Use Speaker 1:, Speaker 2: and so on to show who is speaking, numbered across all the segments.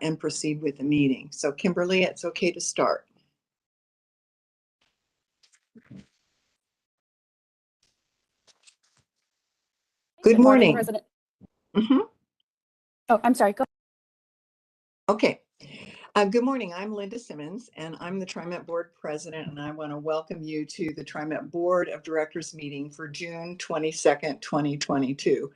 Speaker 1: and proceed with the meeting. So Kimberly, it's okay to start. Good morning.
Speaker 2: President.
Speaker 1: Mm-hmm.
Speaker 2: Oh, I'm sorry. Go.
Speaker 1: Okay. Good morning. I'm Linda Simmons, and I'm the TriMet Board President, and I want to welcome you to the TriMet Board of Directors meeting for June 22nd, 2022.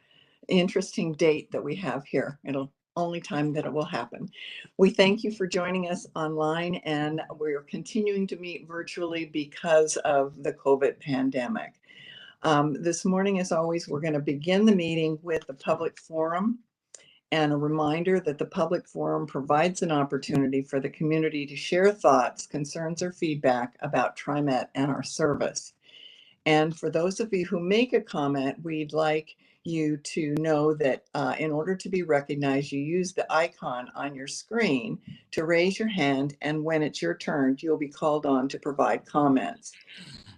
Speaker 1: Interesting date that we have here. It'll only time that it will happen. We thank you for joining us online, and we're continuing to meet virtually because of the COVID pandemic. This morning, as always, we're going to begin the meeting with the public forum and a reminder that the public forum provides an opportunity for the community to share thoughts, concerns, or feedback about TriMet and our service. And for those of you who make a comment, we'd like you to know that in order to be recognized, you use the icon on your screen to raise your hand, and when it's your turn, you'll be called on to provide comments.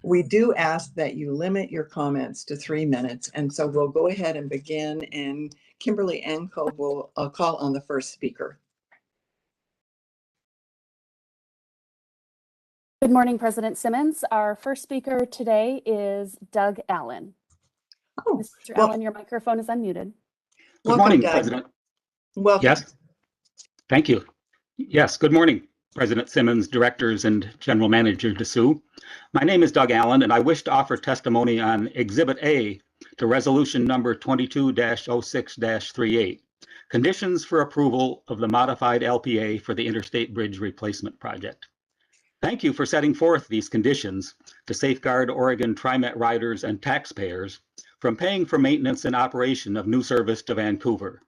Speaker 1: We do ask that you limit your comments to 3 minutes, and so we'll go ahead and begin, and Kimberly Anco will call on the first speaker.
Speaker 2: Good morning, President Simmons. Our first speaker today is Doug Allen.
Speaker 1: Oh,
Speaker 2: Mr. Allen, your microphone is unmuted.
Speaker 3: Good morning, President.
Speaker 1: Welcome.
Speaker 3: Yes, thank you. Yes, good morning, President Simmons, directors, and General Manager DeSue. My name is Doug Allen, and I wish to offer testimony on Exhibit A to Resolution number 22-06-38, Conditions for Approval of the Modified LPA for the Interstate Bridge Replacement Project. Thank you for setting forth these conditions to safeguard Oregon TriMet riders and taxpayers from paying for maintenance and operation of new service to Vancouver.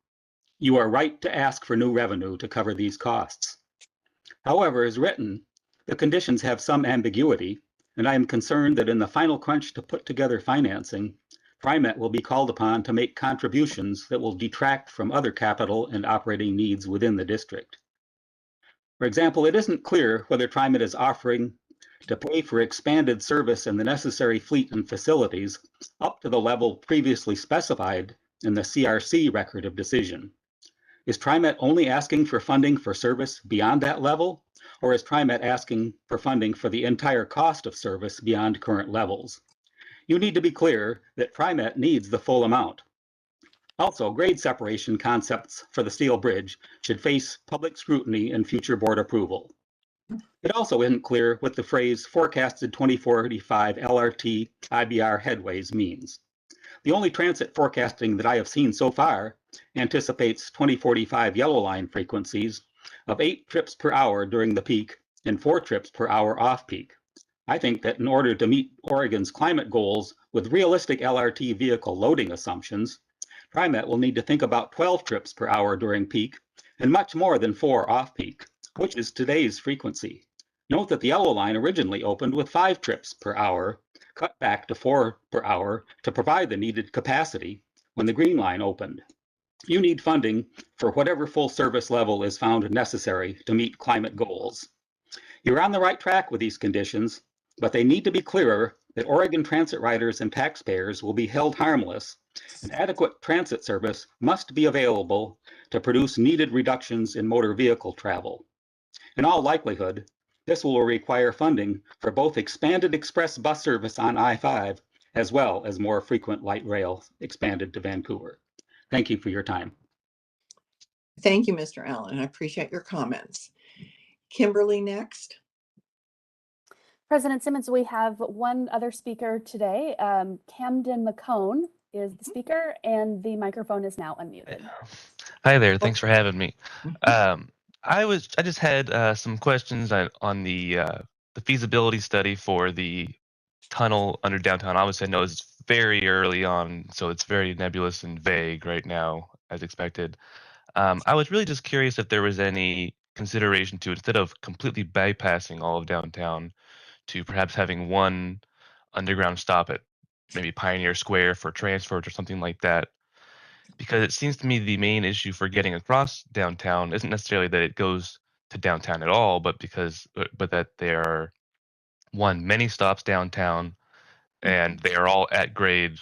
Speaker 3: You are right to ask for new revenue to cover these costs. However, as written, the conditions have some ambiguity, and I am concerned that in the final crunch to put together financing, TriMet will be called upon to make contributions that will detract from other capital and operating needs within the district. For example, it isn't clear whether TriMet is offering to pay for expanded service and the necessary fleet and facilities up to the level previously specified in the CRC record of decision. Is TriMet only asking for funding for service beyond that level, or is TriMet asking for funding for the entire cost of service beyond current levels? You need to be clear that TriMet needs the full amount. Also, grade separation concepts for the steel bridge should face public scrutiny and future board approval. It also isn't clear what the phrase forecasted 2045 LRT IBR headways means. The only transit forecasting that I have seen so far anticipates 2045 yellow line frequencies of 8 trips per hour during the peak and 4 trips per hour off peak. I think that in order to meet Oregon's climate goals with realistic LRT vehicle loading assumptions, TriMet will need to think about 12 trips per hour during peak and much more than 4 off peak, which is today's frequency. Note that the yellow line originally opened with 5 trips per hour, cut back to 4 per hour to provide the needed capacity when the green line opened. You need funding for whatever full service level is found necessary to meet climate goals. You're on the right track with these conditions, but they need to be clearer that Oregon transit riders and taxpayers will be held harmless, and adequate transit service must be available to produce needed reductions in motor vehicle travel. In all likelihood, this will require funding for both expanded express bus service on I-5 as well as more frequent light rail expanded to Vancouver. Thank you for your time.
Speaker 1: Thank you, Mr. Allen. I appreciate your comments. Kimberly, next.
Speaker 2: President Simmons, we have one other speaker today. Camden McCone is the speaker, and the microphone is now unmuted.
Speaker 4: Hi there. Thanks for having me. I just had some questions on the feasibility study for the tunnel under downtown. Obviously, I know it's very early on, so it's very nebulous and vague right now, as expected. I was really just curious if there was any consideration to, instead of completely bypassing all of downtown, to perhaps having one underground stop at maybe Pioneer Square for transport or something like that. Because it seems to me the main issue for getting across downtown isn't necessarily that it goes to downtown at all, but that there are many stops downtown, and they are all at grade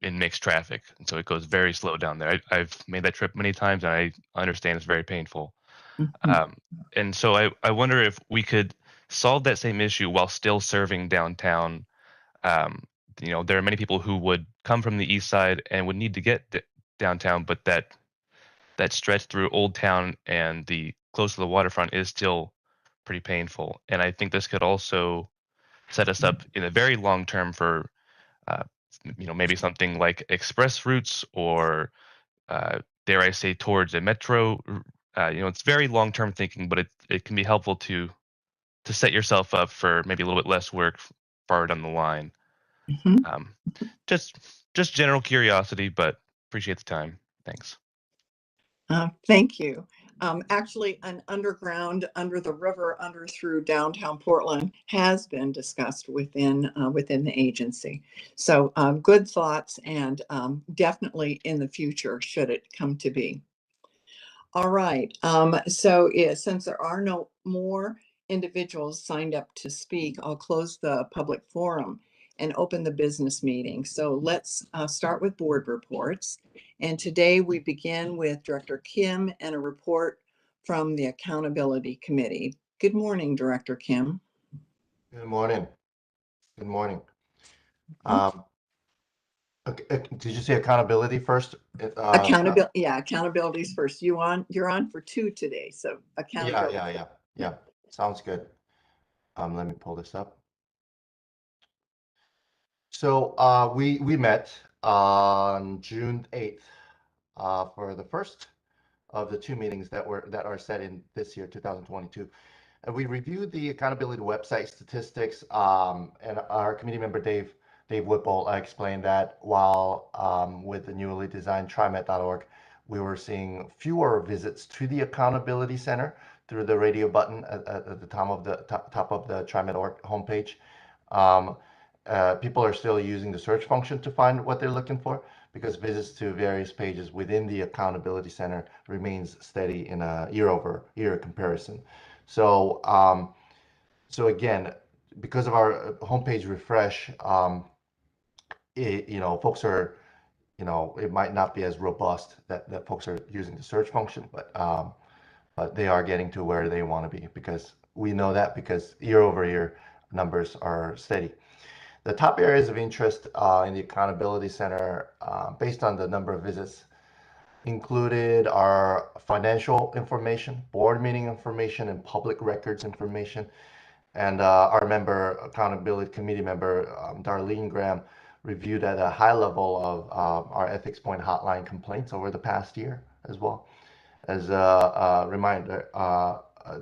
Speaker 4: in mixed traffic, and so it goes very slow down there. I've made that trip many times, and I understand it's very painful.
Speaker 1: Mhm.
Speaker 4: And so I wonder if we could solve that same issue while still serving downtown. There are many people who would come from the east side and would need to get downtown, but that stretch through Old Town and the close to the waterfront is still pretty painful. And I think this could also set us up in a very long term for uh, maybe something like express routes or dare I say towards a metro. It's very long term thinking, but it can be helpful to set yourself up for maybe a little bit less work far down the line.
Speaker 1: Mhm.
Speaker 4: Um, just general curiosity, but appreciate the time. Thanks.
Speaker 1: Thank you. Actually, an underground under the river, under through downtown Portland has been discussed within the agency. So good thoughts, and definitely in the future, should it come to be. All right. Since there are no more individuals signed up to speak, I'll close the public forum and open the business meeting. So let's start with board reports. And today we begin with Director Kim and a report from the Accountability Committee. Good morning, Director Kim.
Speaker 5: Good morning. Good morning. Did you say accountability first?
Speaker 1: Accountability is first. You're on for 2 today. So accountability.
Speaker 5: Yeah. Sounds good. Let me pull this up. So we met on June 8th for the first of the 2 meetings that are set in this year, 2022. And we reviewed the accountability website statistics, and our committee member Dave Whipple explained that while with the newly designed TriMet.org, we were seeing fewer visits to the accountability center through the radio button at the top of the TriMet.org homepage. People are still using the search function to find what they're looking for, because visits to various pages within the accountability center remains steady in a year-over-year comparison. So, again, because of our homepage refresh, folks are, it might not be as robust that folks are using the search function, but they are getting to where they want to be, because we know that because year-over-year numbers are steady. The top areas of interest in the Accountability Center, based on the number of visits, included our financial information, board meeting information, and public records information. And our Accountability Committee member, Darlene Graham, reviewed at a high level of our Ethics Point hotline complaints over the past year as well. As a reminder,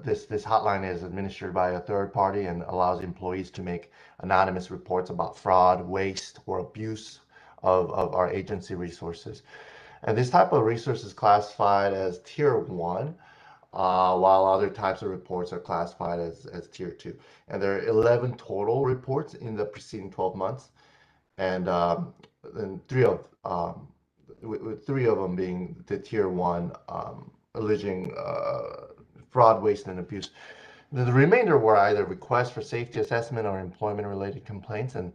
Speaker 5: this hotline is administered by a third party and allows employees to make anonymous reports about fraud, waste, or abuse of our agency resources. And this type of resource is classified as Tier 1, while other types of reports are classified as Tier 2. And there are 11 total reports in the preceding 12 months, and with 3 of them being the Tier 1, alleging fraud, waste, and abuse. The remainder were either requests for safety assessment or employment-related complaints, and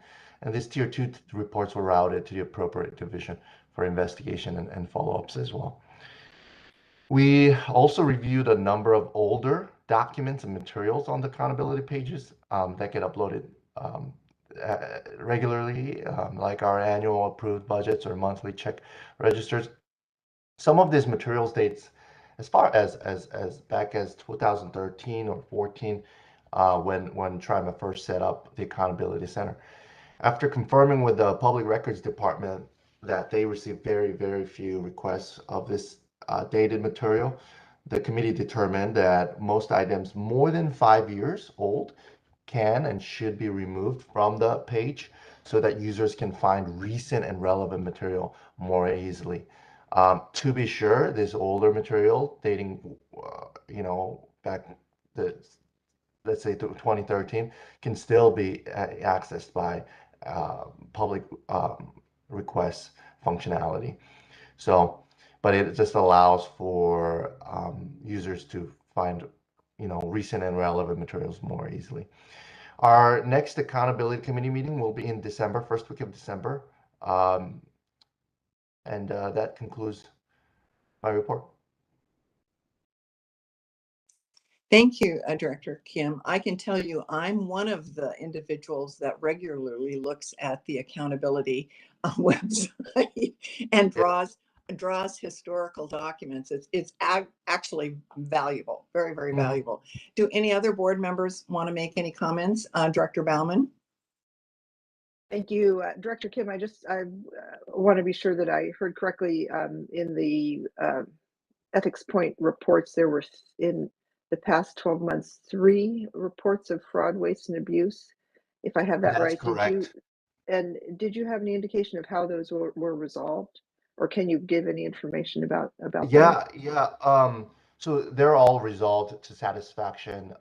Speaker 5: these Tier 2 reports were routed to the appropriate division for investigation and follow-ups as well. We also reviewed a number of older documents and materials on the accountability pages that get uploaded regularly, like our annual approved budgets or monthly check registers. Some of these materials dates as far as back as 2013 or 14, when TriMet first set up the Accountability Center. After confirming with the Public Records Department that they received very, very few requests of this dated material, the committee determined that most items more than 5 years old can and should be removed from the page so that users can find recent and relevant material more easily. To be sure, this older material dating, back let's say to 2013, can still be accessed by public request functionality. So, but it just allows for users to find, recent and relevant materials more easily. Our next accountability committee meeting will be in December, first week of December. And that concludes my report.
Speaker 1: Thank you, Director Kim. I can tell you I'm one of the individuals that regularly looks at the accountability website and draws historical documents. It's actually valuable, very, very valuable. Do any other board members want to make any comments? Director Bauman?
Speaker 6: Thank you, Director Kim. I want to be sure that I heard correctly in the ethics point reports. There were in the past 12 months 3 reports of fraud, waste, and abuse. If I have that
Speaker 5: That's
Speaker 6: right,
Speaker 5: correct.
Speaker 6: Did you have any indication of how those were resolved, or can you give any information about
Speaker 5: Yeah,
Speaker 6: them?
Speaker 5: yeah. So they're all resolved to satisfaction,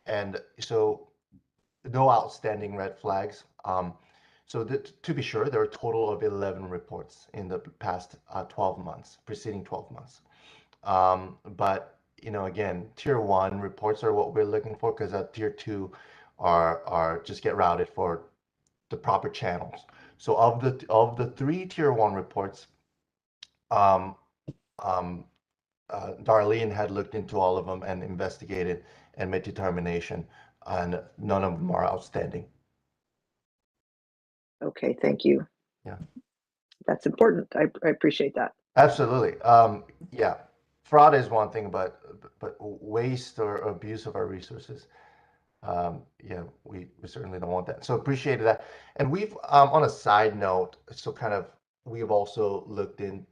Speaker 5: and so no outstanding red flags. So to be sure, there are a total of 11 reports in the past 12 months, preceding 12 months. But again, tier 1 reports are what we're looking for, because tier 2 are just get routed for the proper channels. So of the 3 tier 1 reports, Darlene had looked into all of them and investigated and made determination, and none of them are outstanding.
Speaker 6: Okay, thank you.
Speaker 5: Yeah,
Speaker 6: that's important. I appreciate that.
Speaker 5: absolutely. Yeah, fraud is one thing, but waste or abuse of our resources, yeah, we certainly don't want that. So appreciated that. And we've on a side note, so kind of we've also looked in,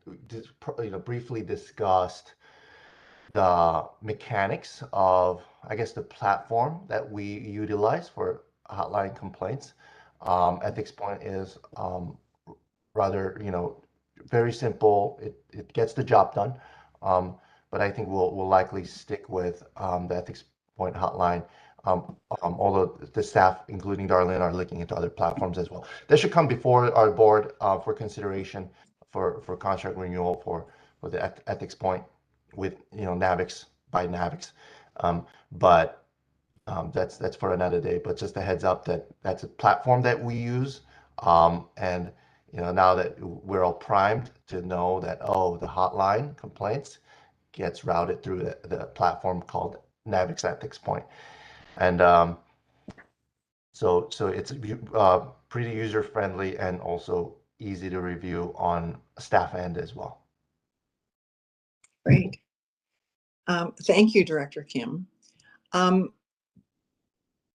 Speaker 5: briefly discussed the mechanics of, I guess, the platform that we utilize for hotline complaints. Ethics Point is rather, very simple. It gets the job done, but I think we'll likely stick with the Ethics Point hotline. Although the staff, including Darlene, are looking into other platforms as well. That should come before our board for consideration for contract renewal for the Ethics Point with Navix by Navix. But that's for another day. But just a heads up that that's a platform that we use, and now that we're all primed to know that, oh, the hotline complaints gets routed through the platform called Navix Ethics Point. And so it's pretty user friendly and also easy to review on staff end as well.
Speaker 1: Great. Thank you, Director Kim.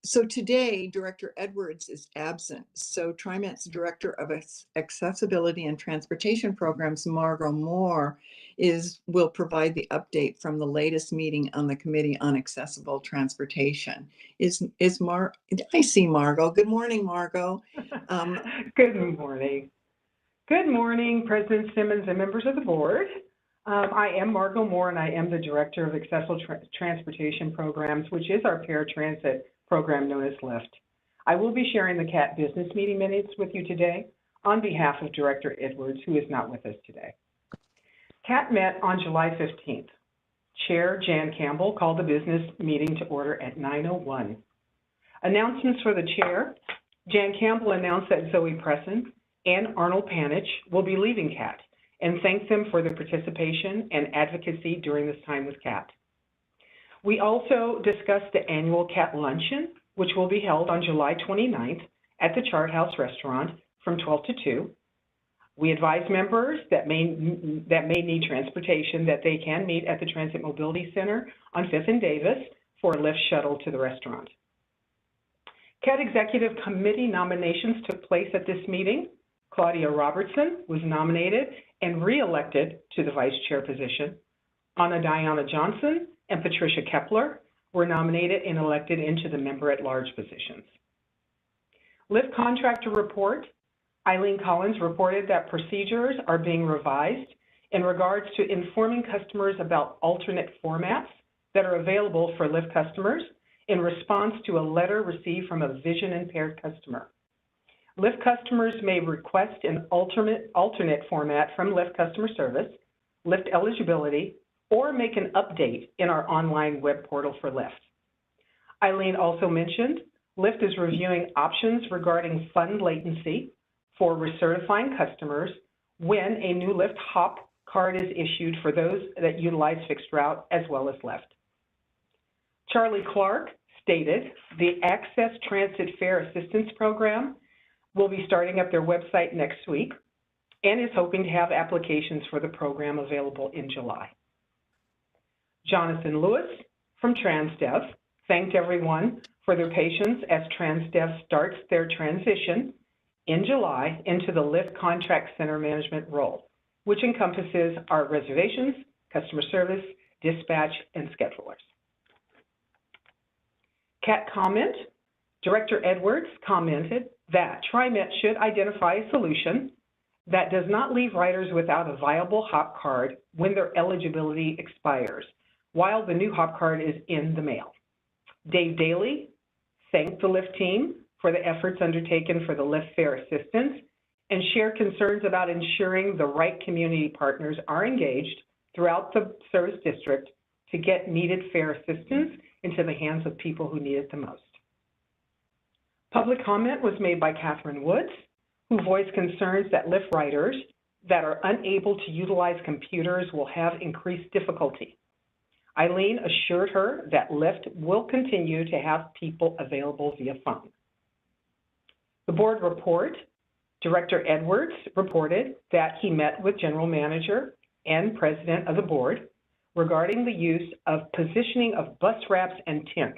Speaker 1: So today, Director Edwards is absent. So TriMet's Director of Accessibility and Transportation Programs, Margot Moore, will provide the update from the latest meeting on the Committee on Accessible Transportation. I see Margot. Good morning, Margot.
Speaker 7: Good morning. Good morning, President Simmons and members of the board. I am Margot Moore, and I am the Director of Accessible Transportation Programs, which is our paratransit program known as LIFT. I will be sharing the CAT business meeting minutes with you today on behalf of Director Edwards, who is not with us today. CAT met on July 15th. Chair Jan Campbell called the business meeting to order at 9:01. Announcements for the chair. Jan Campbell announced that Zoe Presson and Arnold Panich will be leaving CAT, and thanked them for their participation and advocacy during this time with CAT. We also discussed the annual CAT Luncheon, which will be held on July 29th at the Chart House Restaurant from 12 to 2. We advise members that may need transportation that they can meet at the Transit Mobility Center on 5th and Davis for a lift shuttle to the restaurant. CAT Executive Committee nominations took place at this meeting. Claudia Robertson was nominated and re-elected to the vice chair position. Anna Diana Johnson and Patricia Kepler were nominated and elected into the member-at-large positions. LIFT Contractor Report. Eileen Collins reported that procedures are being revised in regards to informing customers about alternate formats that are available for LIFT customers in response to a letter received from a vision-impaired customer. LIFT customers may request an alternate format from LIFT Customer Service, LIFT Eligibility, or make an update in our online web portal for LIFT. Eileen also mentioned LIFT is reviewing options regarding fund latency for recertifying customers when a new LIFT HOP card is issued for those that utilize fixed route as well as LIFT. Charlie Clark stated the Access Transit Fare Assistance Program will be starting up their website next week and is hoping to have applications for the program available in July. Jonathan Lewis from TransDev thanked everyone for their patience as TransDev starts their transition in July into the Lyft Contract Center Management role, which encompasses our reservations, customer service, dispatch, and schedulers. CAT comment, Director Edwards commented that TriMet should identify a solution that does not leave riders without a viable hop card when their eligibility expires, while the new hop card is in the mail. Dave Daly thanked the Lyft team for the efforts undertaken for the Lyft fare assistance and shared concerns about ensuring the right community partners are engaged throughout the service district to get needed fare assistance into the hands of people who need it the most. Public comment was made by Catherine Woods, who voiced concerns that Lyft riders that are unable to utilize computers will have increased difficulty. Eileen assured her that Lyft will continue to have people available via phone. The board report, Director Edwards reported that he met with General Manager and President of the board regarding the use of positioning of bus wraps and tint,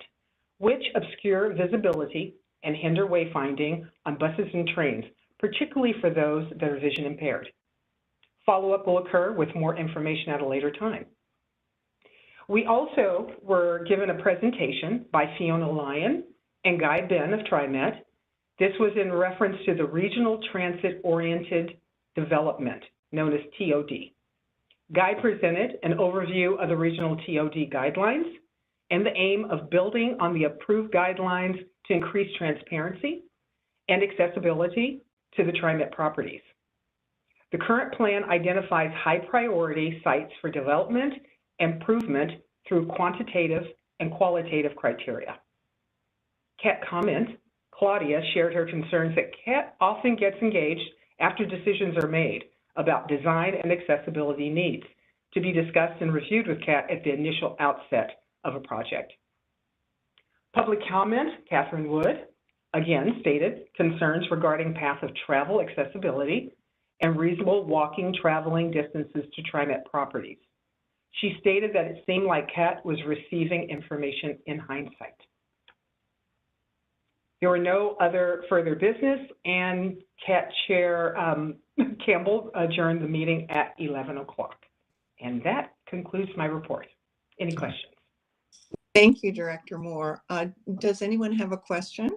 Speaker 7: which obscure visibility and hinder wayfinding on buses and trains, particularly for those that are vision impaired. Follow-up will occur with more information at a later time. We also were given a presentation by Fiona Lyon and Guy Ben of TriMet. This was in reference to the Regional Transit-Oriented Development, known as TOD. Guy presented an overview of the Regional TOD guidelines and the aim of building on the approved guidelines to increase transparency and accessibility to the TriMet properties. The current plan identifies high-priority sites for development and improvement through quantitative and qualitative criteria. CAT comment, Claudia shared her concerns that CAT often gets engaged after decisions are made about design and accessibility needs to be discussed and reviewed with CAT at the initial outset of a project. Public comment, Catherine Wood, again stated concerns regarding path of travel accessibility and reasonable walking traveling distances to TriMet properties. She stated that it seemed like CAT was receiving information in hindsight. There were no other further business, and CAT Chair Campbell adjourned the meeting at 11 o'clock. And that concludes my report. Any questions?
Speaker 1: Thank you, Director Moore. Does anyone have a question?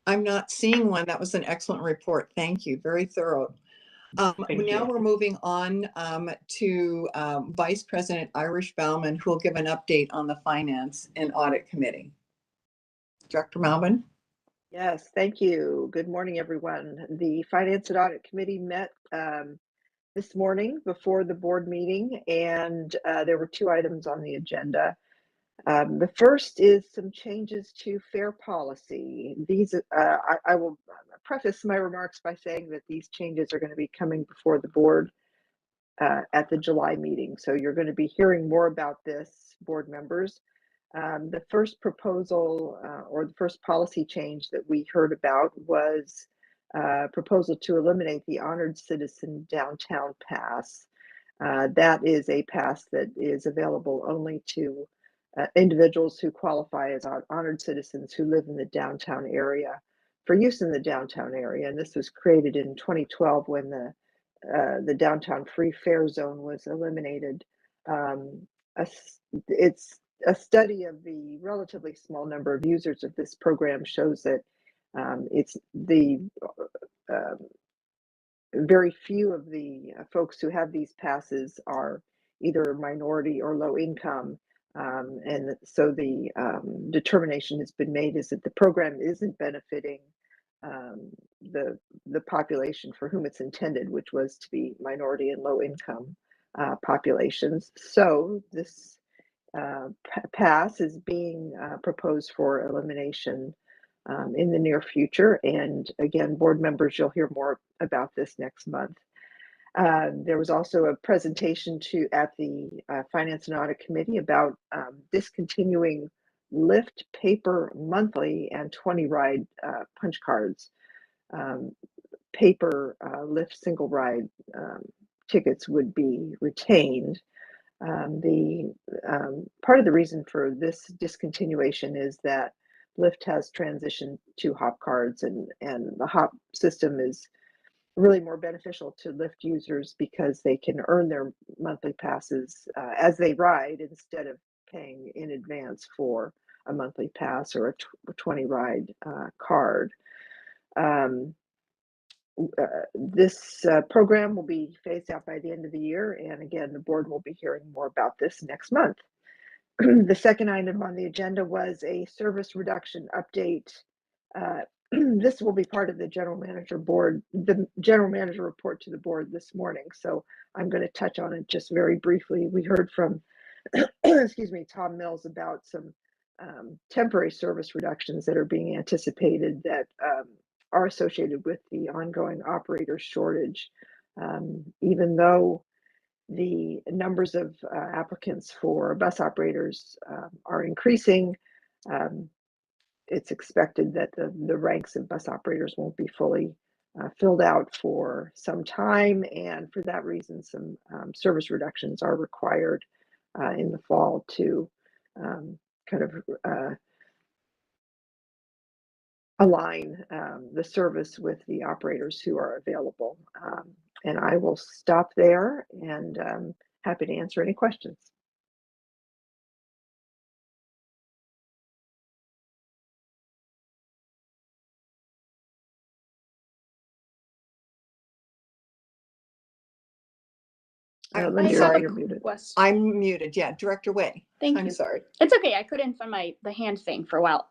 Speaker 1: I'm not seeing one. That was an excellent report. Thank you. Very thorough. Now we're moving on to Vice President Irish Bauman, who will give an update on the Finance and Audit Committee. Director Malvin?
Speaker 6: Yes, thank you. Good morning, everyone. The Finance and Audit Committee met this morning before the board meeting, and there were two items on the agenda. The first is some changes to fare policy. These, I will preface my remarks by saying that these changes are going to be coming before the board at the July meeting. So you're going to be hearing more about this, board members. The first proposal or the first policy change that we heard about was a proposal to eliminate the Honored Citizen Downtown Pass. That is a pass that is available only to individuals who qualify as honored citizens who live in the downtown area for use in the downtown area. And this was created in 2012 when the downtown free fare zone was eliminated. It's a study of the relatively small number of users of this program shows that it's the very few of the folks who have these passes are either minority or low income. And so the determination has been made is that the program isn't benefiting the population for whom it's intended, which was to be minority and low income populations. So this pass is being proposed for elimination in the near future. And again, board members, you'll hear more about this next month. There was also a presentation at the Finance and Audit Committee about discontinuing Lyft paper monthly and 20 ride punch cards. Paper Lyft single ride tickets would be retained. Part of the reason for this discontinuation is that Lyft has transitioned to hop cards, and the hop system is really more beneficial to Lyft users because they can earn their monthly passes as they ride instead of paying in advance for a monthly pass or a 20 ride card. This program will be phased out by the end of the year, and again, the board will be hearing more about this next month. The second item on the agenda was a service reduction update. This will be part of the general manager report to the board this morning, so I'm going to touch on it just very briefly. We heard from excuse me, Tom Mills about some temporary service reductions that are being anticipated that are associated with the ongoing operator shortage. Even though the numbers of applicants for bus operators are increasing, it's expected that the ranks of bus operators won't be fully filled out for some time, and for that reason, some service reductions are required in the fall to kind of align the service with the operators who are available. And I will stop there, and happy to answer any questions. Linda,
Speaker 1: sorry.
Speaker 6: you're muted.
Speaker 1: I'm muted. Yeah, Director Way.
Speaker 8: Thank
Speaker 1: I'm
Speaker 8: you.
Speaker 1: sorry.
Speaker 8: It's okay. I couldn't find the hand thing for a while.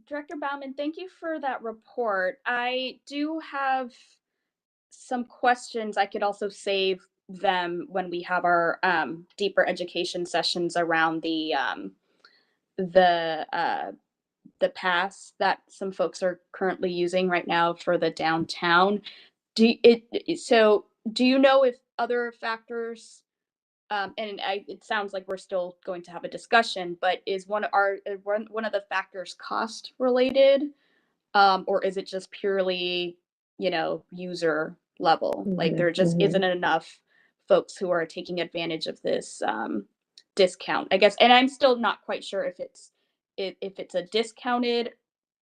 Speaker 8: Director Bauman, thank you for that report. I do have some questions. I could also save them when we have our deeper education sessions around the pass that some folks are currently using right now for the downtown. Do you know if other factors, it sounds like we're still going to have a discussion, but is one of the factors cost related, or is it just purely, user level? Like there just isn't enough folks who are taking advantage of this discount, I guess. And I'm still not quite sure if it's a discounted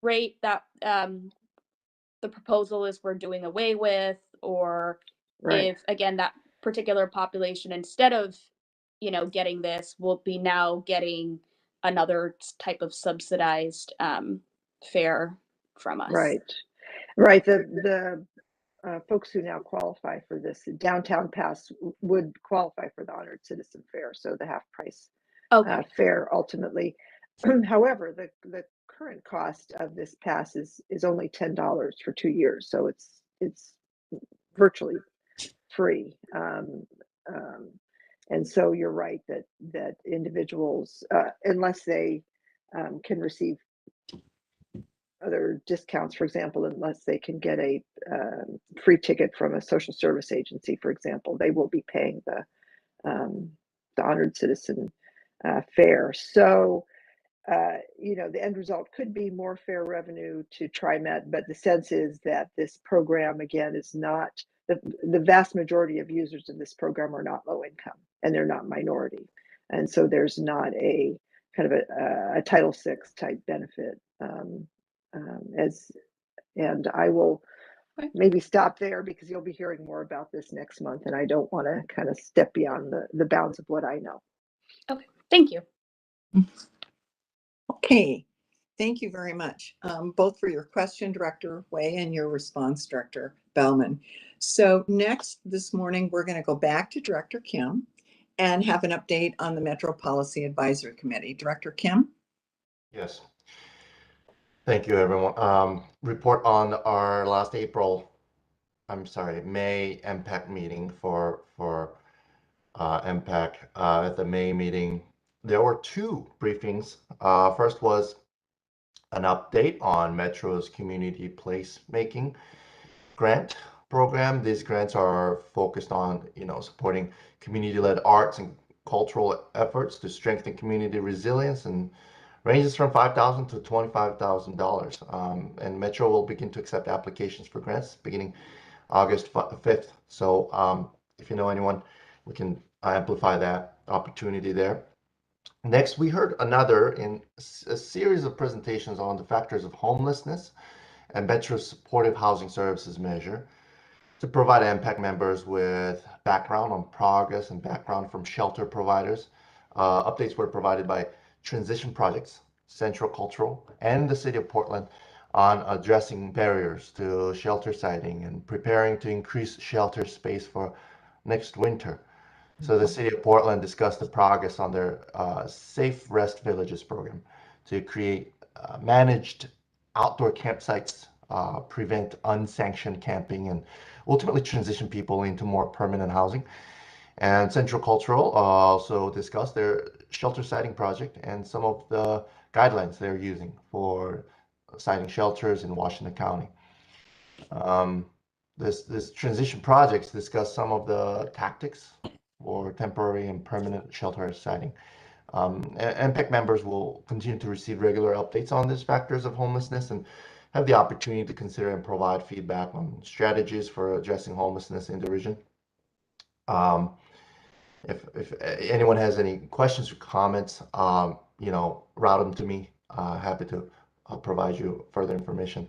Speaker 8: rate that the proposal is we're doing away with, or if again that particular population, instead of getting this, will be now getting another type of subsidized fare from us.
Speaker 6: Right. The folks who now qualify for this downtown pass would qualify for the honored citizen fare, so the half price fare ultimately. However, the current cost of this pass is only $10 for 2 years, so it's virtually free. And so you're right that individuals, unless they can receive other discounts, for example, unless they can get a free ticket from a social service agency, for example, they will be paying the honored citizen fare. So, the end result could be more fair revenue to TriMet, but the sense is that this program, again, is not, the vast majority of users in this program are not low income, and they're not minority. And so there's not a kind of a Title VI type benefit. And I will maybe stop there because you'll be hearing more about this next month, and I don't want to kind of step beyond the bounds of what I know.
Speaker 8: Okay, thank you.
Speaker 1: Okay, thank you very much, both for your question, Director Way, and your response, Director Bauman. So next this morning, we're going to go back to Director Kim and have an update on the Metro Policy Advisory Committee. Director Kim?
Speaker 5: Yes. Thank you, everyone. Report on our last May MPAC meeting for MPAC. At the May meeting, there were 2 briefings. First was an update on Metro's community placemaking grant, program. These grants are focused on, supporting community-led arts and cultural efforts to strengthen community resilience, and ranges from $5,000 to $25,000. And Metro will begin to accept applications for grants beginning August 5th. So if you know anyone, we can amplify that opportunity there. Next, we heard another in a series of presentations on the factors of homelessness and Metro's supportive housing services measure to provide impact members with background on progress and background from shelter providers. Updates were provided by Transition Projects, Central Cultural, and the City of Portland on addressing barriers to shelter siting and preparing to increase shelter space for next winter. So the City of Portland discussed the progress on their Safe Rest Villages program to create managed outdoor campsites, prevent unsanctioned camping, and ultimately transition people into more permanent housing. And Central Cultural also discussed their shelter siting project and some of the guidelines they're using for siting shelters in Washington County. This transition projects discuss some of the tactics for temporary and permanent shelter siting. MPEC members will continue to receive regular updates on these factors of homelessness and have the opportunity to consider and provide feedback on strategies for addressing homelessness in the region. If anyone has any questions or comments, route them to me. Happy to provide you further information.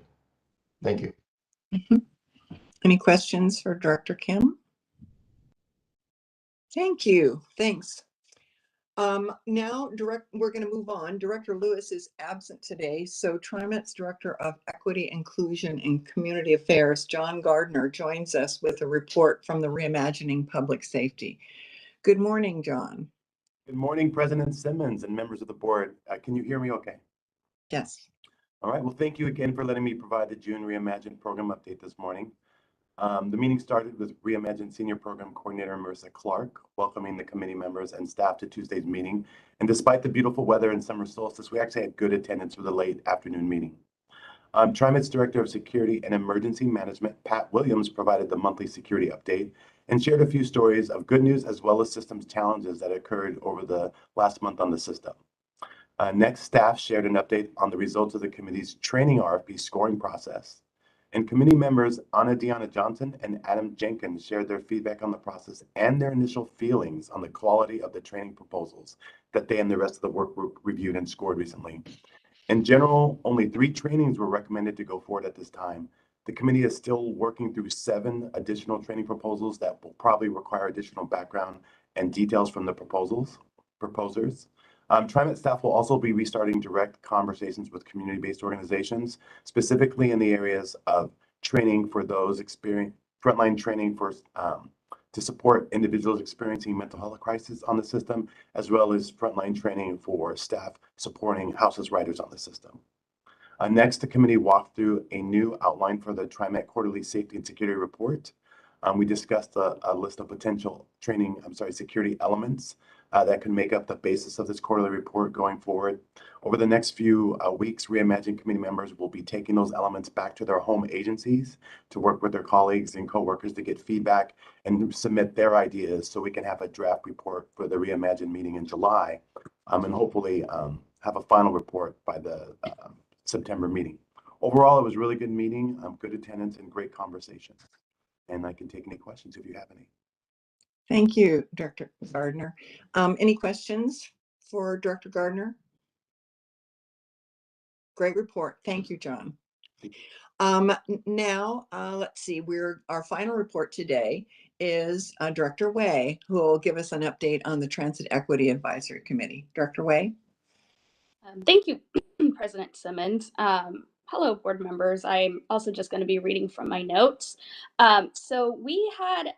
Speaker 5: Thank you.
Speaker 1: Any questions for Director Kim? Thank you. Thanks. Now, we're going to move on. Director Lewis is absent today, so TriMet's Director of Equity, Inclusion, and Community Affairs, John Gardner, joins us with a report from the Reimagining Public Safety. Good morning, John.
Speaker 9: Good morning, President Simmons and members of the board. Can you hear me okay?
Speaker 1: Yes.
Speaker 9: All right. Well, thank you again for letting me provide the June Reimagine program update this morning. The meeting started with Reimagine Senior Program Coordinator Marissa Clark welcoming the committee members and staff to Tuesday's meeting. And despite the beautiful weather and summer solstice, we actually had good attendance for the late afternoon meeting. TriMet's Director of Security and Emergency Management, Pat Williams, provided the monthly security update and shared a few stories of good news as well as systems challenges that occurred over the last month on the system. Next, staff shared an update on the results of the committee's training RFP scoring process. And committee members Anna Deanna Johnson and Adam Jenkins shared their feedback on the process and their initial feelings on the quality of the training proposals that they and the rest of the work group reviewed and scored recently. In general, only 3 trainings were recommended to go forward at this time. The committee is still working through 7 additional training proposals that will probably require additional background and details from the proposers. TriMet staff will also be restarting direct conversations with community-based organizations, specifically in the areas of training for those frontline training for to support individuals experiencing mental health crisis on the system, as well as frontline training for staff supporting houseless riders on the system. Next, the committee walked through a new outline for the TriMet Quarterly Safety and Security Report. We discussed a list of potential security elements that can make up the basis of this quarterly report going forward. Over the next few weeks, Reimagine committee members will be taking those elements back to their home agencies to work with their colleagues and coworkers to get feedback and submit their ideas so we can have a draft report for the Reimagine meeting in July and hopefully have a final report by the September meeting. Overall, it was a really good meeting, good attendance, and great conversation. And I can take any questions if you have any.
Speaker 1: Thank you, Director Gardner. Any questions for Director Gardner? Great report. Thank you, John. Now, let's see, our final report today is Director Way, who will give us an update on the Transit Equity Advisory Committee. Director Way?
Speaker 8: Thank you, President Simmons. Hello, board members. I'm also just going to be reading from my notes. So we had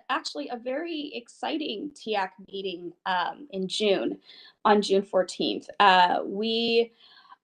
Speaker 8: actually a very exciting TIAC meeting in June, on June 14th. We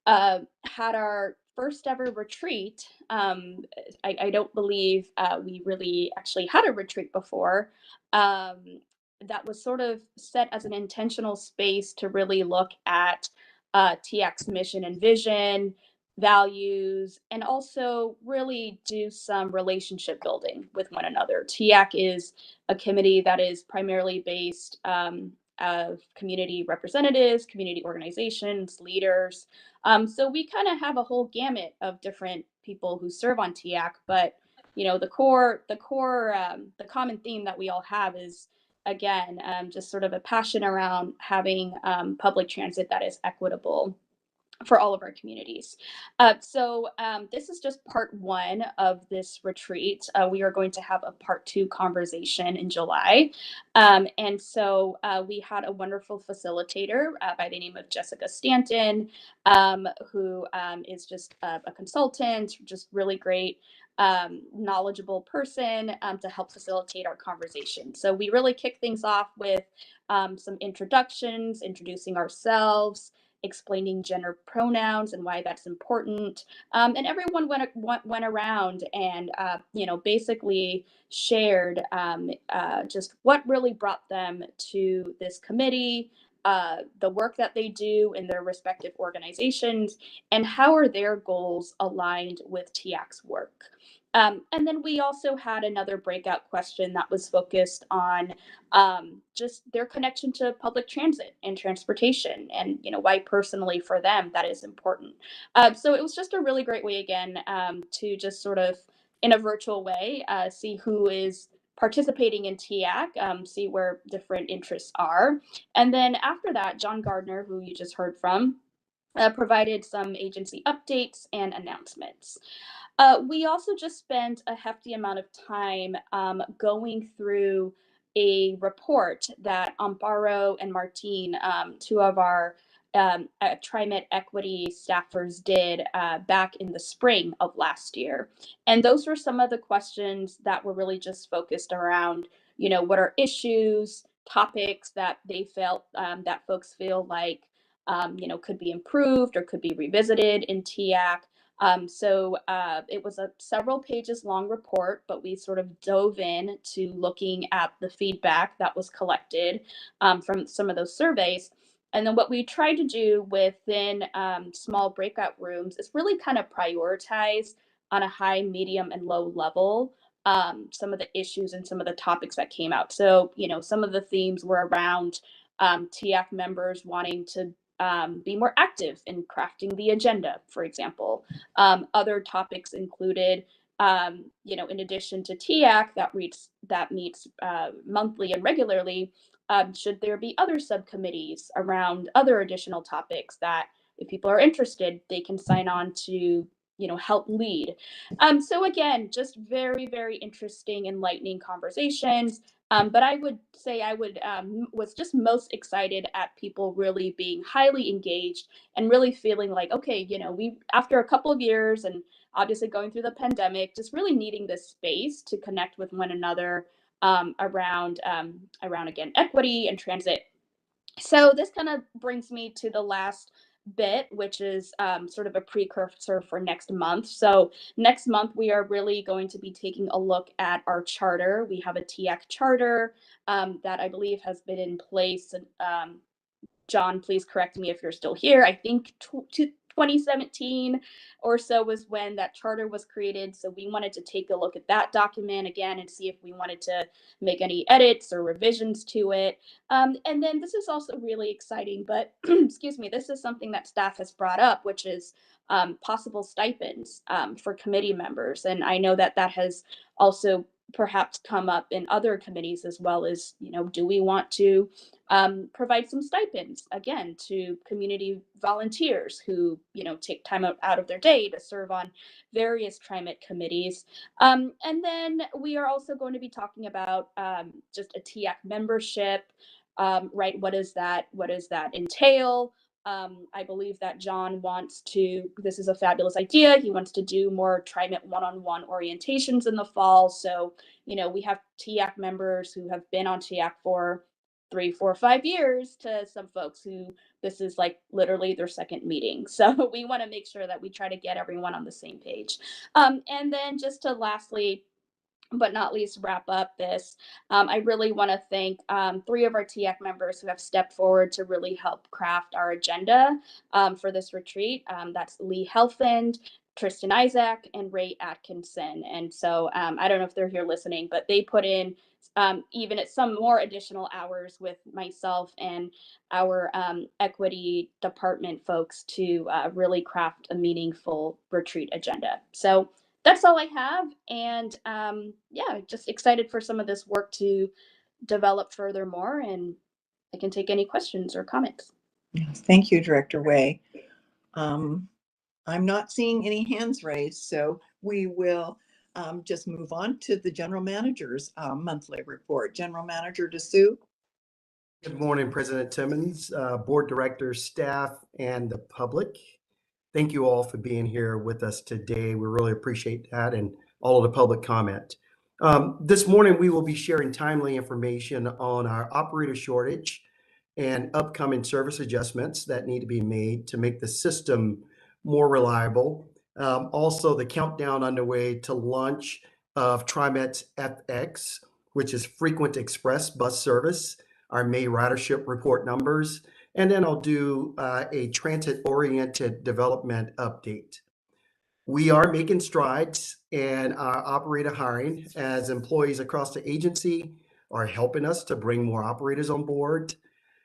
Speaker 8: had our first ever retreat. I don't believe we really actually had a retreat before. That was sort of set as an intentional space to really look at TIAC's mission and vision, values, and also really do some relationship building with one another. TIAC is a committee that is primarily based of community representatives, community organizations, leaders. So we kind of have a whole gamut of different people who serve on TIAC, but the common theme that we all have is, again, just sort of a passion around having public transit that is equitable for all of our communities. So this is just part one of this retreat. We are going to have a part two conversation in July. And so we had a wonderful facilitator by the name of Jessica Stanton, who is just a consultant, just really great, knowledgeable person to help facilitate our conversation. So we really kick things off with some introductions, introducing ourselves, explaining gender pronouns and why that's important. And everyone went around and, basically shared just what really brought them to this committee, the work that they do in their respective organizations, and how are their goals aligned with TIAC's work. And then we also had another breakout question that was focused on just their connection to public transit and transportation, and why personally for them that is important. So it was just a really great way, again, to just sort of in a virtual way see who is participating in TIAC, see where different interests are. And then after that, John Gardner, who you just heard from, provided some agency updates and announcements. We also just spent a hefty amount of time going through a report that Amparo and Martine, two of our TriMet equity staffers, did back in the spring of last year. And those were some of the questions that were really just focused around, what are issues, topics that they felt that folks feel like, could be improved or could be revisited in TIAC. So it was a several pages long report, but we sort of dove in to looking at the feedback that was collected from some of those surveys. And then what we tried to do within small breakout rooms is really kind of prioritize on a high, medium, and low level some of the issues and some of the topics that came out. So, some of the themes were around TIAC members wanting to be more active in crafting the agenda, for example. Other topics included, in addition to TIAC that meets monthly and regularly, should there be other subcommittees around other additional topics that, if people are interested, they can sign on to, help lead. So again, just very, very interesting, enlightening conversations. But I would say I was just most excited at people really being highly engaged and really feeling like, okay, we, after a couple of years and obviously going through the pandemic, just really needing this space to connect with one another around again, equity and transit. So this kind of brings me to the last bit, which is sort of a precursor for next month. So next month, we are really going to be taking a look at our charter. We have a TIAC charter that I believe has been in place. John, please correct me if you're still here. I think 2017 or so was when that charter was created. So we wanted to take a look at that document again and see if we wanted to make any edits or revisions to it. And then this is also really exciting, but excuse me, this is something that staff has brought up, which is possible stipends for committee members. And I know that that has also perhaps come up in other committees as well. As, do we want to provide some stipends again to community volunteers who take time out of their day to serve on various TriMet committees. And then we are also going to be talking about just a TIAC membership, right? What does that entail? I believe that John wants to, this is a fabulous idea, he wants to do more TriMet one-on-one orientations in the fall. So, we have TIAC members who have been on TIAC for 3, 4, 5 years, to some folks who this is like literally their second meeting. So we want to make sure that we try to get everyone on the same page. And then just to lastly but not least, wrap up this, I really want to thank 3 of our TF members who have stepped forward to really help craft our agenda for this retreat. That's Lee Helfand, Tristan Isaac, and Ray Atkinson. And so I don't know if they're here listening, but they put in even at some more additional hours with myself and our equity department folks to really craft a meaningful retreat agenda. So that's all I have. And yeah, just excited for some of this work to develop furthermore. And I can take any questions or comments.
Speaker 1: Thank you, Director Way. I'm not seeing any hands raised, so we will just move on to the General Manager's monthly report. General Manager DeSue.
Speaker 10: Good morning, President Timmons, board directors, staff, and the public. Thank you all for being here with us today. We really appreciate that and all of the public comment. This morning, we will be sharing timely information on our operator shortage and upcoming service adjustments that need to be made to make the system more reliable. Also, the countdown underway to launch of TriMet's FX, which is Frequent Express Bus Service, our May ridership report numbers, and then I'll do a transit-oriented development update. We are making strides in our operator hiring as employees across the agency are helping us to bring more operators on board.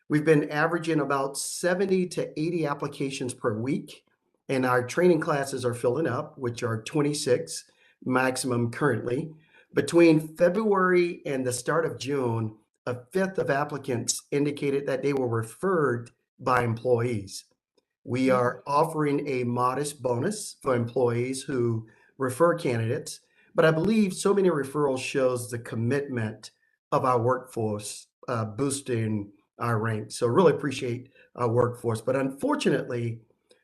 Speaker 10: We've been averaging about 70 to 80 applications per week, and our training classes are filling up, which are 26 maximum currently. Between February and the start of June, a fifth of applicants indicated that they were referred by employees. We are offering a modest bonus for employees who refer candidates, but I believe so many referrals shows the commitment of our workforce boosting our ranks. So really appreciate our workforce. But unfortunately,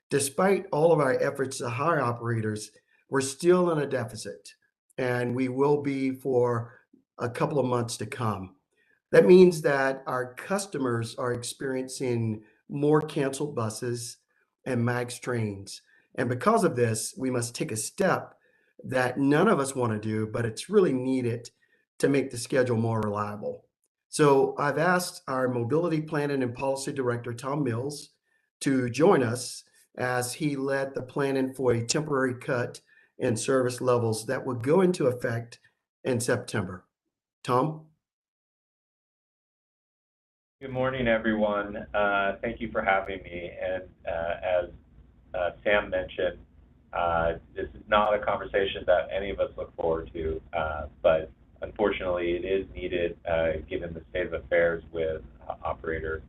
Speaker 10: despite all of our efforts to hire operators, we're still in a deficit, and we will be for a couple of months to come. That means that our customers are experiencing more canceled buses and MAX trains. And because of this, we must take a step that none of us want to do, but it's really needed to make the schedule more reliable. So I've asked our Mobility Planning and Policy Director, Tom Mills, to join us as he led the planning for a temporary cut in service levels that would go into effect in September. Tom?
Speaker 11: Good morning, everyone. Thank you for having me. And as Sam mentioned, this is not a conversation that any of us look forward to, but unfortunately it is needed given the state of affairs with operator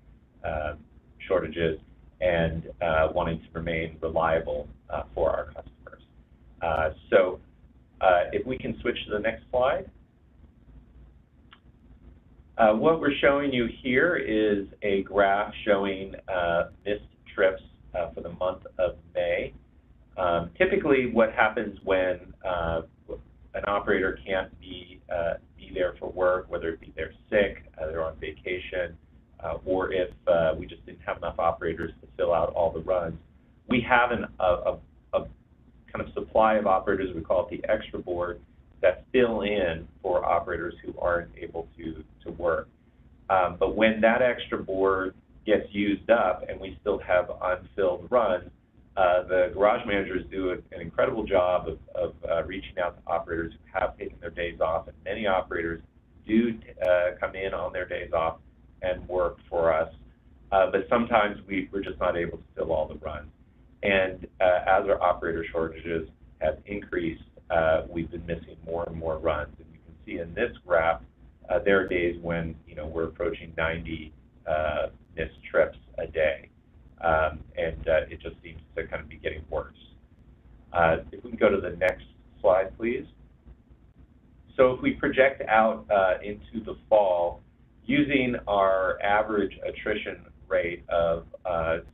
Speaker 11: shortages and wanting to remain reliable for our customers. So if we can switch to the next slide. What we're showing you here is a graph showing missed trips for the month of May. Typically, what happens when an operator can't be there for work, whether it be they're sick, they're on vacation, or if we just didn't have enough operators to fill out all the runs, we have a kind of supply of operators, we call it the extra board, that fill in for operators who aren't able to work. But when that extra board gets used up and we still have unfilled runs, the garage managers do an incredible job of reaching out to operators who have taken their days off, and many operators do come in on their days off and work for us. But sometimes we're just not able to fill all the runs. And as our operator shortages have increased, we've been missing more and more runs. And you can see in this graph, there are days when we're approaching 90 missed trips a day, and it just seems to kind of be getting worse. If we can go to the next slide, please. So if we project out into the fall, using our average attrition rate of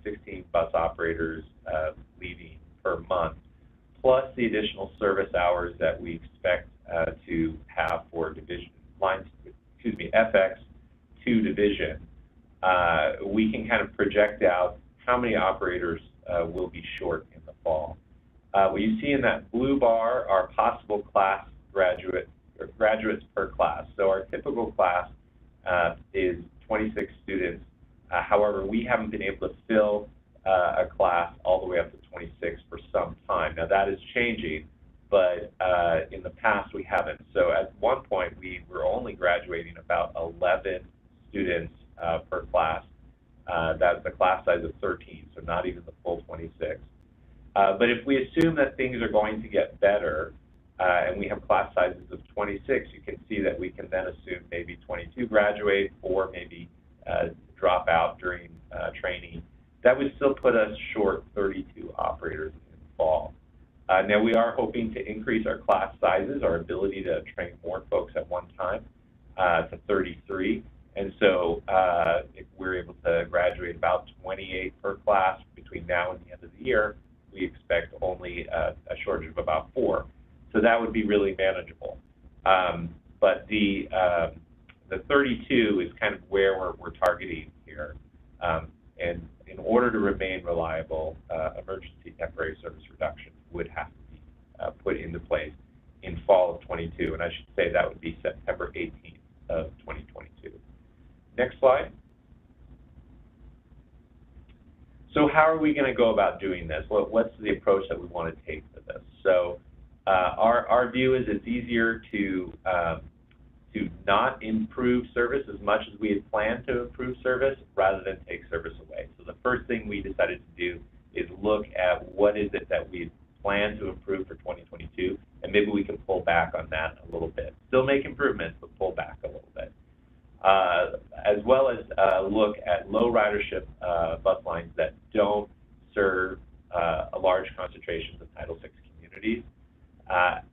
Speaker 11: 16 bus operators leaving per month, plus the additional service hours that we expect to have for division lines, FX to division, we can kind of project out how many operators will be short in the fall. What you see in that blue bar are possible class graduate graduates per class. So our typical class is 26 students. However, we haven't been able to fill a class all the way up to 26 for some time. Now that is changing, but in the past we haven't. So at one point we were only graduating about 11 students per class. That's a class size of 13, so not even the full 26. But if we assume that things are going to get better and we have class sizes of 26, you can see that we can then assume maybe 22 graduate or maybe drop out during training. That would still put us short 32 operators in the fall. Now we are hoping to increase our class sizes, our ability to train more folks at one time to 33. And so if we're able to graduate about 28 per class between now and the end of the year, we expect only a shortage of about 4. So that would be really manageable. But the 32 is kind of where we're targeting here. And in order to remain reliable, emergency temporary service reduction would have to be put into place in fall of 22. And I should say that would be September 18th of 2022. Next slide. So how are we going to go about doing this? What's the approach that we want to take to this? So our view is it's easier to not improve service as much as we had planned to improve service rather than take service away. So the first thing we decided to do is look at what is it that we plan to improve for 2022, and maybe we can pull back on that a little bit. Still make improvements, but pull back a little bit. As well as look at low ridership bus lines that don't serve a large concentration of Title VI communities,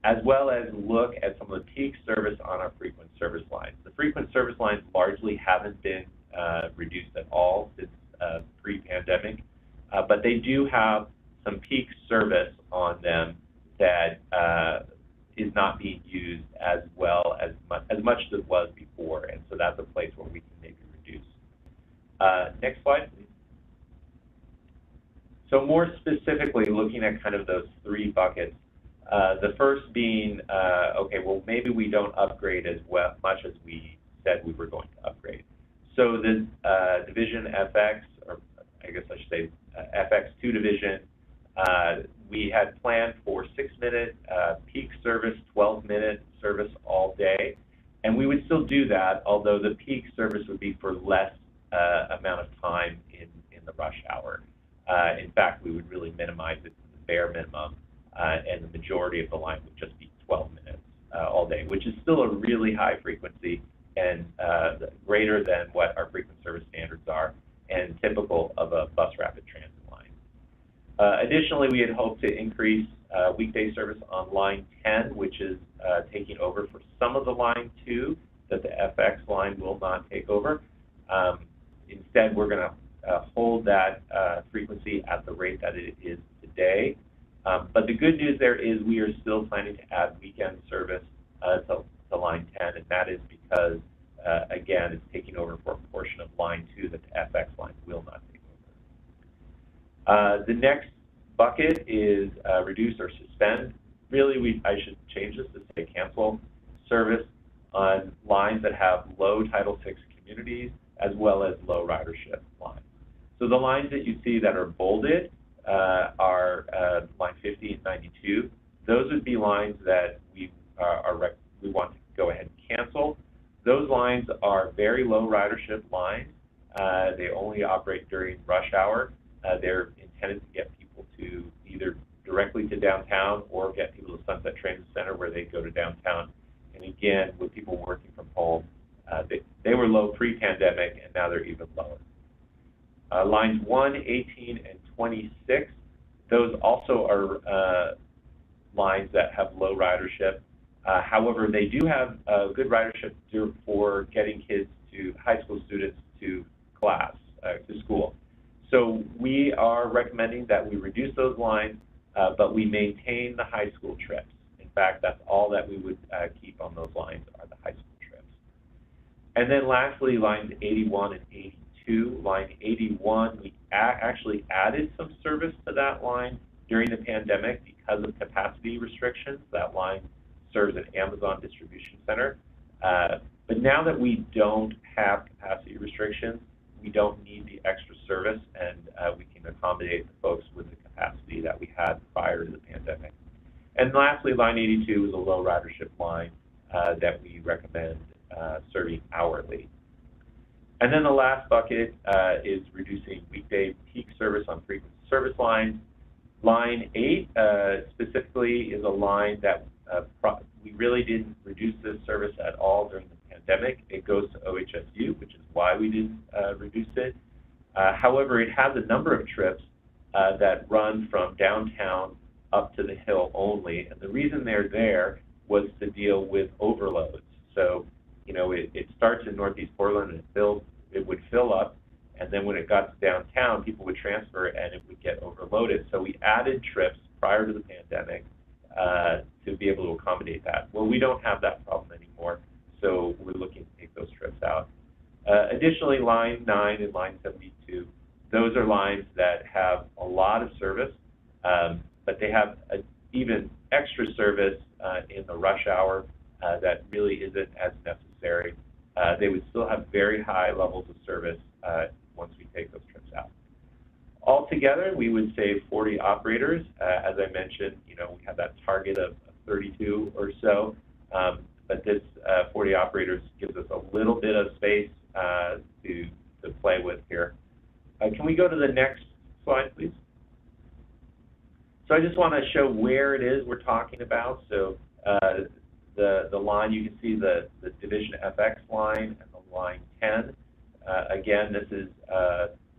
Speaker 11: as well as look at some of the peak service on our frequent service lines. The frequent service lines largely haven't been reduced at all since pre-pandemic, but they do have some peak service on them that is not being used as well as much as it was before, and so that's a place where we can maybe reduce. Next slide, please. So more specifically, looking at kind of those 3 buckets. The first being, okay, well, maybe we don't upgrade as much as we said we were going to upgrade. So the division FX, or I guess I should say FX2 division, we had planned for 6-minute peak service, 12-minute service all day. And we would still do that, although the peak service would be for less amount of time in the rush hour. In fact, we would really minimize it to the bare minimum, and the majority of the line would just be 12 minutes all day, which is still a really high frequency and greater than what our frequent service standards are and typical of a bus rapid transit line. Additionally, we had hoped to increase weekday service on line 10, which is taking over for some of the line 2 that the FX line will not take over. Instead, we're going to hold that frequency at the rate that it is today. But the good news there is we are still planning to add weekend service to line 10, and that is because, again, it's taking over for a portion of line 2 that the FX line will not take over. The next bucket is reduce or suspend. Really, I should change this to say cancel service on lines that have low Title VI communities as well as low ridership lines. So the lines that you see that are bolded are line 50 and 92. Those would be lines that we want to go ahead and cancel. Those lines are very low ridership lines. They only operate during rush hour. They're intended to get people to either directly to downtown or get people to Sunset Transit Center where they go to downtown. And again, with people working from home, they were low pre-pandemic and now they're even lower. Lines 1, 18, and 26, those also are lines that have low ridership. However, they do have good ridership for getting kids high school students to class, to school. So we are recommending that we reduce those lines, but we maintain the high school trips. In fact, that's all that we would keep on those lines are the high school trips. And then lastly, lines 81 and 82. Line 81, we actually added some service to that line during the pandemic because of capacity restrictions. That line serves an Amazon distribution center. But now that we don't have capacity restrictions, we don't need the extra service, and we can accommodate the folks with the capacity that we had prior to the pandemic. And lastly, line 82 is a low ridership line that we recommend serving hourly. And then the last bucket is reducing weekday peak service on frequent service lines. Line 8 specifically is a line that we really didn't reduce this service at all during the pandemic. It goes to OHSU, which is why we didn't reduce it. However, it has a number of trips that run from downtown up to the hill only, and the reason they're there was to deal with overloads. So, you know, it starts in Northeast Portland and it would fill up, and then when it got to downtown, people would transfer and it would get overloaded. So we added trips prior to the pandemic to be able to accommodate that. Well, we don't have that problem anymore, so we're looking to take those trips out. Additionally, line 9 and line 72, those are lines that have a lot of service, but they have even extra service in the rush hour that really isn't as necessary. They would still have very high levels of service once we take those trips out. Altogether, we would save 40 operators. As I mentioned, you know, we have that target of 32 or so, but this 40 operators gives us a little bit of space to play with here. Can we go to the next slide, please? So I just want to show where it is we're talking about. So the line, you can see the Division FX line and the line 10. Again, this is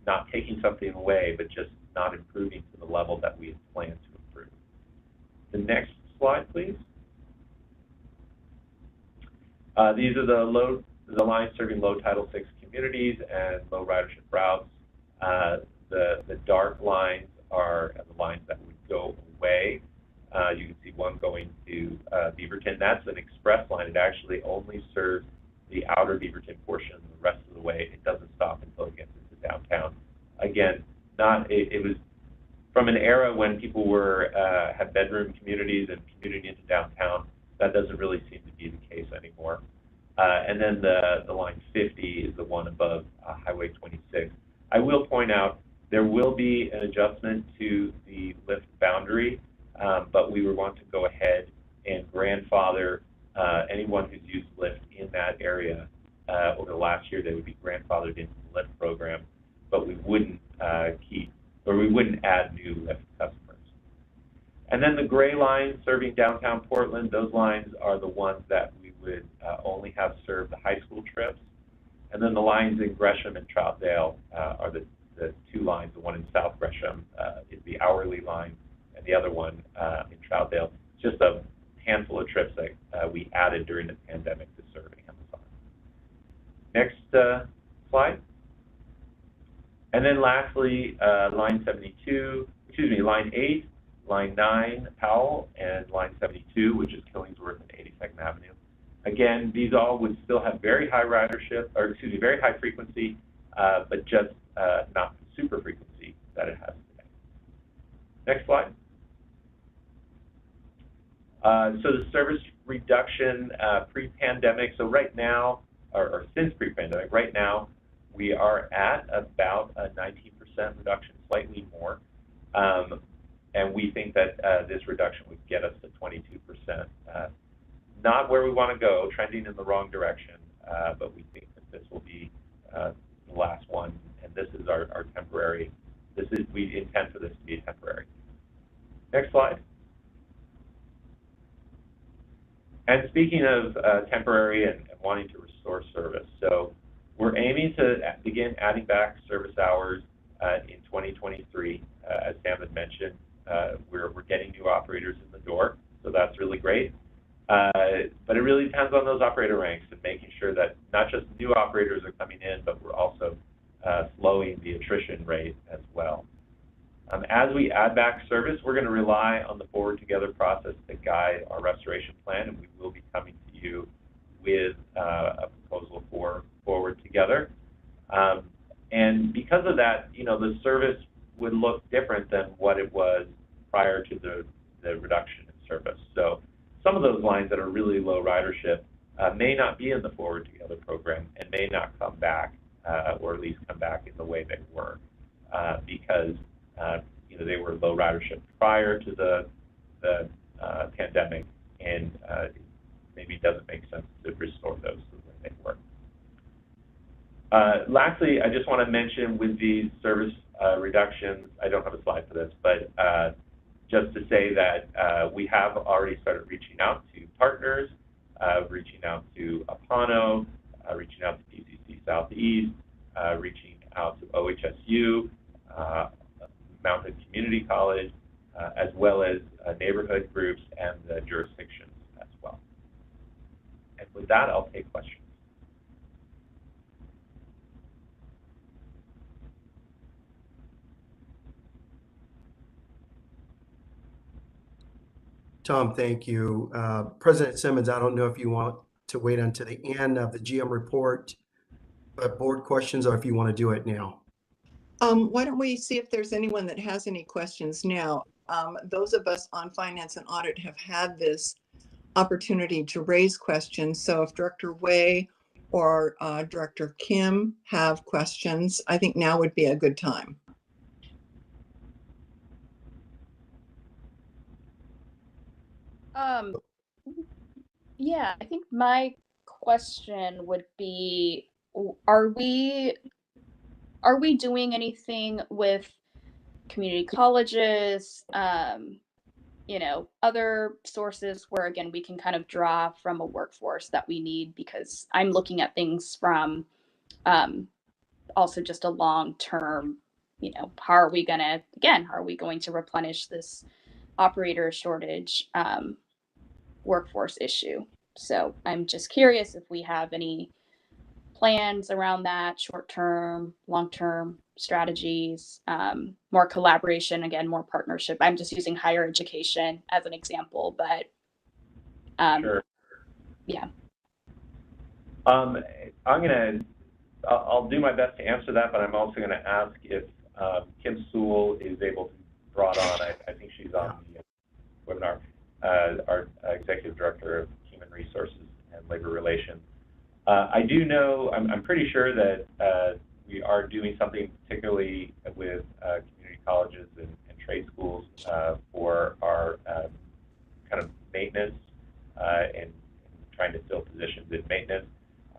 Speaker 11: not taking something away, but just not improving to the level that we had planned to improve. The next slide, please. These are the lines serving low Title VI communities and low ridership routes. The dark lines are the lines that would go away. You can see one going to Beaverton. That's an express line. It actually only serves the outer Beaverton portion. The rest of the way, it doesn't stop until it gets into downtown. Again, it was from an era when people had bedroom communities and commuting into downtown. That doesn't really seem to be the case anymore. And then the line 50 is the one above Highway 26. I will point out there will be an adjustment to the lift boundary, but we would want to go ahead and grandfather anyone who's used Lyft in that area over the last year. They would be grandfathered into the Lyft program, but we wouldn't we wouldn't add new Lyft customers. And then the gray lines serving downtown Portland, those lines are the ones that we would only have serve the high school trips. And then the lines in Gresham and Troutdale are the two lines. The one in South Gresham is the hourly line, and the other one in Troutdale, just a handful of trips that we added during the pandemic to serve Amazon. Next slide. And then lastly, line 8, line 9, Powell, and line 72, which is Killingsworth and 82nd Avenue. Again, these all would still have very high ridership, or excuse me, very high frequency, but just not the super frequency that it has today. Next slide. So the service reduction pre-pandemic, so right now, or since pre-pandemic, right now, we are at about a 19% reduction, slightly more. And we think that this reduction would get us to 22%. Not where we want to go, trending in the wrong direction, but we think that this will be the last one, and this is our temporary. We intend for this to be temporary. Next slide. And speaking of temporary and wanting to restore service, so we're aiming to begin adding back service hours in 2023. As Sam had mentioned, we're getting new operators in the door, so that's really great. But it really depends on those operator ranks and making sure that not just new operators are coming in, but we're also slowing the attrition rate as well. As we add back service, we're going to rely on the Forward Together process to guide our restoration plan, and we will be coming to you with a proposal for Forward Together. And because of that, you know, the service would look different than what it was prior to the reduction in service. So some of those lines that are really low ridership may not be in the Forward Together program and may not come back, or at least come back in the way they were, because they were low ridership prior to the pandemic, and maybe it doesn't make sense to restore those to the way they were. Lastly, I just want to mention with these service reductions, I don't have a slide for this, but just to say that we have already started reaching out to partners, reaching out to Apano, reaching out to PCC Southeast, reaching out to OHSU, Mountain Community College, as well as neighborhood groups and the jurisdictions as well. And with that, I'll take questions.
Speaker 10: Tom, thank you. President Simmons, I don't know if you want to wait until the end of the GM report, but board questions, or if you want to do it now.
Speaker 1: Why don't we see if there's anyone that has any questions now? Those of us on Finance and Audit have had this opportunity to raise questions. So if Director Wei or Director Kim have questions, I think now would be a good time.
Speaker 8: Yeah, I think my question would be, are we doing anything with community colleges, other sources where, again, we can kind of draw from a workforce that we need? Because I'm looking at things from also just a long-term, how are we going to replenish this operator shortage workforce issue? So I'm just curious if we have any plans around that, short-term, long-term strategies, more collaboration, again, more partnership. I'm just using higher education as an example, but
Speaker 11: Sure.
Speaker 8: Yeah.
Speaker 11: I'll do my best to answer that, but I'm also gonna ask if Kim Sewell is able to be brought on. I think she's on the webinar, our Executive Director of Human Resources and Labor Relations. I do know, I'm pretty sure that we are doing something particularly with community colleges and trade schools for our kind of maintenance and trying to fill positions in maintenance.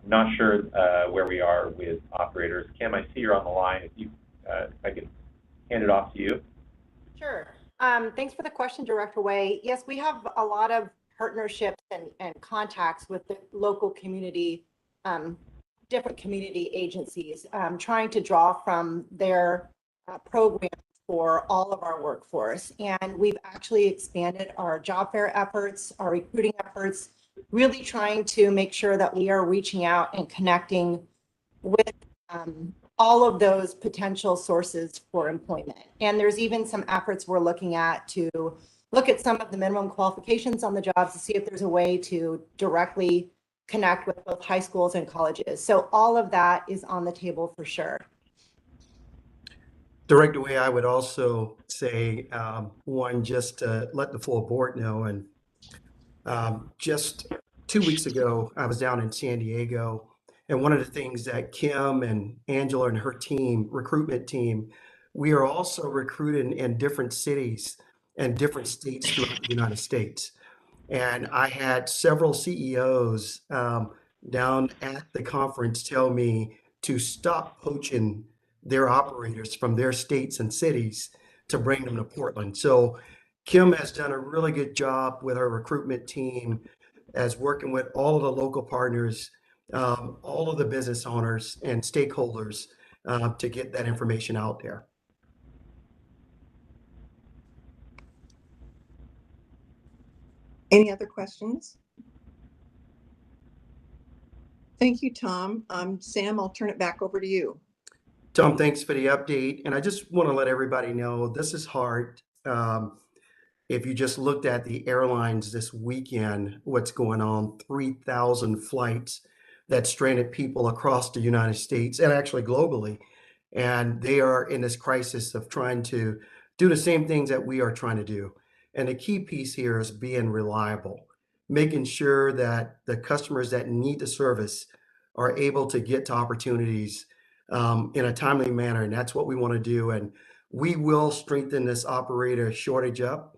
Speaker 11: I'm not sure where we are with operators. Kim, I see you're on the line. If I can hand it off to you.
Speaker 12: Sure. Thanks for the question, Director Wei. Yes, we have a lot of partnerships and contacts with the local community, different community agencies, trying to draw from their programs for all of our workforce. And we've actually expanded our job fair efforts, our recruiting efforts, really trying to make sure that we are reaching out and connecting with all of those potential sources for employment. And there's even some efforts we're looking at to look at some of the minimum qualifications on the jobs to see if there's a way to directly connect with both high schools and colleges. So all of that is on the table for sure.
Speaker 10: Director Wei, I would also say, one, just to let the full board know, and just 2 weeks ago, I was down in San Diego, and one of the things that Kim and Angela and her team, recruitment team, we are also recruiting in different cities and different states throughout the United States. And I had several CEOs down at the conference tell me to stop poaching their operators from their states and cities to bring them to Portland. So Kim has done a really good job with her recruitment team as working with all of the local partners, all of the business owners and stakeholders to get that information out there.
Speaker 1: Any other questions? Thank you, Tom. Sam, I'll turn it back over to you.
Speaker 10: Tom, thanks for the update. And I just want to let everybody know this is hard. If you just looked at the airlines this weekend, what's going on, 3,000 flights that stranded people across the United States and actually globally. And they are in this crisis of trying to do the same things that we are trying to do. And the key piece here is being reliable. making sure that the customers that need the service are able to get to opportunities in a timely manner. And that's what we want to do. And we will strengthen this operator shortage up.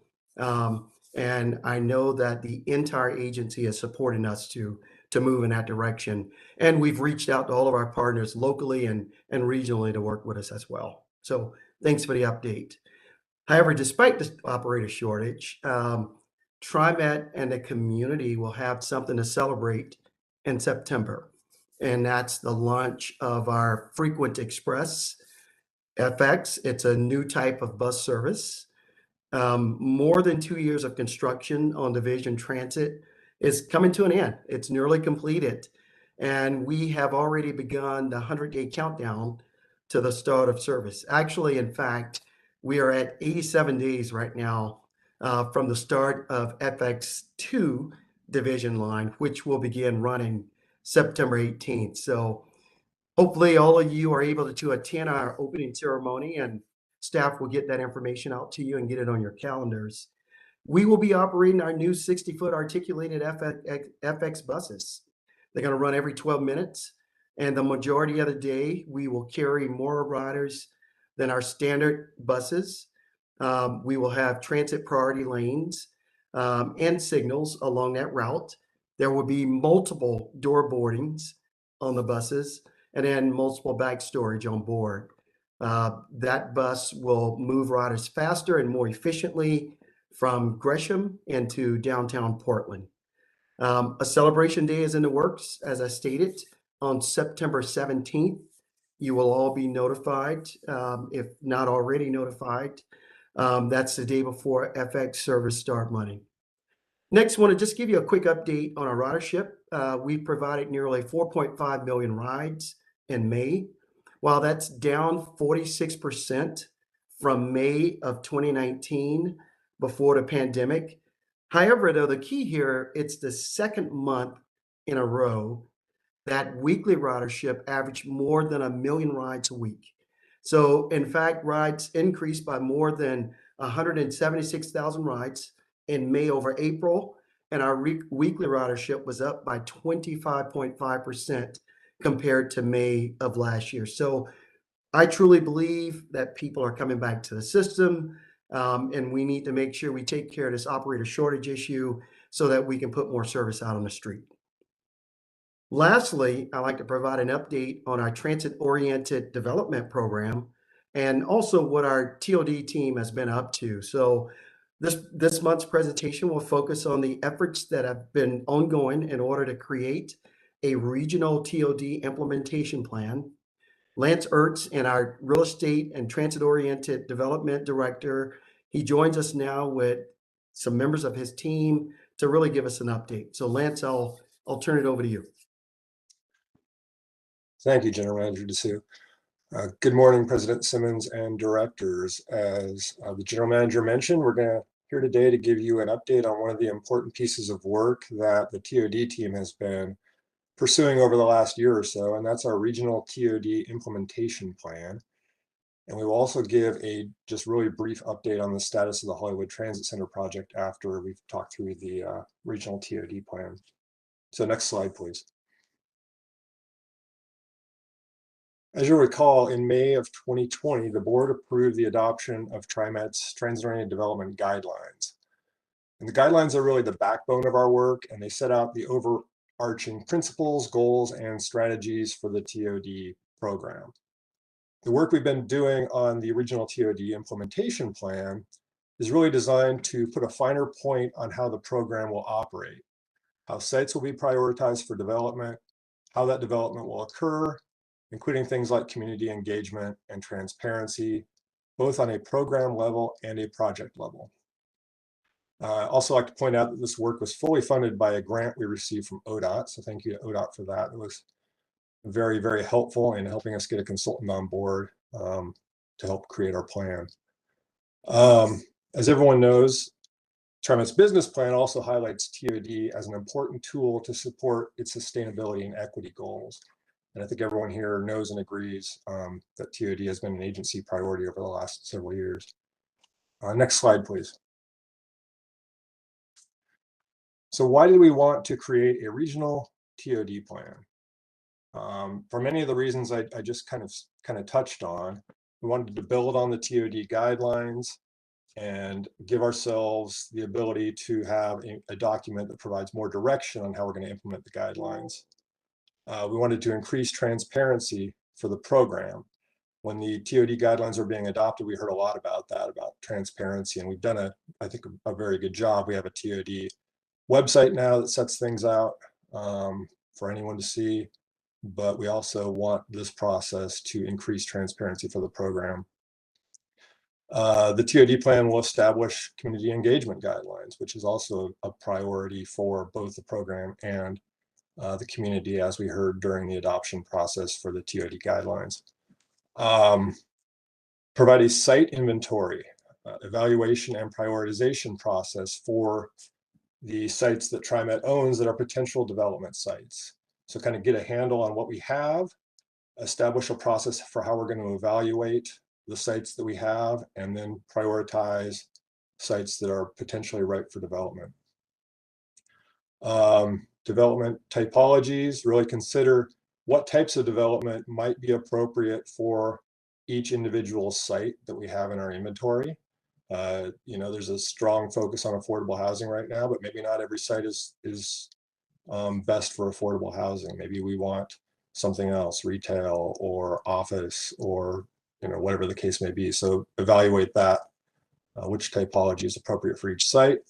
Speaker 10: And I know that the entire agency is supporting us to move in that direction. And we've reached out to all of our partners locally and regionally to work with us as well. So thanks for the update. However, despite the operator shortage, TriMet and the community will have something to celebrate in September. And that's the launch of our Frequent Express FX. It's a new type of bus service. More than 2 years of construction on Division Transit is coming to an end. It's nearly completed. And we have already begun the 100-day countdown to the start of service. Actually, in fact, we are at 87 days right now from the start of FX2 division line, which will begin running September 18th. So hopefully all of you are able to attend our opening ceremony, and staff will get that information out to you and get it on your calendars. We will be operating our new 60-foot articulated FX buses. They're going to run every 12 minutes. And the majority of the day, we will carry more riders than our standard buses. We will have transit priority lanes and signals along that route. There will be multiple door boardings on the buses and then multiple bag storage on board. That bus will move riders faster and more efficiently from Gresham into downtown Portland. A celebration day is in the works, as I stated, on September 17th. You will all be notified, if not already notified. That's the day before FX service start running. Next, I want to just give you a quick update on our ridership. We provided nearly 4.5 million rides in May. While that's down 46% from May of 2019 before the pandemic. However, though, the key here, it's the second month in a row that weekly ridership averaged more than 1 million rides a week. So in fact, rides increased by more than 176,000 rides in May over April, and our weekly ridership was up by 25.5% compared to May of last year. So I truly believe that people are coming back to the system, and we need to make sure we take care of this operator shortage issue so that we can put more service out on the street. Lastly, I'd like to provide an update on our transit-oriented development program and also what our TOD team has been up to. So this month's presentation will focus on the efforts that have been ongoing in order to create a regional TOD implementation plan. Lance Ertz and our real estate and transit-oriented development director, he joins us now with some members of his team to really give us an update. So Lance, I'll turn it over to you.
Speaker 13: Thank you, General Manager DeSue. Good morning, President Simmons and directors. As the General Manager mentioned, we're here today to give you an update on one of the important pieces of work that the TOD team has been pursuing over the last year or so, and that's our regional TOD implementation plan. And we will also give a just really brief update on the status of the Hollywood Transit Center project after we've talked through the regional TOD plan. So next slide, please. As you'll recall, in May of 2020, the board approved the adoption of TriMet's Transit-Oriented Development Guidelines. And the guidelines are really the backbone of our work, and they set out the overarching principles, goals, and strategies for the TOD program. The work we've been doing on the original TOD implementation plan is really designed to put a finer point on how the program will operate, how sites will be prioritized for development, how that development will occur, including things like community engagement and transparency, both on a program level and a project level. I also like to point out that this work was fully funded by a grant we received from ODOT, so thank you to ODOT for that. It was very, very helpful in helping us get a consultant on board to help create our plan. As everyone knows, TriMet's business plan also highlights TOD as an important tool to support its sustainability and equity goals. And I think everyone here knows and agrees that TOD has been an agency priority over the last several years. Next slide, please. So why do we want to create a regional TOD plan? For many of the reasons I just kind of touched on, we wanted to build on the TOD guidelines and give ourselves the ability to have a document that provides more direction on how we're going to implement the guidelines. We wanted to increase transparency for the program. When the TOD guidelines are being adopted, we heard a lot about that, about transparency, and we've done, I think, a very good job. We have a TOD website now that sets things out for anyone to see, but we also want this process to increase transparency for the program. The TOD plan will establish community engagement guidelines, which is also a priority for both the program and the community, as we heard during the adoption process for the TOD guidelines. Provide a site inventory, evaluation and prioritization process for the sites that TriMet owns that are potential development sites. So kind of get a handle on what we have, establish a process for how we're going to evaluate the sites that we have, and then prioritize sites that are potentially ripe for development. Development typologies, really consider what types of development might be appropriate for each individual site that we have in our inventory. There's a strong focus on affordable housing right now, but maybe not every site is best for affordable housing. Maybe we want something else, retail or office or whatever the case may be. So evaluate that, which typology is appropriate for each site,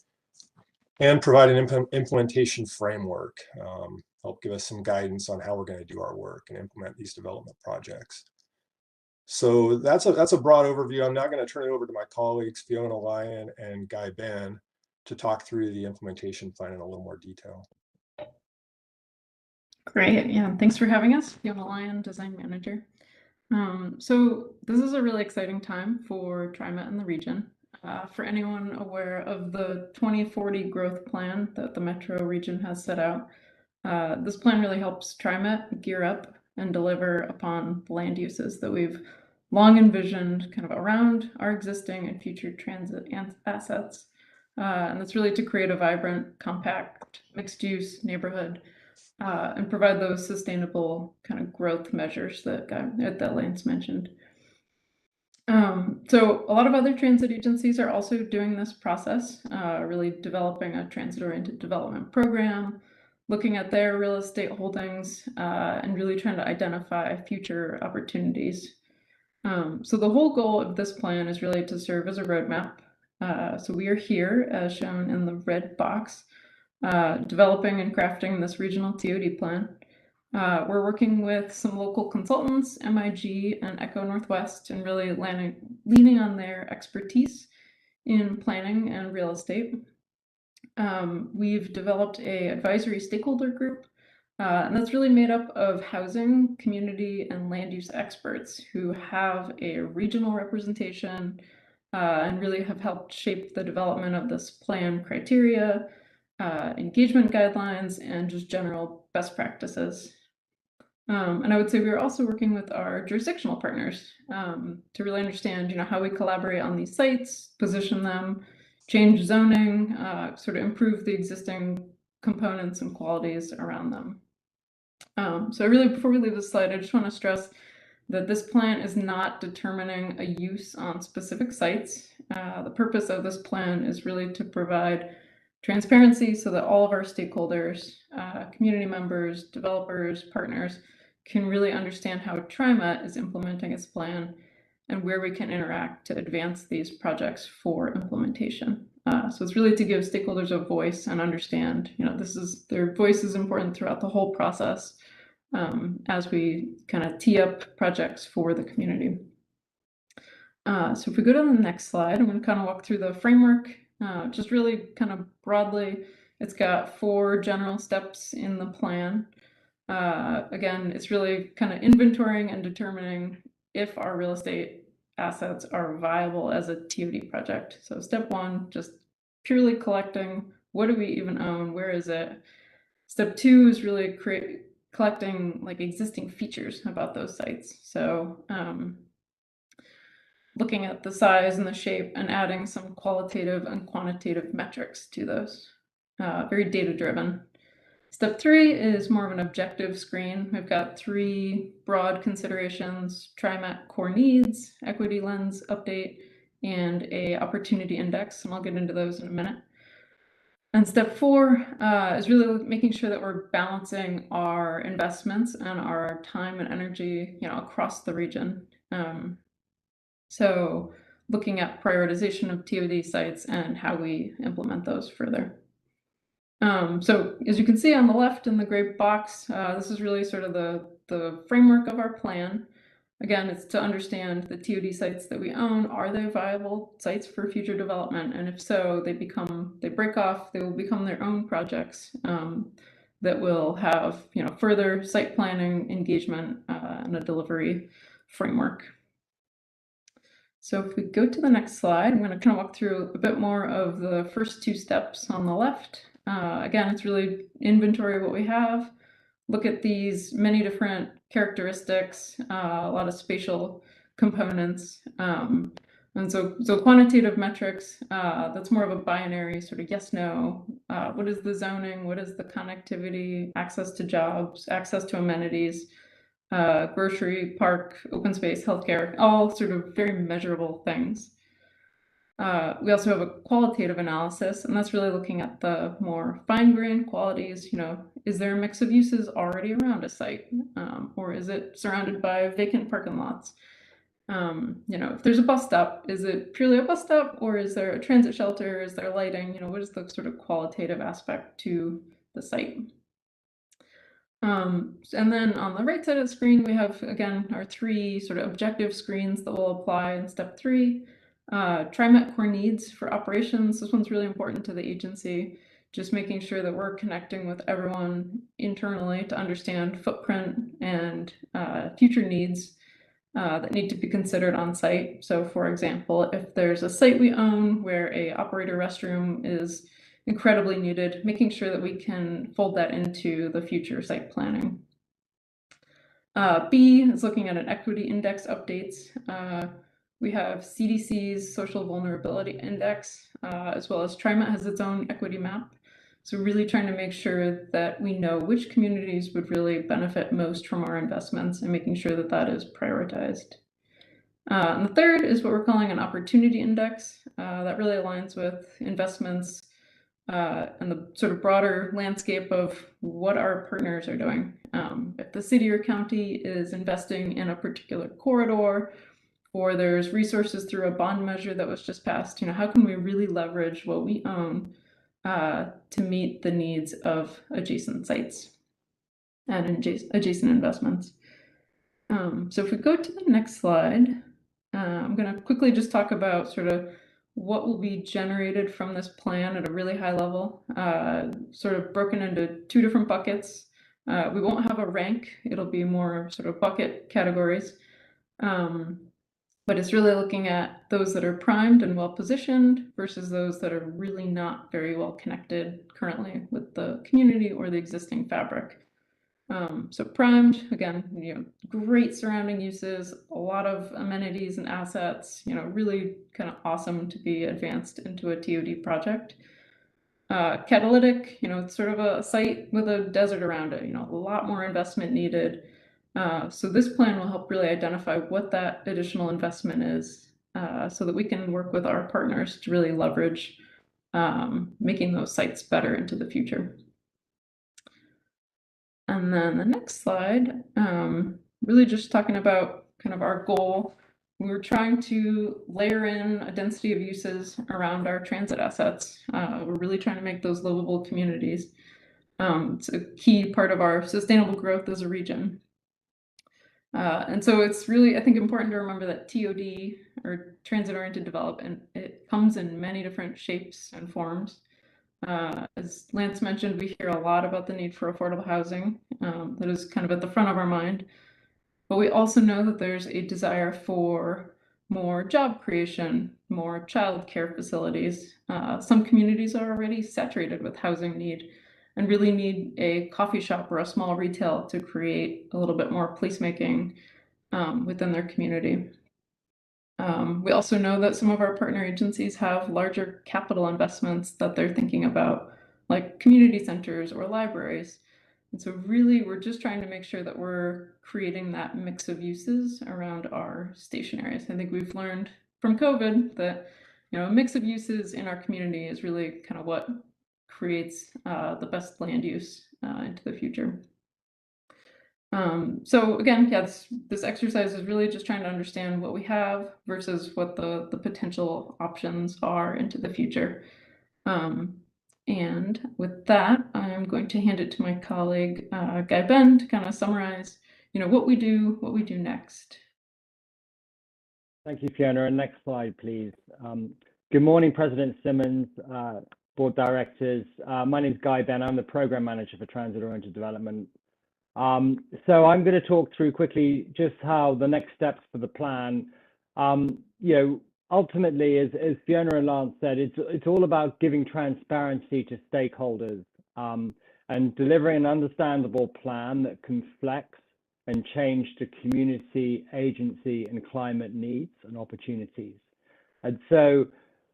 Speaker 13: and provide an implementation framework. Help give us some guidance on how we're going to do our work and implement these development projects. So that's a broad overview. I'm now going to turn it over to my colleagues, Fiona Lyon and Guy Ben, to talk through the implementation plan in a little more detail.
Speaker 14: Great. Yeah, thanks for having us. Fiona Lyon, Design Manager. So this is a really exciting time for TriMet in the region. For anyone aware of the 2040 growth plan that the Metro region has set out, this plan really helps TriMet gear up and deliver upon the land uses that we've long envisioned kind of around our existing and future transit assets. And that's really to create a vibrant, compact, mixed-use neighborhood and provide those sustainable kind of growth measures that Lance mentioned. So a lot of other transit agencies are also doing this process, really developing a transit-oriented development program, looking at their real estate holdings, and really trying to identify future opportunities. So the whole goal of this plan is really to serve as a roadmap. So we are here, as shown in the red box, developing and crafting this regional TOD plan. We're working with some local consultants, MIG and Echo Northwest, and really leaning on their expertise in planning and real estate. We've developed an advisory stakeholder group, and that's really made up of housing, community, and land use experts who have a regional representation and really have helped shape the development of this plan criteria, engagement guidelines, and just general best practices. And I would say we're also working with our jurisdictional partners to really understand, how we collaborate on these sites, position them, change zoning, sort of improve the existing components and qualities around them. So really, before we leave this slide, I just want to stress that this plan is not determining a use on specific sites. The purpose of this plan is really to provide transparency so that all of our stakeholders, community members, developers, partners can really understand how TriMet is implementing its plan and where we can interact to advance these projects for implementation. So it's really to give stakeholders a voice and understand, their voice is important throughout the whole process as we kind of tee up projects for the community. So if we go to the next slide, I'm going to kind of walk through the framework. Just really kind of broadly, it's got 4 general steps in the plan. Again, it's really kind of inventorying and determining if our real estate assets are viable as a TOD project. So step 1, just purely collecting, what do we even own? Where is it? Step 2 is really collecting like existing features about those sites. So looking at the size and the shape and adding some qualitative and quantitative metrics to those. very data-driven. Step 3 is more of an objective screen. We've got 3 broad considerations: TriMet core needs, equity lens update, and a opportunity index, and I'll get into those in a minute. And step 4 is really making sure that we're balancing our investments and our time and energy, across the region. So looking at prioritization of TOD sites and how we implement those further. So as you can see on the left in the gray box, this is really sort of the framework of our plan. Again, it's to understand the TOD sites that we own. Are they viable sites for future development? And if so, they break off, they will become their own projects that will have further site planning, engagement, and a delivery framework. So if we go to the next slide, I'm going to kind of walk through a bit more of the first 2 steps on the left. Again, it's really inventory of what we have. Look at these many different characteristics, a lot of spatial components. And so quantitative metrics, that's more of a binary sort of yes, no. What is the zoning? What is the connectivity, access to jobs, access to amenities, grocery, park, open space, healthcare, all sort of very measurable things. We also have a qualitative analysis, and that's really looking at the more fine-grained qualities. Is there a mix of uses already around a site, or is it surrounded by vacant parking lots? If there's a bus stop, is it purely a bus stop, or is there a transit shelter? Is there lighting? What is the sort of qualitative aspect to the site? And then on the right side of the screen, we have, again, our 3 sort of objective screens that will apply in step 3. TriMet core needs for operations. This one's really important to the agency, just making sure that we're connecting with everyone internally to understand footprint and future needs that need to be considered on site. So for example, if there's a site we own where a operator restroom is incredibly needed, making sure that we can fold that into the future site planning. B is looking at an equity index updates. We have CDC's social vulnerability index, as well as TriMet has its own equity map. So really trying to make sure that we know which communities would really benefit most from our investments and making sure that that is prioritized. And the third is what we're calling an opportunity index. That really aligns with investments and the sort of broader landscape of what our partners are doing. If the city or county is investing in a particular corridor, or there's resources through a bond measure that was just passed, how can we really leverage what we own to meet the needs of adjacent sites and adjacent investments? So if we go to the next slide, I'm going to quickly just talk about sort of what will be generated from this plan at a really high level, sort of broken into 2 different buckets. We won't have a rank. It'll be more sort of bucket categories. But it's really looking at those that are primed and well positioned versus those that are really not very well connected currently with the community or the existing fabric. So primed, again, great surrounding uses, a lot of amenities and assets, really kind of awesome to be advanced into a TOD project. Catalytic, it's sort of a site with a desert around it, a lot more investment needed. So this plan will help really identify what that additional investment is so that we can work with our partners to really leverage making those sites better into the future. And then the next slide, really just talking about kind of our goal. We're trying to layer in a density of uses around our transit assets. We're really trying to make those livable communities. It's a key part of our sustainable growth as a region. And so it's really, I think, important to remember that TOD, or transit-oriented development, it comes in many different shapes and forms. As Lance mentioned, we hear a lot about the need for affordable housing. That is kind of at the front of our mind. But we also know that there's a desire for more job creation, more childcare facilities. Some communities are already saturated with housing need and really need a coffee shop or a small retail to create a little bit more placemaking within their community. We also know that some of our partner agencies have larger capital investments that they're thinking about like community centers or libraries. And so really, we're just trying to make sure that we're creating that mix of uses around our station areas. I think we've learned from COVID that, you know, a mix of uses in our community is really kind of what creates the best land use into the future. So again, yeah, this exercise is really just trying to understand what we have versus what the potential options are into the future. And with that, I'm going to hand it to my colleague, Guy Ben, to kind of summarize, you know, what we do next.
Speaker 15: Thank you, Fiona. And next slide, please. Good morning, President Simmons, board directors. My name is Guy Ben. I'm the program manager for transit-oriented development. So I'm going to talk through quickly just how the next steps for the plan. You know, ultimately, as Fiona and Lance said, it's all about giving transparency to stakeholders and delivering an understandable plan that can flex and change to community, agency, and climate needs and opportunities. And so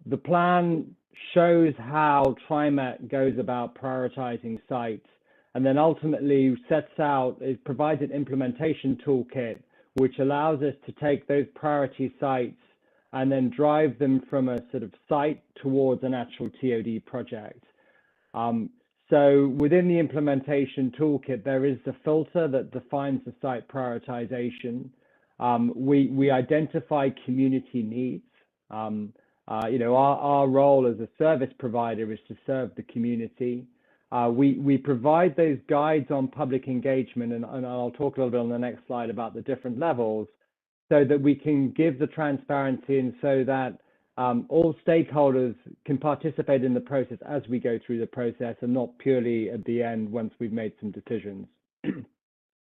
Speaker 15: the plan shows how TriMet goes about prioritizing sites, and then ultimately sets out, it provides an implementation toolkit, which allows us to take those priority sites and then drive them from a sort of site towards an actual TOD project. So within the implementation toolkit, there is the filter that defines the site prioritization. We identify community needs. You know, our role as a service provider is to serve the community. We provide those guides on public engagement, and I'll talk a little bit on the next slide about the different levels, so that we can give the transparency and so that all stakeholders can participate in the process as we go through the process and not purely at the end once we've made some decisions.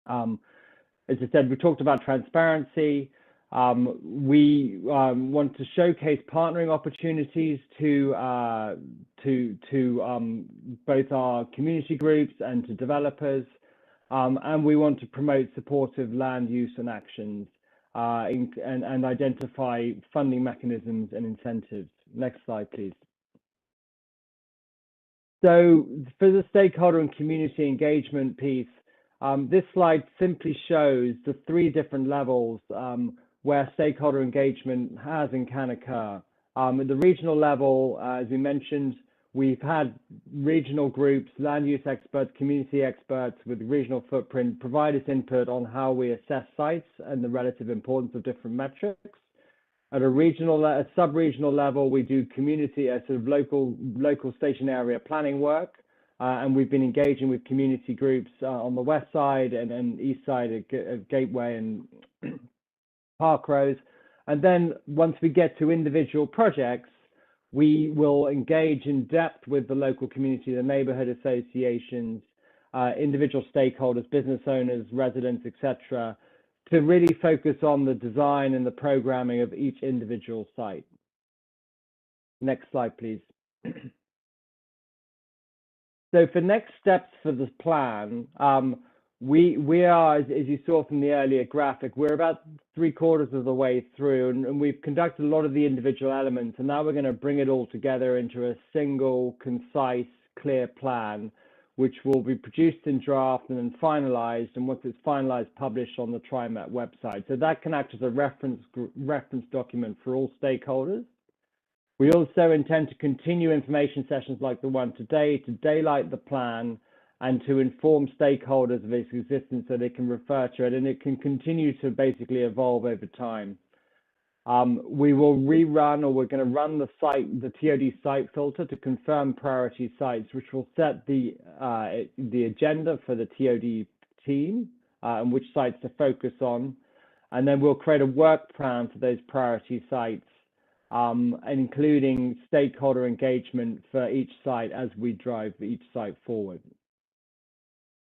Speaker 15: As I said, we talked about transparency. We want to showcase partnering opportunities to both our community groups and to developers, and we want to promote supportive land use and actions and identify funding mechanisms and incentives. Next slide, please. So for the stakeholder and community engagement piece, this slide simply shows the 3 different levels where stakeholder engagement has and can occur. At the regional level, as we mentioned, we've had regional groups, land use experts, community experts with regional footprint provide us input on how we assess sites and the relative importance of different metrics. At a regional, a sub-regional level, we do community, sort of local station area planning work, and we've been engaging with community groups on the west side and east side of Gateway and Park Rose. And then once we get to individual projects, we will engage in depth with the local community, the neighborhood associations, individual stakeholders, business owners, residents, etc., to really focus on the design and the programming of each individual site. Next slide, please. So for next steps for this plan, we are, as you saw from the earlier graphic, we're about 3/4 of the way through, and we've conducted a lot of the individual elements, and now we're going to bring it all together into a single, concise, clear plan, which will be produced in draft and then finalized, and once it's finalized, published on the TriMet website. So that can act as a reference document for all stakeholders. We also intend to continue information sessions like the one today to daylight the plan and to inform stakeholders of its existence so they can refer to it, and it can continue to basically evolve over time. We will rerun, or we're going to run the TOD site filter to confirm priority sites, which will set the agenda for the TOD team and which sites to focus on. And then we'll create a work plan for those priority sites, including stakeholder engagement for each site as we drive each site forward.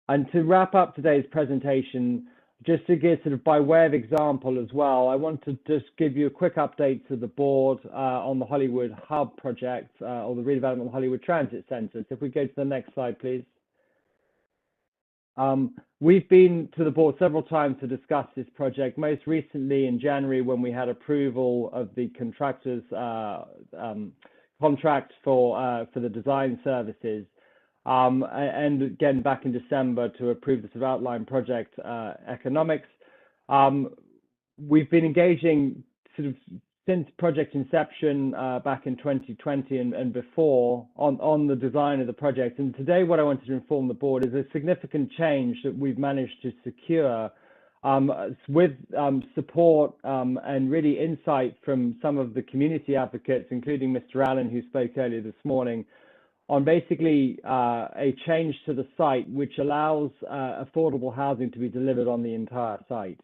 Speaker 15: And to wrap up today's presentation, just to give sort of by way of example as well, I want to just give you a quick update to the board on the Hollywood Hub project or the redevelopment of Hollywood Transit Center. So if we go to the next slide, please. We've been to the board several times to discuss this project, most recently in January when we had approval of the contractor's contract for the design services. and again back in December to approve the sort of outline project economics. We've been engaging sort of since project inception back in 2020 and before on the design of the project. And today what I wanted to inform the board is a significant change that we've managed to secure with support and really insight from some of the community advocates, including Mr. Allen, who spoke earlier this morning, on basically a change to the site which allows affordable housing to be delivered on the entire site.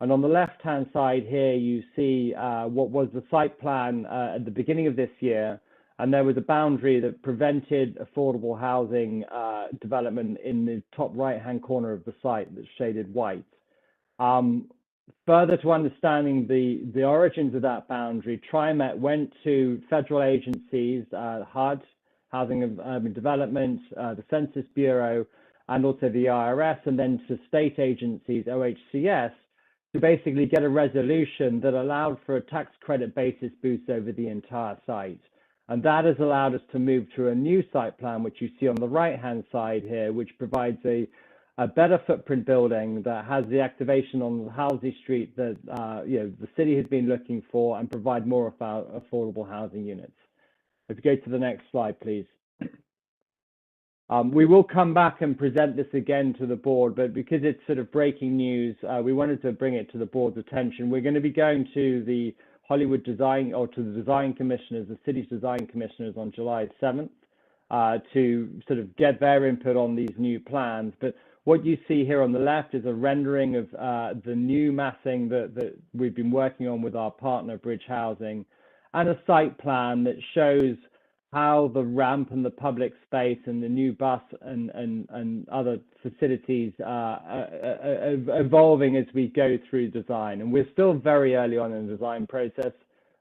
Speaker 15: And on the left-hand side here, you see what was the site plan at the beginning of this year, and there was a boundary that prevented affordable housing development in the top right-hand corner of the site that's shaded white. Further to understanding the origins of that boundary, TriMet went to federal agencies, HUD, Housing and Urban Development, the Census Bureau, and also the IRS, and then to state agencies, OHCS, to basically get a resolution that allowed for a tax credit basis boost over the entire site. And that has allowed us to move to a new site plan, which you see on the right-hand side here, which provides a better footprint building that has the activation on Halsey Street that the city has been looking for, and provide more affordable housing units. If you go to the next slide, please. We will come back and present this again to the board, but because it's sort of breaking news, we wanted to bring it to the board's attention. We're going to be going to the Hollywood Design, or to the design commissioners, the city's design commissioners, on July 7th to sort of get their input on these new plans. But what you see here on the left is a rendering of the new massing that we've been working on with our partner, Bridge Housing, and a site plan that shows how the ramp and the public space and the new bus and other facilities are evolving as we go through design. And we're still very early on in the design process,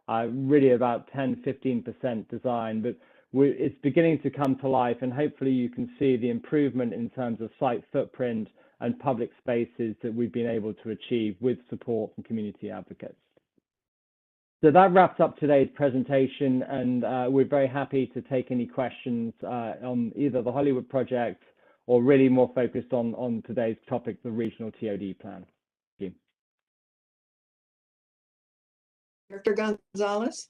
Speaker 15: really about 10–15% design, but it's beginning to come to life, and hopefully you can see the improvement in terms of site footprint and public spaces that we've been able to achieve with support from community advocates. So that wraps up today's presentation, and we're very happy to take any questions on either the Hollywood project or really more focused on today's topic, the regional TOD plan. Thank you.
Speaker 1: Director Gonzalez.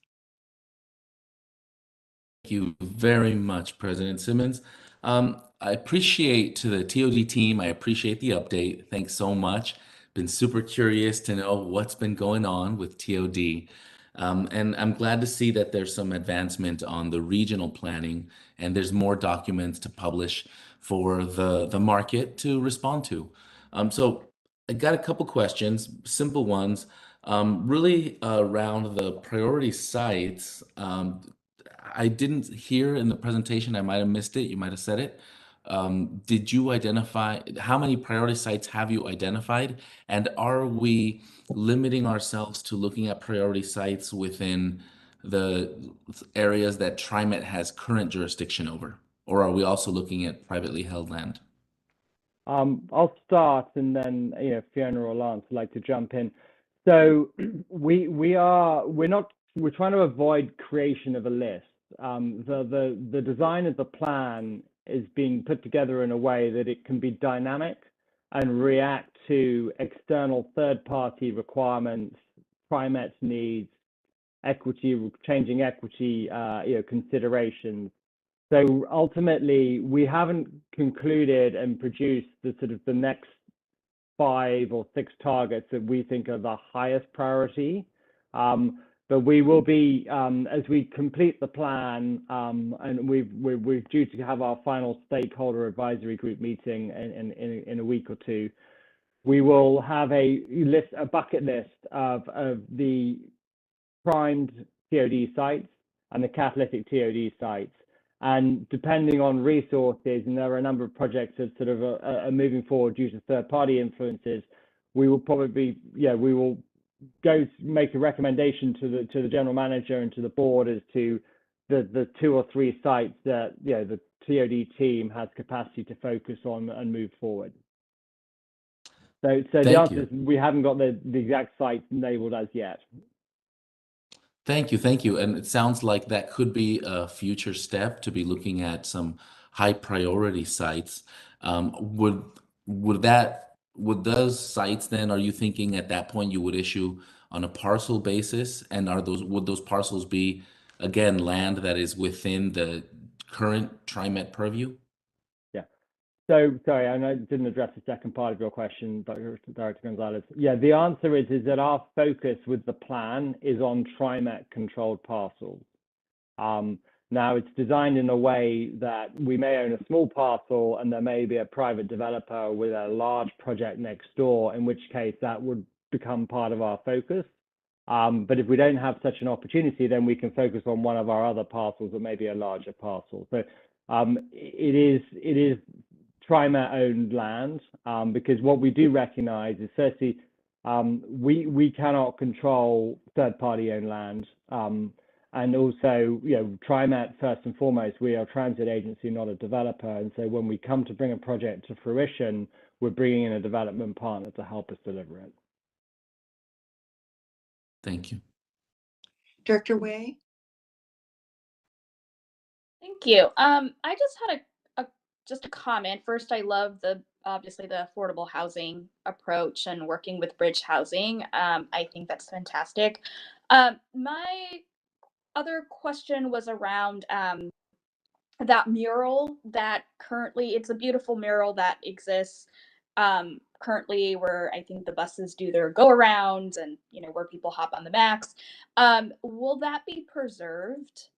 Speaker 16: Thank you very much, President Simmons. I appreciate to the TOD team, I appreciate the update. Thanks so much. Been super curious to know what's been going on with TOD. And I'm glad to see that there's some advancement on the regional planning, and there's more documents to publish for the market to respond to. So I got a couple questions, simple ones, really around the priority sites. I didn't hear in the presentation, I might have missed it, you might have said it. Did you identify, how many priority sites have you identified? And are we limiting ourselves to looking at priority sites within the areas that TriMet has current jurisdiction over? Or are we also looking at privately held land?
Speaker 15: I'll start, and then Fiona or Lance would like to jump in. So we're trying to avoid creation of a list. The design of the plan is being put together in a way that it can be dynamic and react to external third-party requirements, TriMet's needs, changing equity considerations. So ultimately, we haven't concluded and produced the next 5 or 6 targets that we think are the highest priority. But we will be, as we complete the plan, and we're due to have our final stakeholder advisory group meeting in a week or two, we will have a bucket list of the primed TOD sites and the catalytic TOD sites. And depending on resources, and there are a number of projects that sort of are moving forward due to third-party influences, we will probably, we will go make a recommendation to the general manager and to the board as to the 2 or 3 sites that the TOD team has capacity to focus on and move forward. So the answer is we haven't got the exact sites labeled as yet.
Speaker 16: Thank you. And it sounds like that could be a future step, to be looking at some high priority sites. Would those sites then, are you thinking at that point you would issue on a parcel basis? And would those parcels be, again, land that is within the current TriMet purview?
Speaker 15: Yeah. So sorry, I didn't address the second part of your question, Director Gonzalez. Yeah, the answer is that our focus with the plan is on TriMet controlled parcels. Now it's designed in a way that we may own a small parcel and there may be a private developer with a large project next door, in which case that would become part of our focus. But if we don't have such an opportunity, then we can focus on one of our other parcels that may be a larger parcel. So it is TriMet owned land, because what we do recognize is firstly, we cannot control third-party owned land. And also, TriMet, first and foremost, we are a transit agency, not a developer. And so when we come to bring a project to fruition, we're bringing in a development partner to help us deliver it.
Speaker 16: Thank you.
Speaker 1: Director Way?
Speaker 8: Thank you. I just had just a comment. First, I love obviously the affordable housing approach and working with bridge housing. I think that's fantastic. My other question was around that mural that currently, it's a beautiful mural that exists currently where I think the buses do their go arounds and where people hop on the Max. Will that be preserved?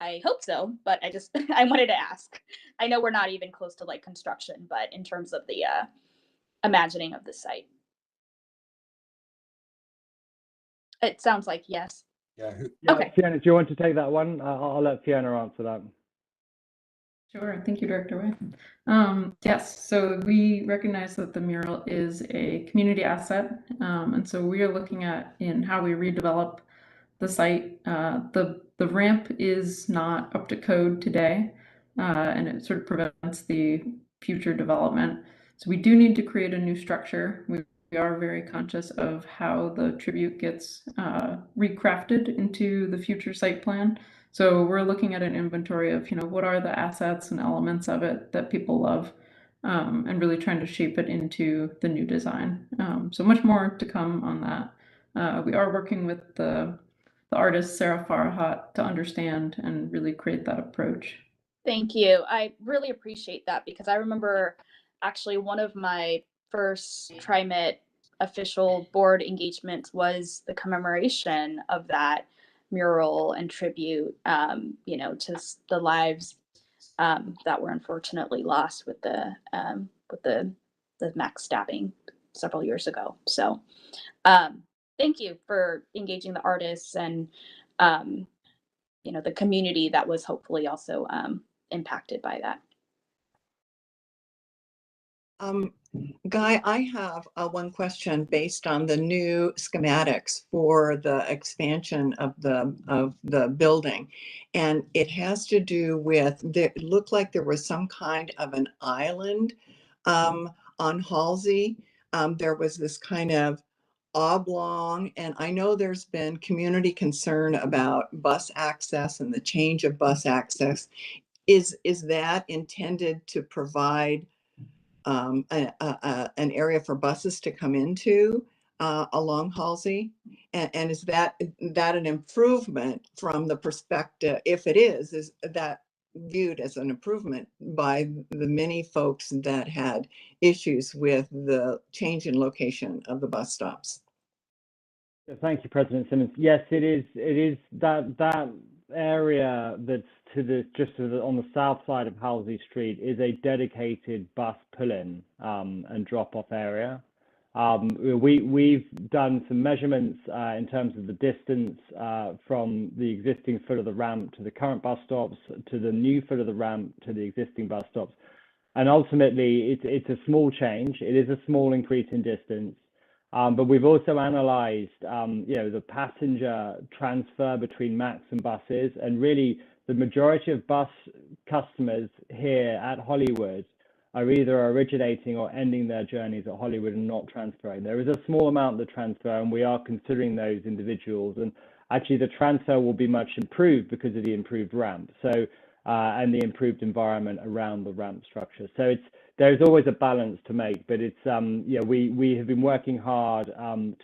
Speaker 8: I hope so, but I wanted to ask. I know we're not even close to like construction, but in terms of the imagining of the site. It sounds like yes.
Speaker 15: Yeah.
Speaker 8: Okay.
Speaker 15: Fiona, do you want to take that one? I'll let Fiona answer that.
Speaker 14: Sure. Thank you, Director Way. Yes, so we recognize that the mural is a community asset. And so we are looking at in how we redevelop the site. The ramp is not up to code today, and it sort of prevents the future development. So we do need to create a new structure. We are very conscious of how the tribute gets recrafted into the future site plan. So we're looking at an inventory of, what are the assets and elements of it that people love, and really trying to shape it into the new design. So much more to come on that. We are working with the artist Sarah Farhat to understand and really create that approach.
Speaker 8: Thank you. I really appreciate that because I remember actually one of my first TriMet official board engagements was the commemoration of that mural and tribute, to the lives that were unfortunately lost with the Max stabbing several years ago. So thank you for engaging the artists and the community that was hopefully also impacted by that.
Speaker 1: Guy, I have one question based on the new schematics for the expansion of the building, and it has to do with it looked like there was some kind of an island on Halsey. There was this kind of oblong, and I know there's been community concern about bus access and the change of bus access. Is that intended to provide an area for buses to come into along Halsey? And is that an improvement from the perspective, if it is that viewed as an improvement by the many folks that had issues with the change in location of the bus stops?
Speaker 15: Thank you, President Simmons. Yes, it is that area that's on the south side of Halsey Street is a dedicated bus pull-in and drop-off area. We've done some measurements in terms of the distance from the existing foot of the ramp to the current bus stops to the new foot of the ramp to the existing bus stops. And ultimately, it's a small change. It is a small increase in distance. But we've also analyzed, the passenger transfer between Max and buses, and really the majority of bus customers here at Hollywood are either originating or ending their journeys at Hollywood and not transferring. There is a small amount that transfer, and we are considering those individuals. And actually, the transfer will be much improved because of the improved ramp. So and the improved environment around the ramp structure. So there's always a balance to make, but it's yeah, we have been working hard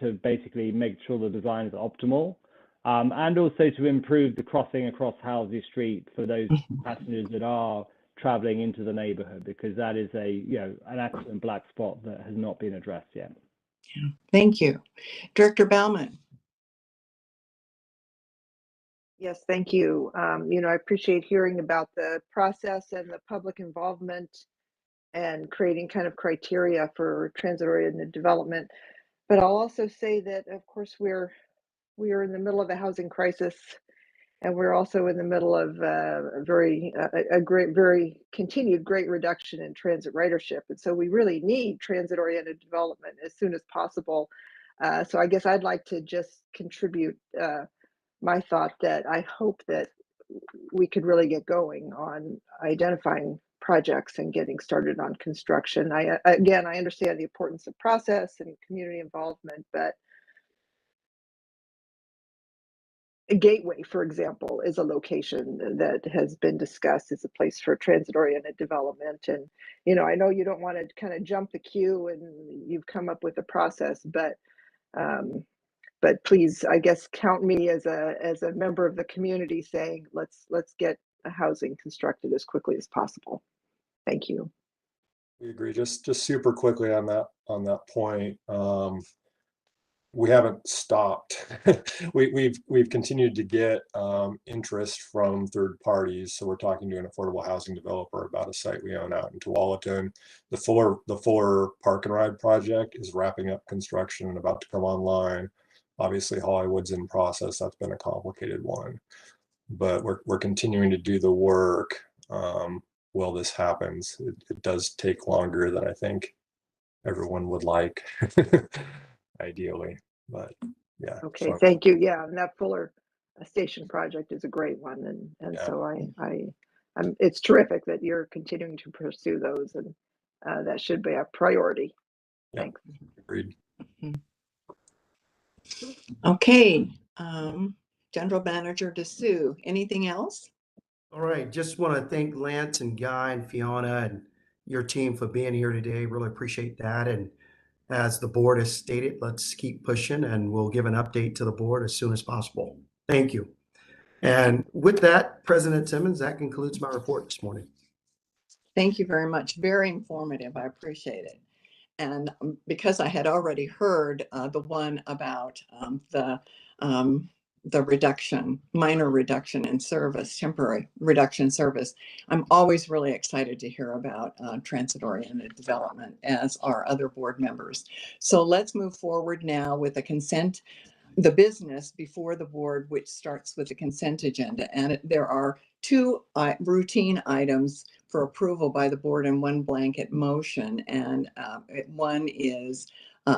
Speaker 15: to basically make sure the design is optimal, and also to improve the crossing across Halsey Street for those passengers that are traveling into the neighborhood, because that is an excellent black spot that has not been addressed yet.
Speaker 1: Thank you. Director Baumann.
Speaker 6: Yes, thank you. I appreciate hearing about the process and the public involvement and creating kind of criteria for transit-oriented development. But I'll also say that, of course, we are in the middle of a housing crisis, and we're also in the middle of a very continued great reduction in transit ridership. And so we really need transit-oriented development as soon as possible. So I guess I'd like to just contribute my thought that I hope that we could really get going on identifying projects and getting started on construction. I understand the importance of process and community involvement, but a Gateway, for example, is a location that has been discussed as a place for transit-oriented development. And, I know you don't want to kind of jump the queue and you've come up with a process, but please, I guess, count me as a member of the community saying, let's get a housing constructed as quickly as possible. Thank you.
Speaker 13: We agree. Just super quickly on that point. We haven't stopped. We've continued to get interest from third parties. So we're talking to an affordable housing developer about a site we own out in Tualatin. The Fuller Park and Ride project is wrapping up construction and about to come online. Obviously, Hollywood's in process. That's been a complicated one, but we're continuing to do the work while this happens. It does take longer than I think everyone would like, ideally, but yeah.
Speaker 6: Okay, thank you. Yeah, and that Fuller Station project is a great one, and
Speaker 13: Yeah.
Speaker 6: so it's terrific that you're continuing to pursue those, and that should be a priority.
Speaker 13: Yeah.
Speaker 6: Thanks.
Speaker 13: Agreed.
Speaker 1: Okay, General Manager DeSue, anything else?
Speaker 10: All right, just want to thank Lance and Guy and Fiona and your team for being here today. Really appreciate that. And as the board has stated, let's keep pushing, and we'll give an update to the board as soon as possible. Thank you. And with that, President Simmons, that concludes my report this morning.
Speaker 1: Thank you very much. Very informative. I appreciate it. And because I had already heard the one about the minor reduction in service, temporary reduction in service, I'm always really excited to hear about transit-oriented development, as are other board members. So let's move forward now with the business before the board, which starts with the consent agenda. And there are two routine items for approval by the board in one blanket motion. And one is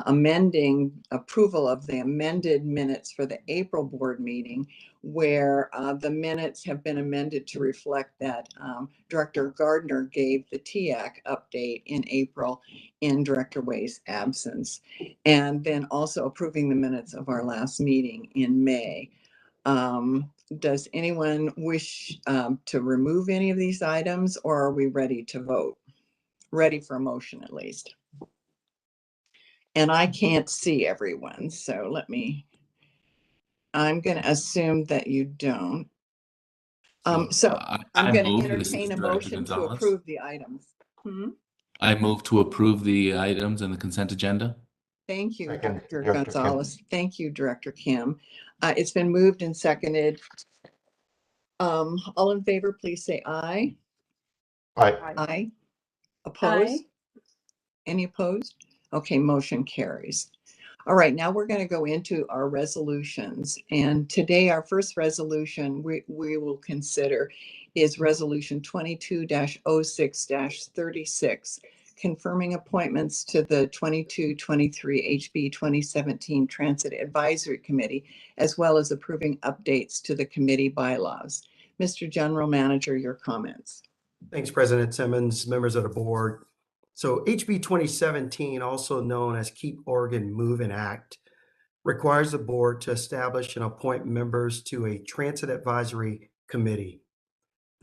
Speaker 1: amending approval of the amended minutes for the April board meeting, where the minutes have been amended to reflect that Director Gardner gave the TIAC update in April in Director Way's absence. And then also approving the minutes of our last meeting in May. Does anyone wish to remove any of these items, or are we ready to vote? Ready for a motion, at least. And I can't see everyone, so I'm going to assume that you don't. So I'm going to entertain a motion to approve the items.
Speaker 16: I move to approve the items in the consent agenda.
Speaker 1: Thank you,
Speaker 5: Second,
Speaker 1: Director
Speaker 5: Director
Speaker 1: Gonzalez. Thank you, Director Kim. It's been moved and seconded. All in favor, please say aye.
Speaker 5: Aye.
Speaker 1: Aye. Opposed? Any opposed? Okay, motion carries. All right, now we're going to go into our resolutions. And today, our first resolution we will consider is Resolution 22-06-36, confirming appointments to the 22-23 HB 2017 Transit Advisory Committee, as well as approving updates to the committee bylaws. Mr. General Manager, your comments.
Speaker 10: Thanks, President Simmons, members of the board. So HB 2017, also known as Keep Oregon Moving Act, requires the board to establish and appoint members to a transit advisory committee.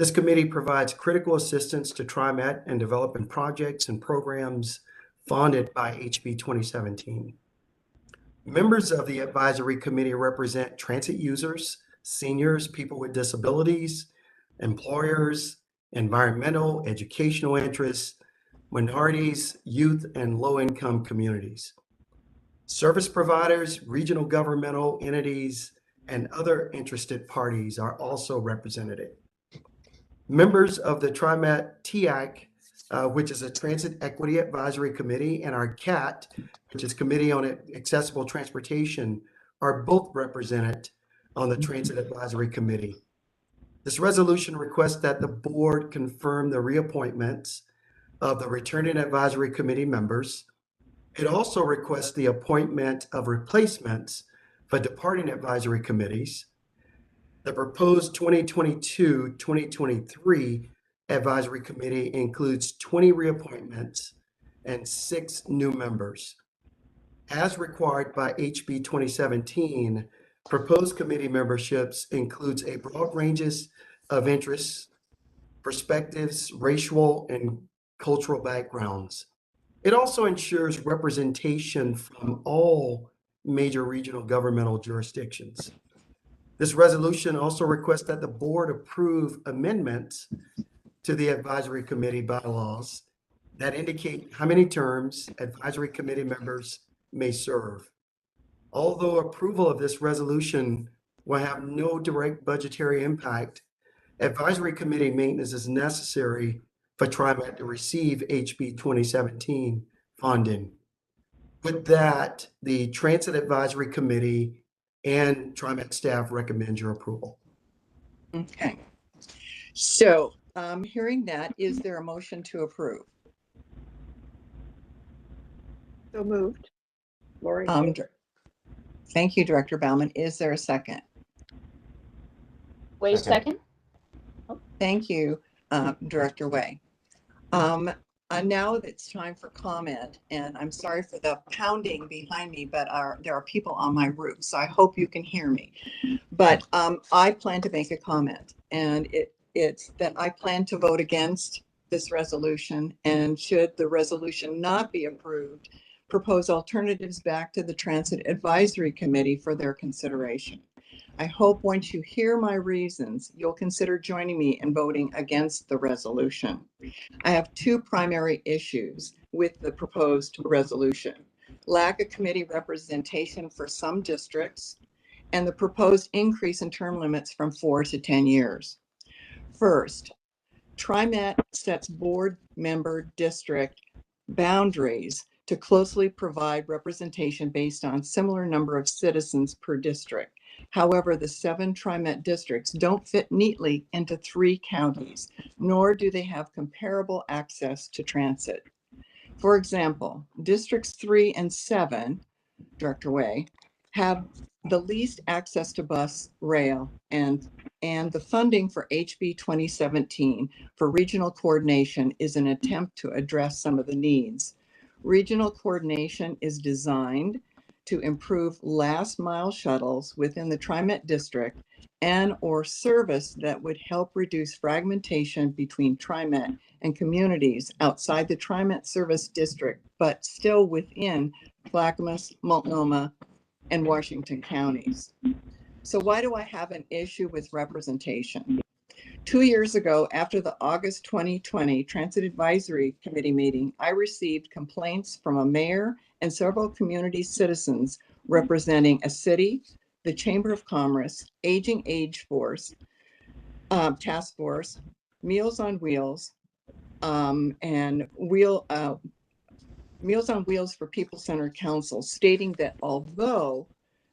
Speaker 10: This committee provides critical assistance to TriMet in developing projects and programs funded by HB 2017. Members of the advisory committee represent transit users, seniors, people with disabilities, employers, environmental, educational interests, minorities, youth, and low-income communities. Service providers, regional governmental entities, and other interested parties are also represented. Members of the TriMet TAC, which is a Transit Equity Advisory Committee, and our CAT, which is Committee on Accessible Transportation, are both represented on the Transit Advisory Committee. This resolution requests that the board confirm the reappointments of the returning advisory committee members. It also requests the appointment of replacements for departing advisory committees. The proposed 2022-2023 advisory committee includes 20 reappointments and 6 new members. As required by HB 2017, proposed committee memberships includes a broad ranges of interests, perspectives, racial and cultural backgrounds. It also ensures representation from all major regional governmental jurisdictions. This resolution also requests that the board approve amendments to the advisory committee bylaws that indicate how many terms advisory committee members may serve. Although approval of this resolution will have no direct budgetary impact, advisory committee maintenance is necessary for TriMet to receive HB 2017 funding. With that, the Transit Advisory Committee and TriMet staff recommend your approval.
Speaker 1: Okay. So hearing that, is there a motion to approve?
Speaker 6: So moved. Lori.
Speaker 1: Thank you, Director Bauman. Is there a second?
Speaker 8: Wait a second.
Speaker 1: Thank you, Director Way. Now it's time for comment, and I'm sorry for the pounding behind me, but there are people on my roof, so I hope you can hear me. But I plan to make a comment, and it's that I plan to vote against this resolution, and should the resolution not be approved, propose alternatives back to the Transit Advisory Committee for their consideration. I hope once you hear my reasons, you'll consider joining me in voting against the resolution. I have 2 primary issues with the proposed resolution: lack of committee representation for some districts, and the proposed increase in term limits from 4 to 10 years. First, TriMet sets board member district boundaries to closely provide representation based on similar number of citizens per district. However, the 7 TriMet districts don't fit neatly into 3 counties, nor do they have comparable access to transit. For example, districts 3 and 7, Director Way, have the least access to bus, rail, and the funding for HB 2017 for regional coordination is an attempt to address some of the needs. Regional coordination is designed to improve last mile shuttles within the TriMet district and or service that would help reduce fragmentation between TriMet and communities outside the TriMet service district, but still within Clackamas, Multnomah, and Washington counties. So why do I have an issue with representation? 2 years ago, after the August 2020 Transit Advisory Committee meeting, I received complaints from a mayor and several community citizens representing a city, the Chamber of Commerce, Aging Age Force, Task Force, Meals on Wheels, and Meals on Wheels for People-Centered Council, stating that although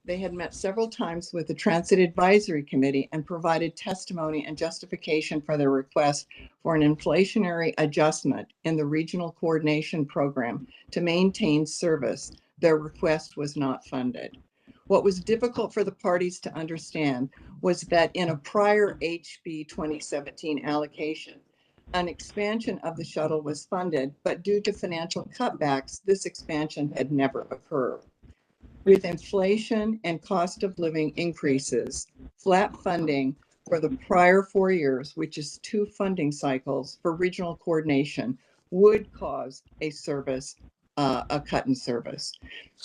Speaker 1: they had met several times with the Transit Advisory Committee and provided testimony and justification for their request for an inflationary adjustment in the regional coordination program to maintain service, their request was not funded. What was difficult for the parties to understand was that in a prior HB 2017 allocation, an expansion of the shuttle was funded, but due to financial cutbacks, this expansion had never occurred. With inflation and cost of living increases, flat funding for the prior 4 years, which is 2 funding cycles for regional coordination, would cause a cut in service.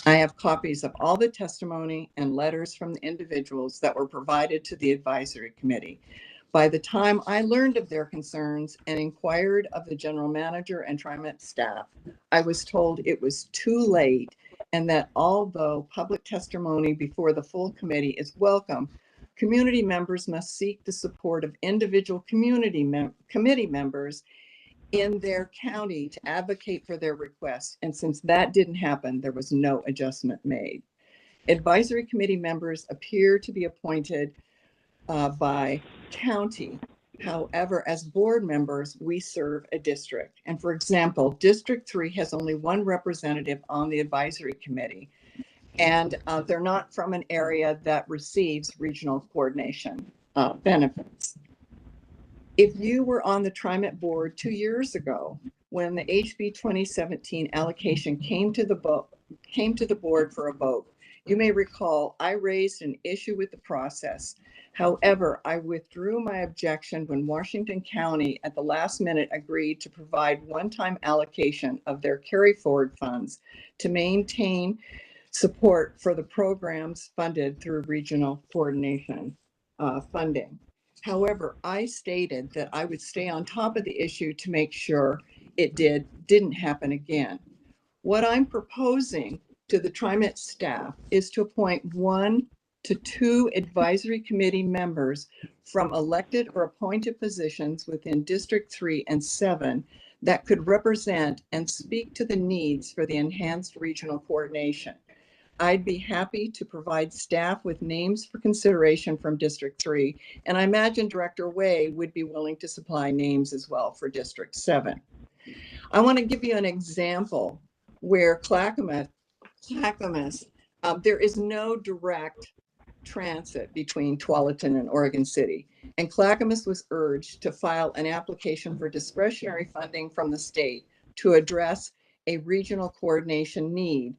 Speaker 1: I have copies of all the testimony and letters from the individuals that were provided to the advisory committee. By the time I learned of their concerns and inquired of the general manager and TriMet staff, I was told it was too late and that although public testimony before the full committee is welcome, community members must seek the support of individual committee members in their county to advocate for their requests. And since that didn't happen, there was no adjustment made. Advisory committee members appear to be appointed by county. However, as board members, we serve a district. And for example, District 3 has only 1 representative on the advisory committee. And they're not from an area that receives regional coordination benefits. If you were on the TriMet board 2 years ago, when the HB 2017 allocation came to the board for a vote, you may recall I raised an issue with the process. However, I withdrew my objection when Washington County at the last minute agreed to provide one-time allocation of their carry forward funds to maintain support for the programs funded through regional coordination funding. However, I stated that I would stay on top of the issue to make sure it didn't happen again. What I'm proposing to the TriMet staff is to appoint 1 to 2 advisory committee members from elected or appointed positions within District 3 and 7 that could represent and speak to the needs for the enhanced regional coordination. I'd be happy to provide staff with names for consideration from District 3, and I imagine Director Way would be willing to supply names as well for District 7. I want to give you an example where Clackamas, there is no direct transit between Tualatin and Oregon City, and Clackamas was urged to file an application for discretionary funding from the state to address a regional coordination need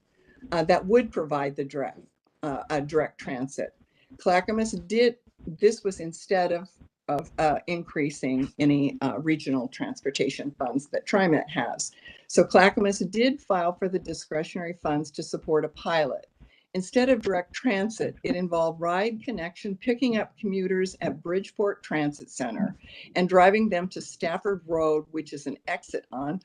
Speaker 1: that would provide the direct transit. Clackamas did, this was instead of increasing any regional transportation funds that TriMet has. So Clackamas did file for the discretionary funds to support a pilot. Instead of direct transit, it involved ride connection, picking up commuters at Bridgeport Transit Center and driving them to Stafford Road, which is an exit on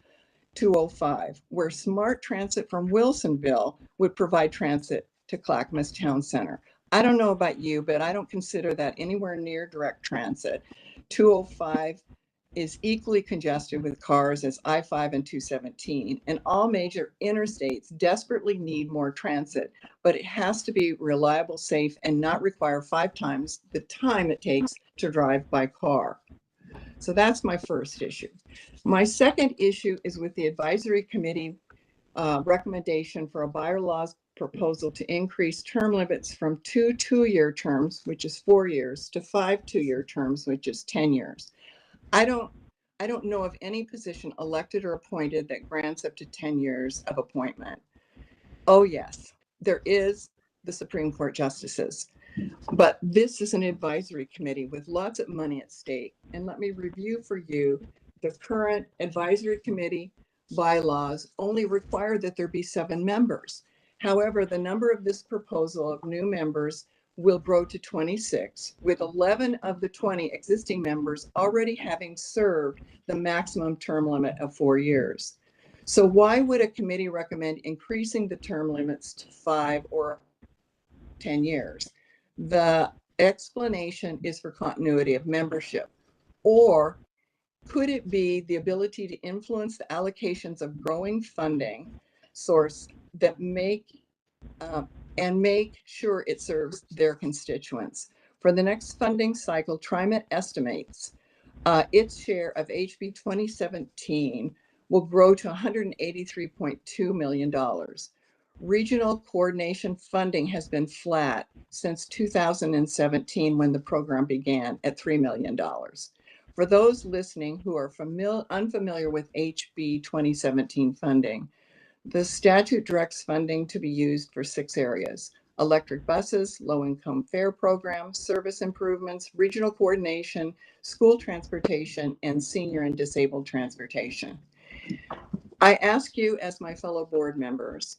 Speaker 1: 205, where Smart Transit from Wilsonville would provide transit to Clackamas Town Center. I don't know about you, but I don't consider that anywhere near direct transit. 205 is equally congested with cars as I-5 and 217, and all major interstates desperately need more transit, but it has to be reliable, safe, and not require 5 times the time it takes to drive by car. So that's my first issue. My second issue is with the advisory committee recommendation for a bylaws proposal to increase term limits from 2 2-year terms, which is 4 years, to 5 2-year terms, which is 10 years. I don't know of any position elected or appointed that grants up to 10 years of appointment. Oh yes, there is the Supreme Court justices. But this is an advisory committee with lots of money at stake. And let me review for you the current advisory committee bylaws only require that there be 7 members. However, the number of this proposal of new members will grow to 26, with 11 of the 20 existing members already having served the maximum term limit of 4 years. So why would a committee recommend increasing the term limits to 5 or 10 years? The explanation is for continuity of membership. Or could it be the ability to influence the allocations of growing funding source that make sure it serves their constituents? For the next funding cycle, TriMet estimates its share of HB 2017 will grow to $183.2 million. Regional coordination funding has been flat since 2017 when the program began at $3 million. For those listening who are unfamiliar with HB 2017 funding, the statute directs funding to be used for 6 areas: electric buses, low-income fare programs, service improvements, regional coordination, school transportation, and senior and disabled transportation. I ask you as my fellow board members,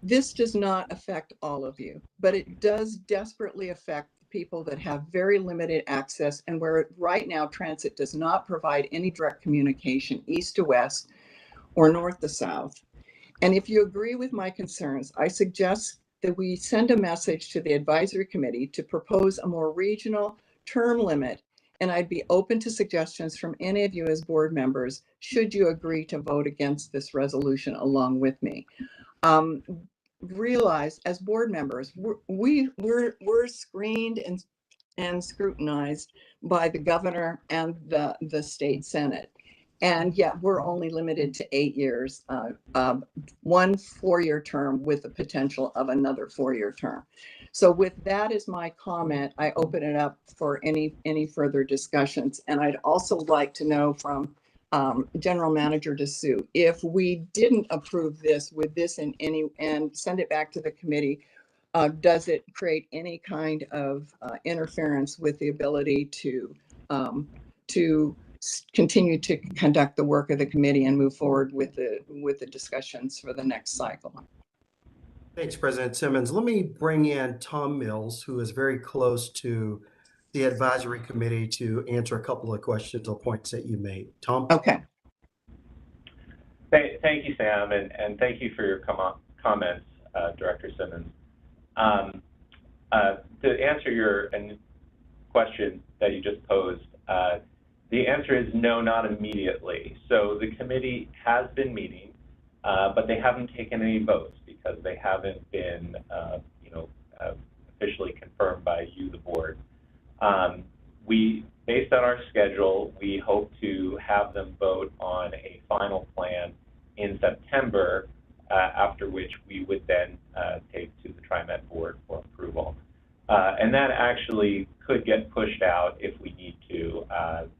Speaker 1: this does not affect all of you, but it does desperately affect people that have very limited access and where right now transit does not provide any direct communication east to west or north to south. And if you agree with my concerns, I suggest that we send a message to the advisory committee to propose a more regional term limit. And I'd be open to suggestions from any of you as board members, should you agree to vote against this resolution along with me. Realize as board members, we're screened and scrutinized by the governor and the state senate. And yet we're only limited to 8 years, 1 4-year term with the potential of another 4-year term. So with that as my comment, I open it up for any further discussions. And I'd also like to know from General Manager Dessou, if we didn't approve this with this and send it back to the committee, does it create any kind of interference with the ability to continue to conduct the work of the committee and move forward with the discussions for the next cycle?
Speaker 10: Thanks, President Simmons. Let me bring in Tom Mills, who is very close to the advisory committee, to answer a couple of questions or points that you made. Tom?
Speaker 1: Okay.
Speaker 11: Thank you, Sam, and thank you for your comments, Director Simmons. To answer your question that you just posed, the answer is no, not immediately. So the committee has been meeting, but they haven't taken any votes because they haven't been, officially confirmed by you, the board. Based on our schedule, we hope to have them vote on a final plan in September, after which we would then take to the TriMet board for approval. And that actually could get pushed out if we need to.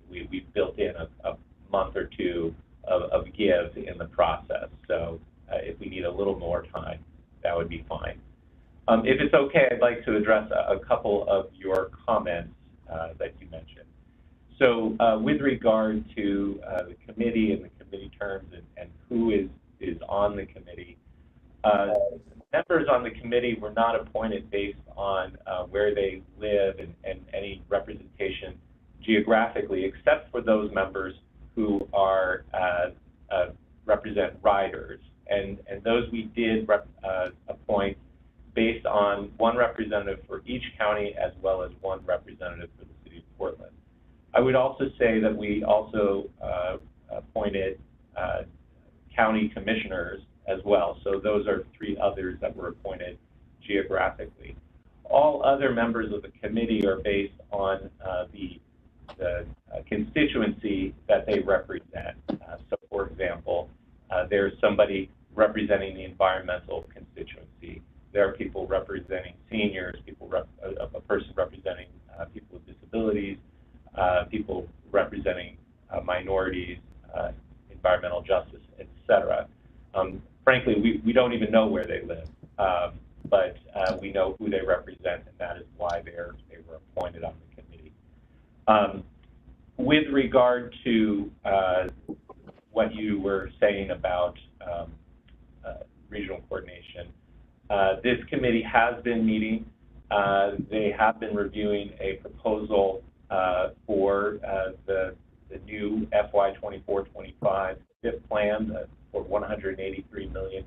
Speaker 11: We've built in a month or two of give in the process. So if we need a little more time, that would be fine. If it's okay, I'd like to address a couple of your comments that you mentioned. So with regard to the committee and the committee terms and who is on the committee, members on the committee were not appointed based on where they live and any representation geographically, except for those members who are represent riders. And those we did appoint based on one representative for each county as well as one representative for the city of Portland. I would also say that we also appointed county commissioners as well. So those are 3 others that were appointed geographically. All other members of the committee are based on the constituency that they represent. So for example, there's somebody representing the environmental constituency. There are people representing seniors, a person representing people with disabilities, people representing minorities, environmental justice, etc. Frankly, we don't even know where they live, but we know who they represent, and that is why they were appointed on the committee. With regard to what you were saying about regional coordination, this committee has been meeting. They have been reviewing a proposal for the new FY 24-25 FIP plan for $183 million.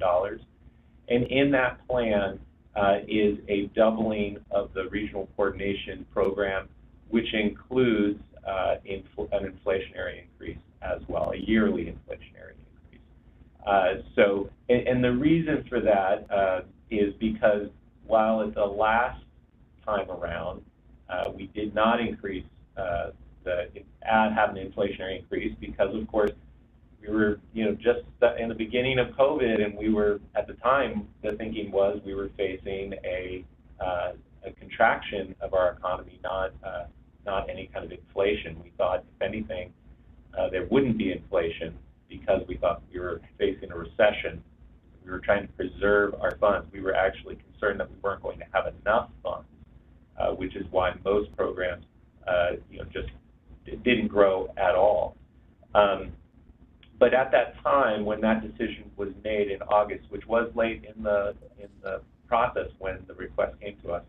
Speaker 11: And in that plan is a doubling of the regional coordination program, which includes an inflationary increase as well, a yearly inflationary increase. And the reason for that is because while at the last time around, we did not increase have an inflationary increase because, of course, we were, just in the beginning of COVID, and we were at the time, the thinking was we were facing a contraction of our economy, not any kind of inflation. We thought, if anything, there wouldn't be inflation because we thought we were facing a recession. we were trying to preserve our funds. We were actually concerned that we weren't going to have enough funds, which is why most programs, just didn't grow at all. But at that time, when that decision was made in August, which was late in the process when the request came to us,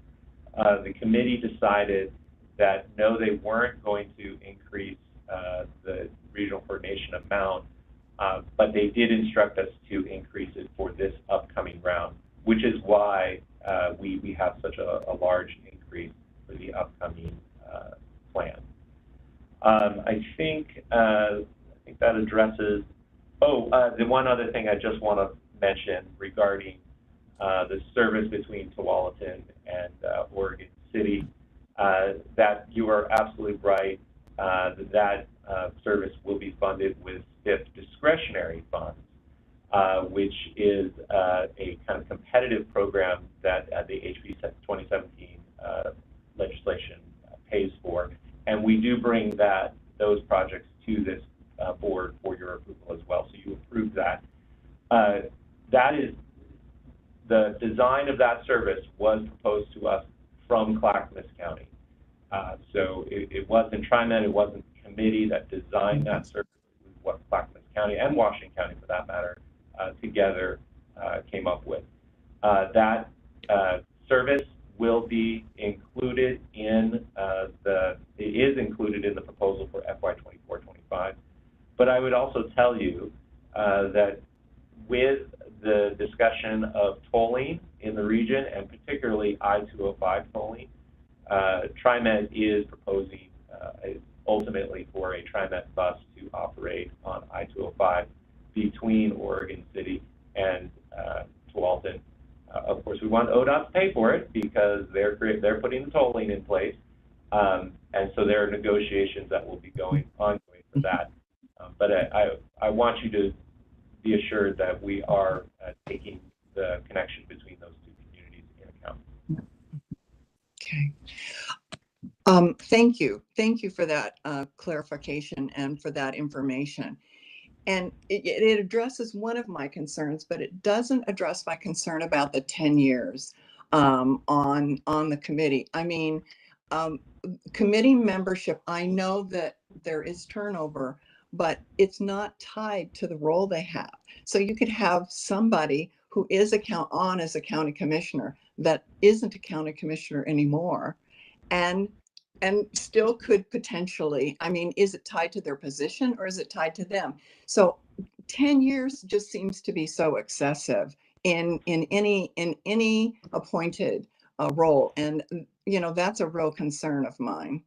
Speaker 11: the committee decided that no, they weren't going to increase the regional coordination amount, but they did instruct us to increase it for this upcoming round, which is why we have such a large increase for the upcoming plan. I think that addresses, the one other thing I just want to mention regarding the service between Tualatin and Oregon City, that you are absolutely right, that service will be funded with STIF discretionary funds, which is a kind of competitive program that the HB 2017 legislation pays for. And we do bring those projects to this board for your approval as well. So you approve that. That is, the design of that service was proposed to us from Clackamas County. So it wasn't TriMet, it wasn't the committee that designed that service. It was what Clackamas County and Washington County, for that matter, together came up with. That service will be included in it is included in the proposal for FY 24-25. But I would also tell you that with the discussion of tolling in the region, and particularly I-205 tolling, TriMet is proposing ultimately for a TriMet bus to operate on I-205 between Oregon City and Tualatin. Of course, we want ODOT to pay for it because they're putting the tolling in place, and so there are negotiations that will be ongoing for that. But I want you to be assured that we are taking the connection between those two communities in account.
Speaker 1: Okay. Thank you for that clarification and for that information. And it addresses one of my concerns, but it doesn't address my concern about the 10 years on the committee. I mean, committee membership, I know that there is turnover, but it's not tied to the role they have. So you could have somebody who is as a county commissioner that isn't a county commissioner anymore, and still could potentially, I mean, is it tied to their position or is it tied to them? So 10 years just seems to be so excessive in any appointed role. And, that's a real concern of mine.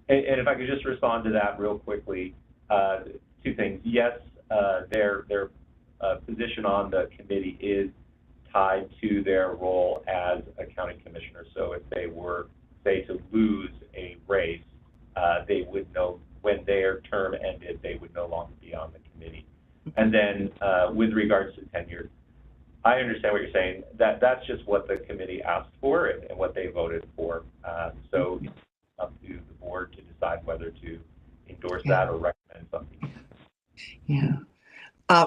Speaker 11: And if I could just respond to that real quickly, two things. Yes, their position on the committee is tied to their role as a county commissioner. So if they were, say, to lose a race, they would know when their term ended, they would no longer be on the committee. And then with regards to tenure, I understand what you're saying. That's just what the committee asked for and what they voted for. So it's up to the board to decide whether to endorse that or recommend something.
Speaker 1: Yeah.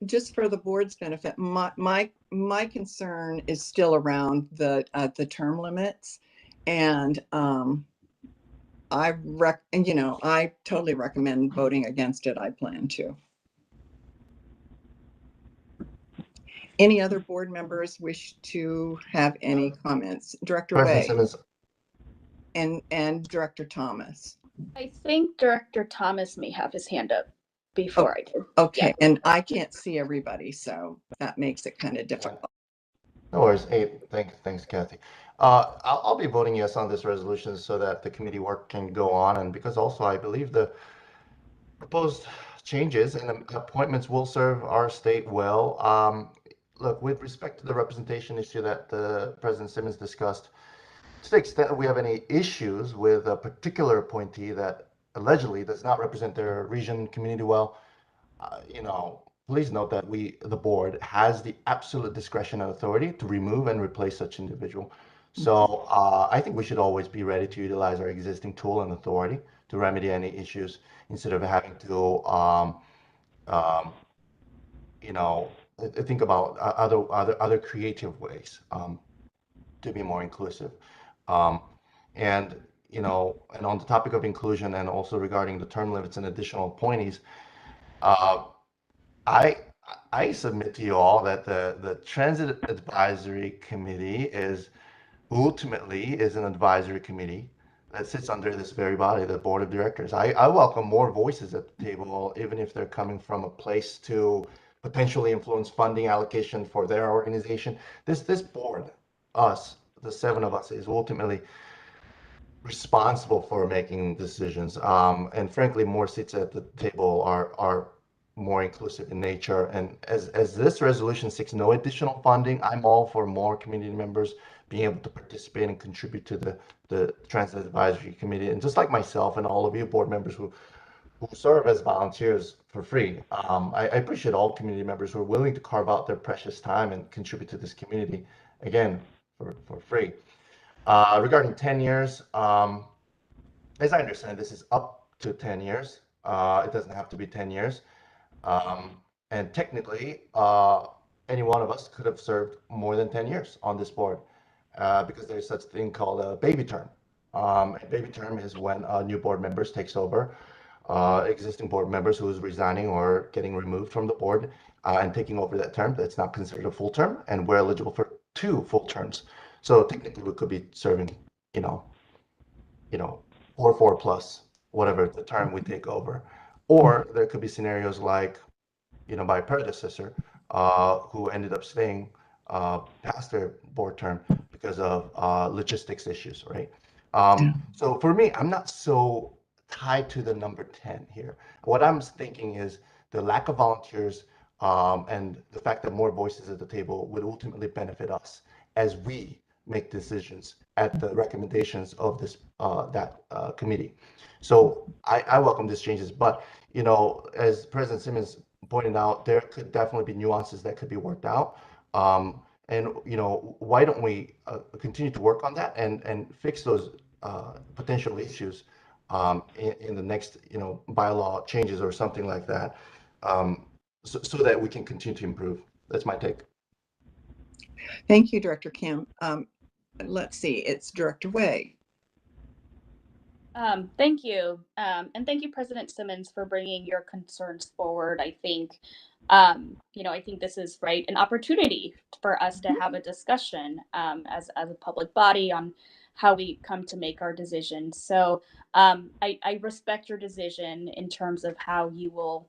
Speaker 1: Just for the board's benefit, my concern is still around the term limits, and I totally recommend voting against it. I plan to. Any other board members wish to have any comments? Director Way and Director Thomas.
Speaker 8: I think Director Thomas may have his hand up before I do.
Speaker 1: Okay,
Speaker 8: yeah.
Speaker 1: And I can't see everybody, so that makes it kind of difficult.
Speaker 5: No worries. Hey, thanks, Kathy. I'll be voting yes on this resolution so that the committee work can go on, and because also I believe the proposed changes and appointments will serve our state well. Look, with respect to the representation issue that President Simmons discussed, to the extent that we have any issues with a particular appointee that allegedly does not represent their region community well, please note that the board has the absolute discretion and authority to remove and replace such individual. So I think we should always be ready to utilize our existing tool and authority to remedy any issues instead of having to, think about other creative ways to be more inclusive. And and on the topic of inclusion and also regarding the term limits and additional appointees, I I submit to you all that the Transit Advisory Committee is ultimately an advisory committee that sits under this very body, the board of directors. I welcome more voices at the table, even if they're coming from a place to potentially influence funding allocation for their organization. This board, us, the seven of us, is ultimately responsible for making decisions. And frankly, more seats at the table are more inclusive in nature. And as this resolution seeks no additional funding, I'm all for more community members being able to participate and contribute to the Transit Advisory Committee. And just like myself and all of you board members who serve as volunteers for free, I appreciate all community members who are willing to carve out their precious time and contribute to this community, again, for free. Regarding 10 years, as I understand, this is up to 10 years. It doesn't have to be 10 years. And technically, any one of us could have served more than 10 years on this board because there's such a thing called a baby term. A baby term is when new board members takes over existing board members who is resigning or getting removed from the board and taking over that term. That's not considered a full term, and we're eligible for 2 full terms. So technically, we could be serving, 4 plus, whatever the term we take over. Or there could be scenarios like, my predecessor, who ended up staying past their board term because of logistics issues, right? So for me, I'm not so tied to the number 10 here. What I'm thinking is the lack of volunteers and the fact that more voices at the table would ultimately benefit us as we make decisions at the recommendations of this committee. So I welcome these changes, but as President Simmons pointed out, there could definitely be nuances that could be worked out. And why don't we continue to work on that and fix those potential issues in the next bylaw changes or something like that, so that we can continue to improve. That's my take.
Speaker 1: Thank you, Director Kim. Let's see, it's Director Way.
Speaker 8: Thank you. And thank you, President Simmons, for bringing your concerns forward. I think, I think this is an opportunity for us to have a discussion as a public body on how we come to make our decisions. So I respect your decision in terms of how you will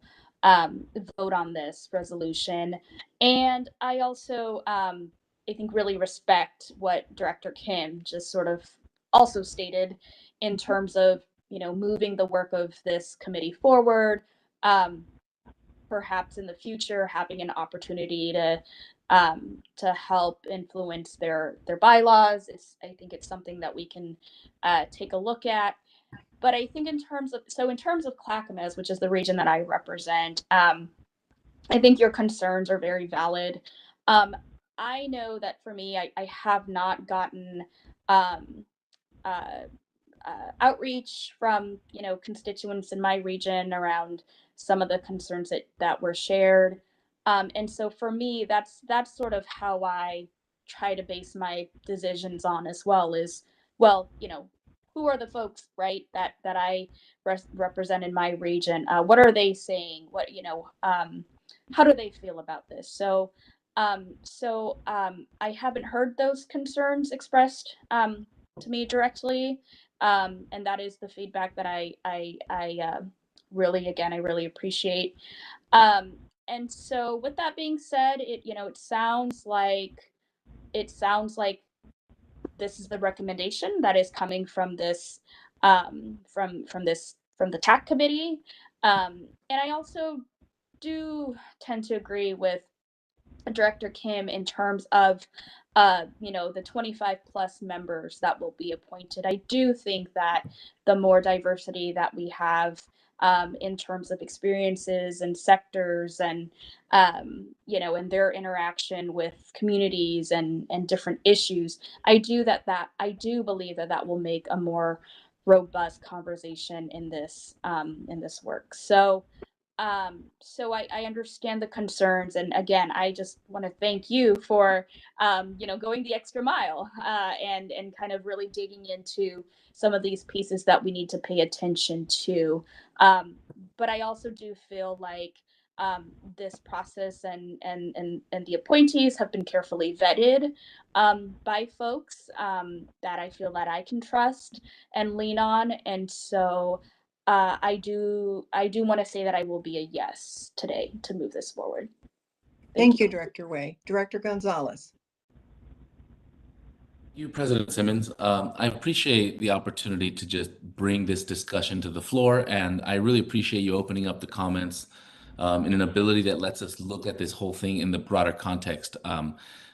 Speaker 8: vote on this resolution. And I also, I think, really respect what Director Kim just sort of also stated in terms of moving the work of this committee forward, perhaps in the future having an opportunity to help influence their bylaws. I think it's something that we can take a look at. But I think in terms of Clackamas, which is the region that I represent, I think your concerns are very valid. I know that for me, I have not gotten outreach from constituents in my region around some of the concerns that were shared, and so for me, that's sort of how I try to base my decisions on as well. Is who are the folks that I represent in my region? What are they saying? How do they feel about this? So I haven't heard those concerns expressed to me directly. And that is the feedback that I really appreciate. And so with that being said, it sounds like this is the recommendation that is coming from this from the TAC committee. And I also do tend to agree with Director Kim in terms of the 25 plus members that will be appointed. I do think that the more diversity that we have in terms of experiences and sectors and and their interaction with communities and different issues, I do believe that will make a more robust conversation in this work. So So I understand the concerns, and again, I just want to thank you for going the extra mile and kind of really digging into some of these pieces that we need to pay attention to. But I also do feel like this process and the appointees have been carefully vetted by folks that I feel that I can trust and lean on, and so I do want to say that I will be a yes today to move this forward.
Speaker 1: Thank you, Director Way. Director Gonzalez.
Speaker 16: Thank you, President Simmons. I appreciate the opportunity to just bring this discussion to the floor, and I really appreciate you opening up the comments in an ability that lets us look at this whole thing in the broader context.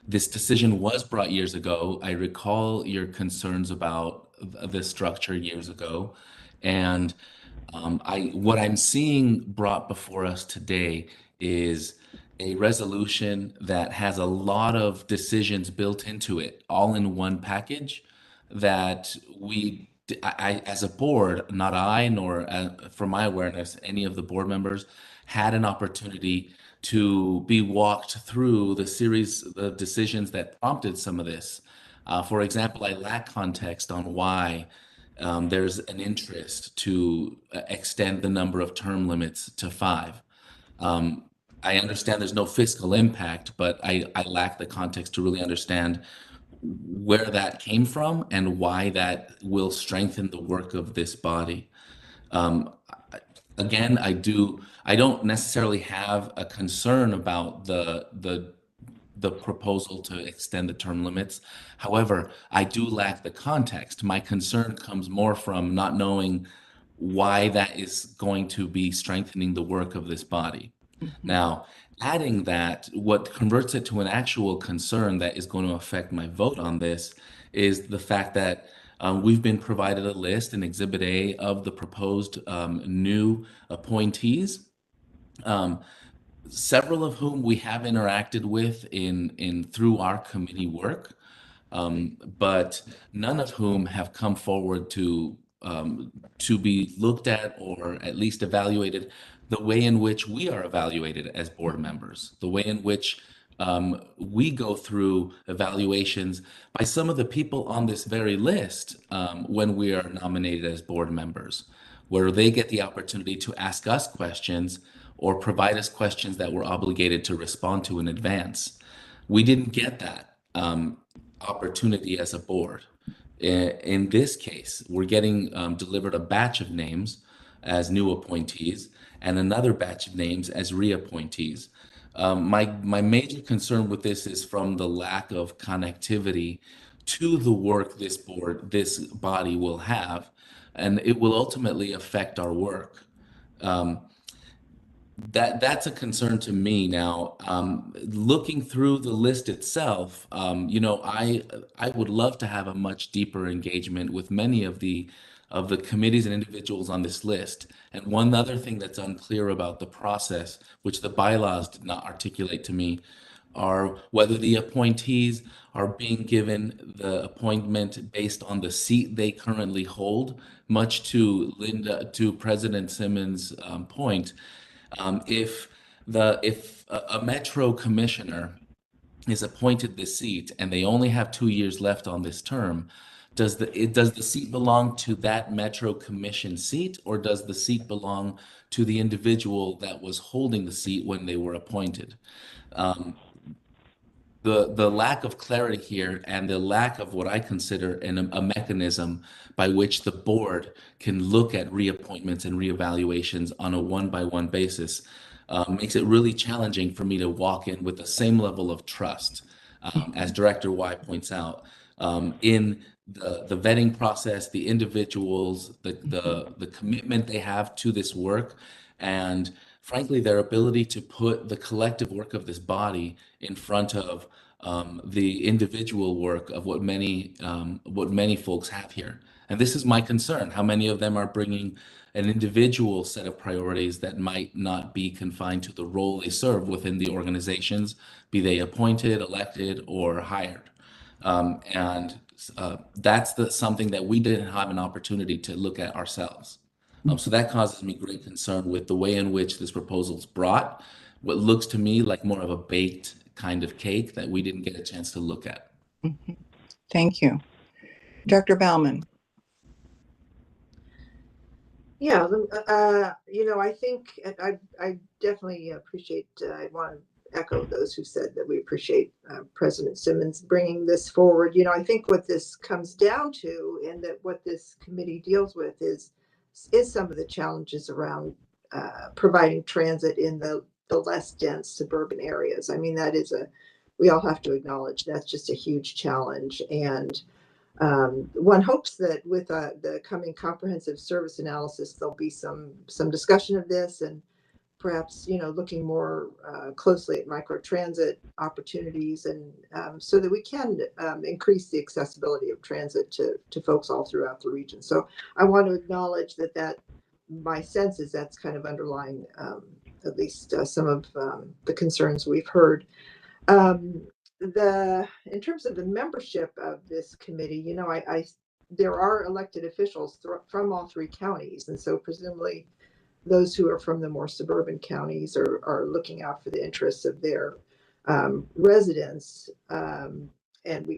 Speaker 16: This decision was brought years ago. I recall your concerns about the structure years ago, and what I'm seeing brought before us today is a resolution that has a lot of decisions built into it, all in one package that as a board, not I, nor from my awareness, any of the board members had an opportunity to be walked through the series of decisions that prompted some of this. For example, I lack context on why there's an interest to extend the number of term limits to 5. I understand there's no fiscal impact, but I lack the context to really understand where that came from and why that will strengthen the work of this body. Again, I don't necessarily have a concern about the proposal to extend the term limits. However, I do lack the context. My concern comes more from not knowing why that is going to be strengthening the work of this body. Now, adding that, what converts it to an actual concern that is going to affect my vote on this is the fact that we've been provided a list in Exhibit A of the proposed new appointees. Several of whom we have interacted with through our committee work, but none of whom have come forward to be looked at or at least evaluated the way in which we are evaluated as board members, the way in which we go through evaluations by some of the people on this very list when we are nominated as board members, where they get the opportunity to ask us questions or provide us questions that we're obligated to respond to in advance. We didn't get that opportunity as a board. In this case, we're getting delivered a batch of names as new appointees and another batch of names as reappointees. My major concern with this is from the lack of connectivity to the work this body will have, and it will ultimately affect our work. That's a concern to me now. Looking through the list itself, I would love to have a much deeper engagement with many of the committees and individuals on this list. And one other thing that's unclear about the process, which the bylaws did not articulate to me, are whether the appointees are being given the appointment based on the seat they currently hold, much to President Simmons' point. If a metro commissioner is appointed this seat and they only have 2 years left on this term, does the seat belong to that metro commission seat, or does the seat belong to the individual that was holding the seat when they were appointed? The lack of clarity here and the lack of what I consider a mechanism by which the board can look at reappointments and reevaluations on a one-by-one basis makes it really challenging for me to walk in with the same level of trust, as Director Y points out, in the vetting process, the individuals, the commitment they have to this work, and frankly, their ability to put the collective work of this body in front of the individual work of what many folks have here. And this is my concern. How many of them are bringing an individual set of priorities that might not be confined to the role they serve within the organizations, be they appointed, elected, or hired. That's something that we didn't have an opportunity to look at ourselves. So that causes me great concern with the way in which this proposal is brought, what looks to me like more of a baked kind of cake that we didn't get a chance to look at.
Speaker 1: Thank you. Dr. Bauman.
Speaker 6: Yeah, I think I definitely appreciate, I want to echo those who said that we appreciate President Simmons bringing this forward. I think what this comes down to, and that what this committee deals with is some of the challenges around providing transit in the less dense suburban areas. I mean, we all have to acknowledge that's just a huge challenge. And one hopes that with the coming comprehensive service analysis, there'll be some discussion of this, and perhaps looking more closely at microtransit opportunities, and so that we can increase the accessibility of transit to folks all throughout the region. So I want to acknowledge that my sense is that's kind of underlying at least some of the concerns we've heard. In terms of the membership of this committee, there are elected officials from all three counties, and so presumably those who are from the more suburban counties are looking out for the interests of their residents, and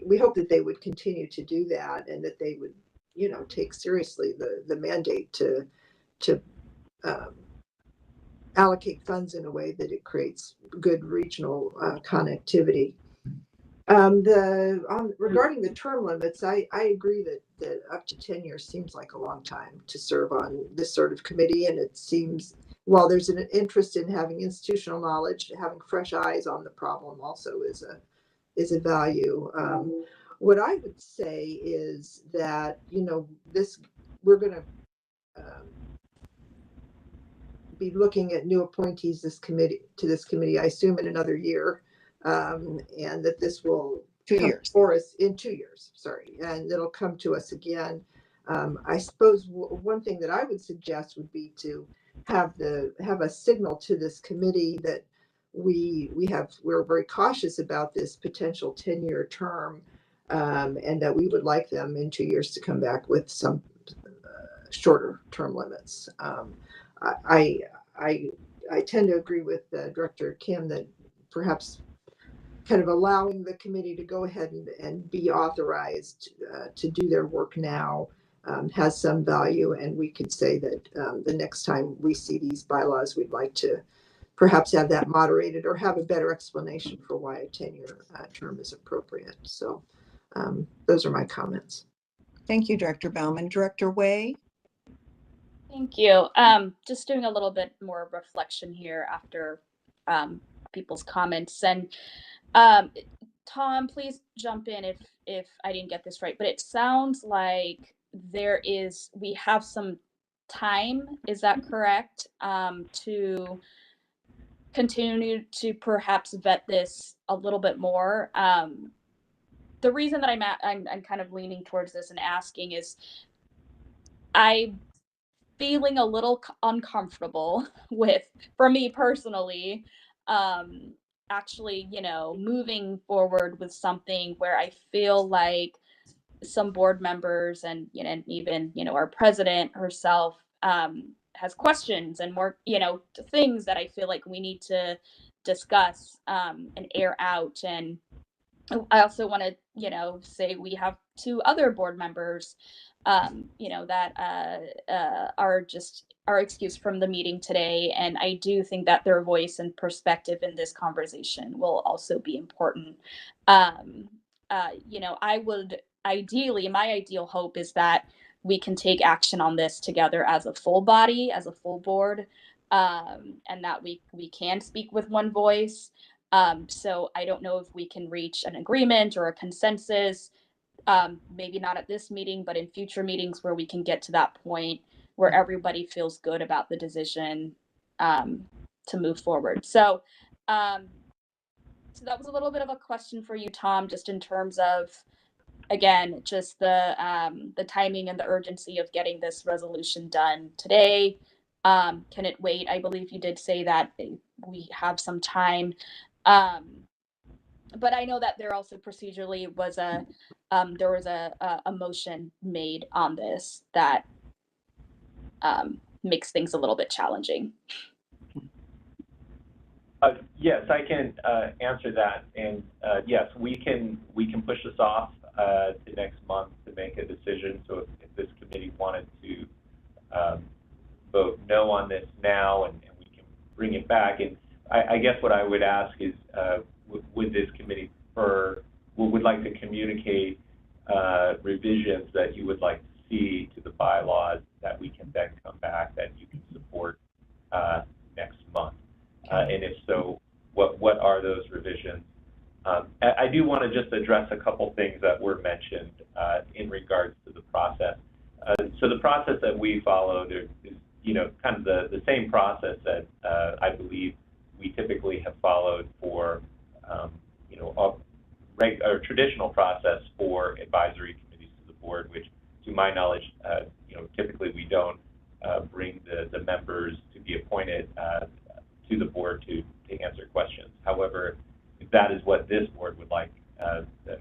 Speaker 6: we hope that they would continue to do that, and that they would take seriously the mandate to allocate funds in a way that it creates good regional connectivity. Regarding the term limits, I agree that up to 10 years seems like a long time to serve on this sort of committee. And it seems, while there's an interest in having institutional knowledge, having fresh eyes on the problem also is a value. What I would say is that, we're going to be looking at new appointees to this committee, I assume in another year. And that this will
Speaker 1: 2 years
Speaker 6: for us in 2 years, sorry, and it'll come to us again. I suppose one thing that I would suggest would be to have a signal to this committee that we're very cautious about this potential 10-year term, and that we would like them in 2 years to come back with some shorter term limits. I tend to agree with Director Kim that perhaps kind of allowing the committee to go ahead and be authorized to do their work now has some value. And we could say that the next time we see these bylaws, we'd like to perhaps have that moderated or have a better explanation for why a 10-year term is appropriate. So those are my comments.
Speaker 1: Thank you, Director Bauman. Director Way.
Speaker 8: Thank you. Just doing a little bit more reflection here after people's comments. And Tom, please jump in if I didn't get this right, but it sounds like we have some time, is that correct? To continue to perhaps vet this a little bit more. The reason that I'm kind of leaning towards this and asking is I'm feeling a little uncomfortable with, for me personally, actually, moving forward with something where I feel like some board members and, and even, our president herself has questions and more, things that I feel like we need to discuss and air out. And I also want to, say we have 2 other board members, that are excused from the meeting today. And I do think that their voice and perspective in this conversation will also be important. I would ideally, my ideal hope is that we can take action on this together as a full body, as a full board, and that we can speak with one voice. So I don't know if we can reach an agreement or a consensus, maybe not at this meeting, but in future meetings where we can get to that point where everybody feels good about the decision to move forward. So that was a little bit of a question for you, Tom, just in terms of, again, just the timing and the urgency of getting this resolution done today. Can it wait? I believe you did say that we have some time. But I know that there also procedurally was a motion made on this that makes things a little bit challenging.
Speaker 11: Yes, I can answer that, and yes, we can push this off to next month to make a decision. So if this committee wanted to vote no on this now, and we can bring it back, and I guess what I would ask is, would this committee would like to communicate revisions that you would like to see to the bylaws that we can then come back that you can support next month? And if so, what are those revisions? I do want to just address a couple things that were mentioned in regards to the process. So the process that we follow is, kind of the same process that I believe we typically have followed for, a traditional process for advisory committees to the board, which, to my knowledge, typically we don't bring the members to be appointed to the board to answer questions. However, if that is what this board would like, then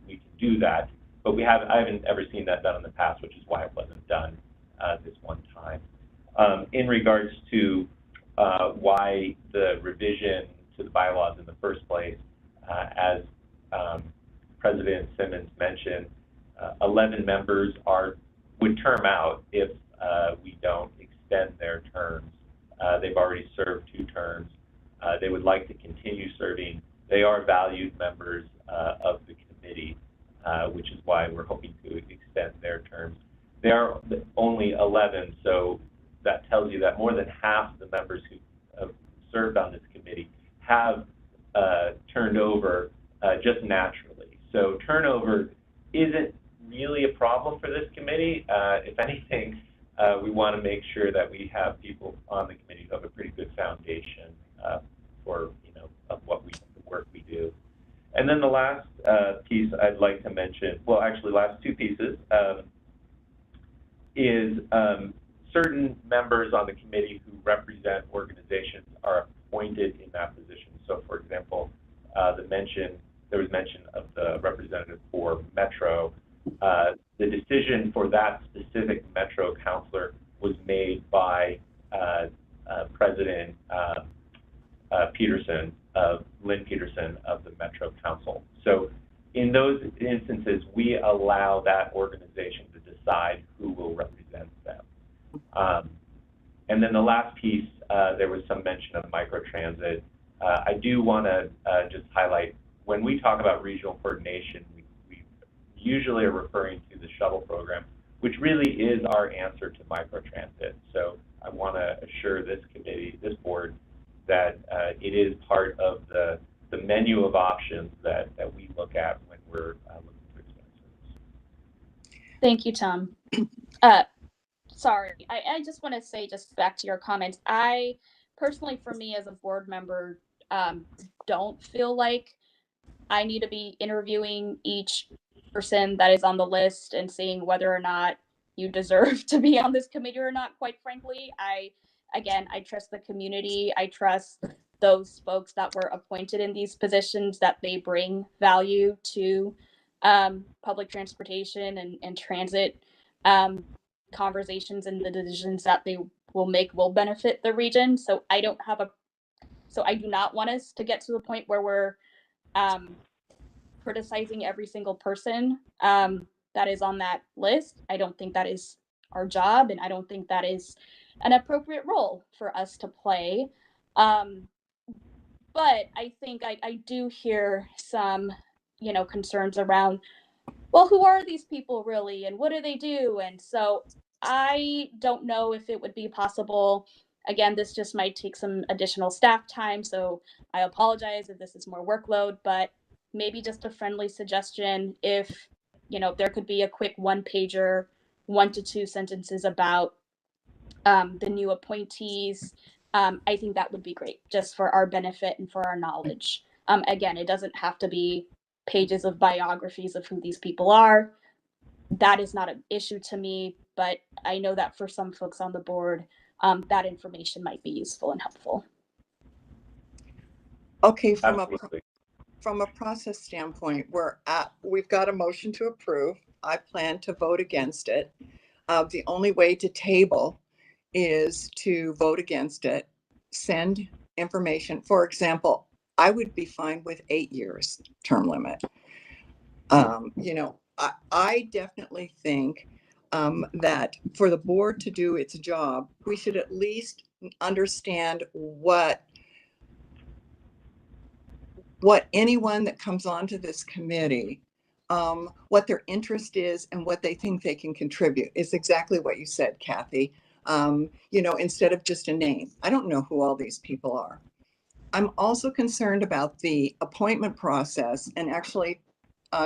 Speaker 11: we can do that. But I haven't ever seen that done in the past, which is why it wasn't done this one time. In regards to why the revision to the bylaws in the first place, as President Simmons mentioned, 11 members would term out if we don't extend their terms. They've already served 2 terms. They would like to continue serving. They are valued members of the committee, which is why we're hoping to extend their terms. They are only 11, so that tells you that more than half the members who have served on this committee have turned over just naturally. So turnover isn't really a problem for this committee. If anything, we want to make sure that we have people on the committee who have a pretty good foundation for of the work we do. And then the last piece I'd like to mention, well, actually, last 2 pieces, is certain members on the committee who represent organizations are appointed in that position. So, for example, there was mention of the representative for Metro. The decision for that specific Metro counselor was made by President Lynn Peterson of the Metro Council. So in those instances, we allow that organization to decide who will represent them. And then the last piece, there was some mention of microtransit. I do want to just highlight, when we talk about regional coordination, we usually are referring to the shuttle program, which really is our answer to microtransit. So I want to assure this committee, this board, that it is part of the menu of options that we look at when we're looking to expand service.
Speaker 8: Thank you, Tom. Sorry, I just want to say, just back to your comments, I personally, for me as a board member, don't feel like I need to be interviewing each person that is on the list and seeing whether or not you deserve to be on this committee or not, quite frankly. I trust the community. I trust those folks that were appointed in these positions, that they bring value to public transportation and transit conversations, and the decisions that they will make will benefit the region. So I do not want us to get to the point where we're criticizing every single person that is on that list. I don't think that is our job, and I don't think that is an appropriate role for us to play. But I think I do hear some, concerns around, well, who are these people really, and what do they do? And so I don't know if it would be possible. Again, this just might take some additional staff time, so I apologize if this is more workload, but maybe just a friendly suggestion, if there could be a quick 1-pager, 1 to 2 sentences about the new appointees. I think that would be great, just for our benefit and for our knowledge. Again, it doesn't have to be pages of biographies of who these people are. That is not an issue to me, but I know that for some folks on the board, that information might be useful and helpful.
Speaker 1: Okay, from a process standpoint, we've got a motion to approve. I plan to vote against it. The only way to table is to vote against it, send information. For example, I would be fine with 8 years term limit. You know, I definitely think that for the board to do its job, we should at least understand what anyone that comes onto this committee, what their interest is and what they think they can contribute is exactly what you said, Kathy. You know, instead of just a name. I don't know who all these people are. I'm also concerned about the appointment process. And actually,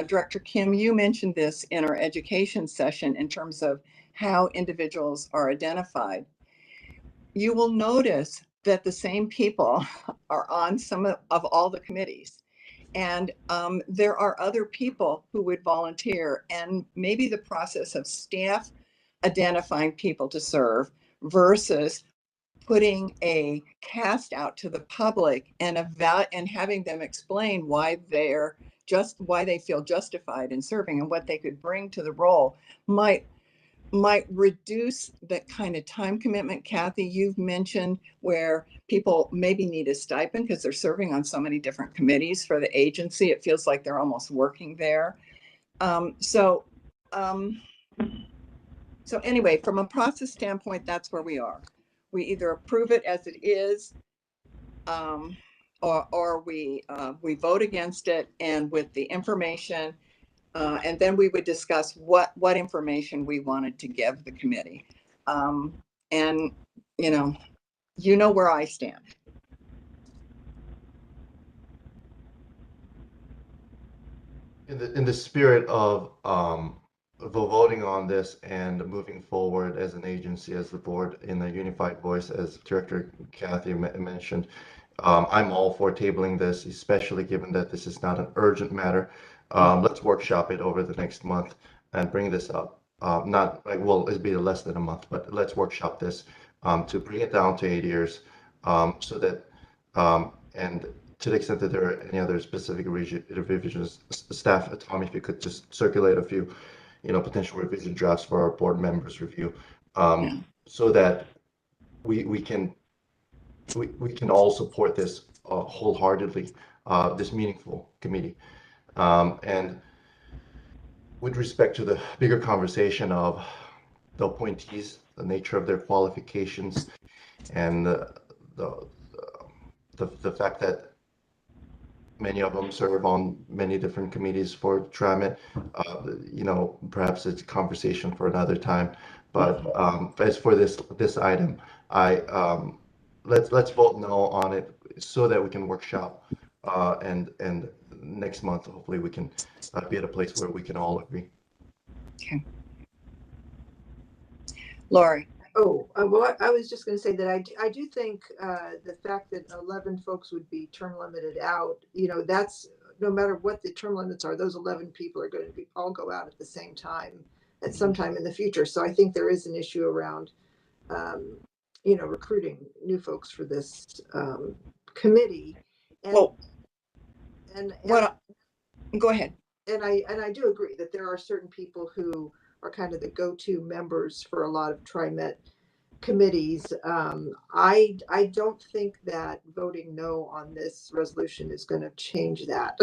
Speaker 1: Director Kim, you mentioned this in our education session in terms of how individuals are identified. You will notice that the same people are on some of all the committees. And there are other people who would volunteer, and maybe the process of staff identifying people to serve versus putting a cast out to the public and having them explain why they feel justified in serving and what they could bring to the role might reduce that kind of time commitment. Kathy, you've mentioned where people maybe need a stipend because they're serving on so many different committees for the agency. It feels like they're almost working there. So anyway, from a process standpoint, that's where we are. We either approve it as it is, or we vote against it, and with the information. And then we would discuss what information we wanted to give the committee. And, you know where I stand.
Speaker 5: In the spirit of voting on this and moving forward as an agency, as the board, in a unified voice, as Director Kathy mentioned, I'm all for tabling this, especially given that this is not an urgent matter. Let's workshop it over the next month and bring this up. Not like, well, it'll be less than a month, but let's workshop this to bring it down to 8 years, so that, and to the extent that there are any other specific revisions, staff, Tommy, if you could just circulate a few, potential revision drafts for our board members' review, so that we can all support this wholeheartedly, this meaningful committee. And with respect to the bigger conversation of the appointees, the nature of their qualifications, and the fact that many of them serve on many different committees for TriMet, perhaps it's a conversation for another time. But as for this item, let's vote no on it so that we can workshop, and next month hopefully we can be at a place where we can all agree.
Speaker 1: Okay. Lori.
Speaker 6: Oh, well, I was just going to say that I do think the fact that 11 folks would be term limited out, that's no matter what the term limits are, those 11 people are going to all go out at the same time at some time in the future. So I think there is an issue around, recruiting new folks for this committee. And,
Speaker 1: go ahead.
Speaker 6: And I do agree that there are certain people who are kind of the go-to members for a lot of TriMet committees. I don't think that voting no on this resolution is going to change that.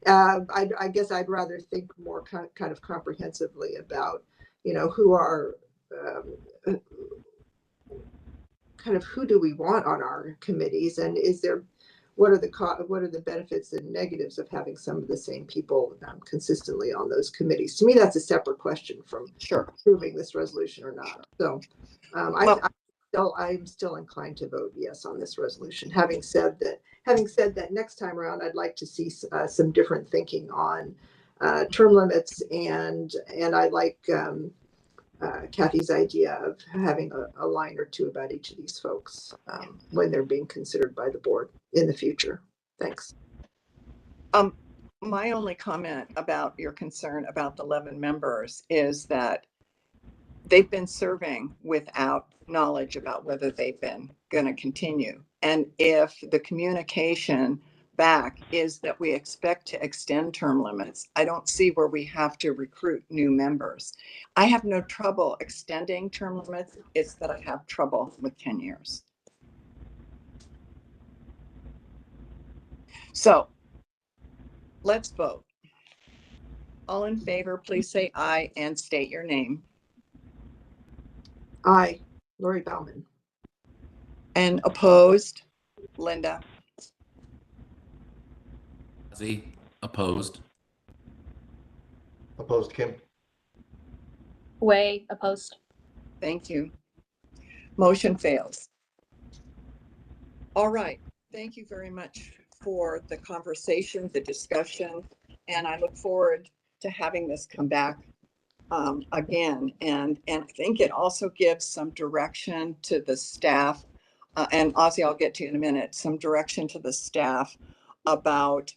Speaker 6: I guess I'd rather think more kind of comprehensively about, who are kind of who do we want on our committees, and what are the benefits and negatives of having some of the same people consistently on those committees? To me, that's a separate question from approving this resolution or not. So I'm still inclined to vote yes on this resolution. Having said that, next time around, I'd like to see some different thinking on term limits, and I like Kathy's idea of having a line or two about each of these folks when they're being considered by the board in the future. Thanks.
Speaker 1: My only comment about your concern about the 11 members is that they've been serving without knowledge about whether they've been going to continue. And if the communication back is that we expect to extend term limits. I don't see where we have to recruit new members. I have no trouble extending term limits. It's that I have trouble with 10 years. So let's vote. All in favor, please say aye and state your name.
Speaker 6: Aye, Lori Bauman.
Speaker 1: And opposed, Linda.
Speaker 16: Opposed.
Speaker 5: Opposed, Kim.
Speaker 8: Way, opposed.
Speaker 1: Thank you. Motion fails. All right. Thank you very much for the conversation, the discussion, and I look forward to having this come back again. And I think it also gives some direction to the staff. And Ozzy, I'll get to you in a minute, some direction to the staff about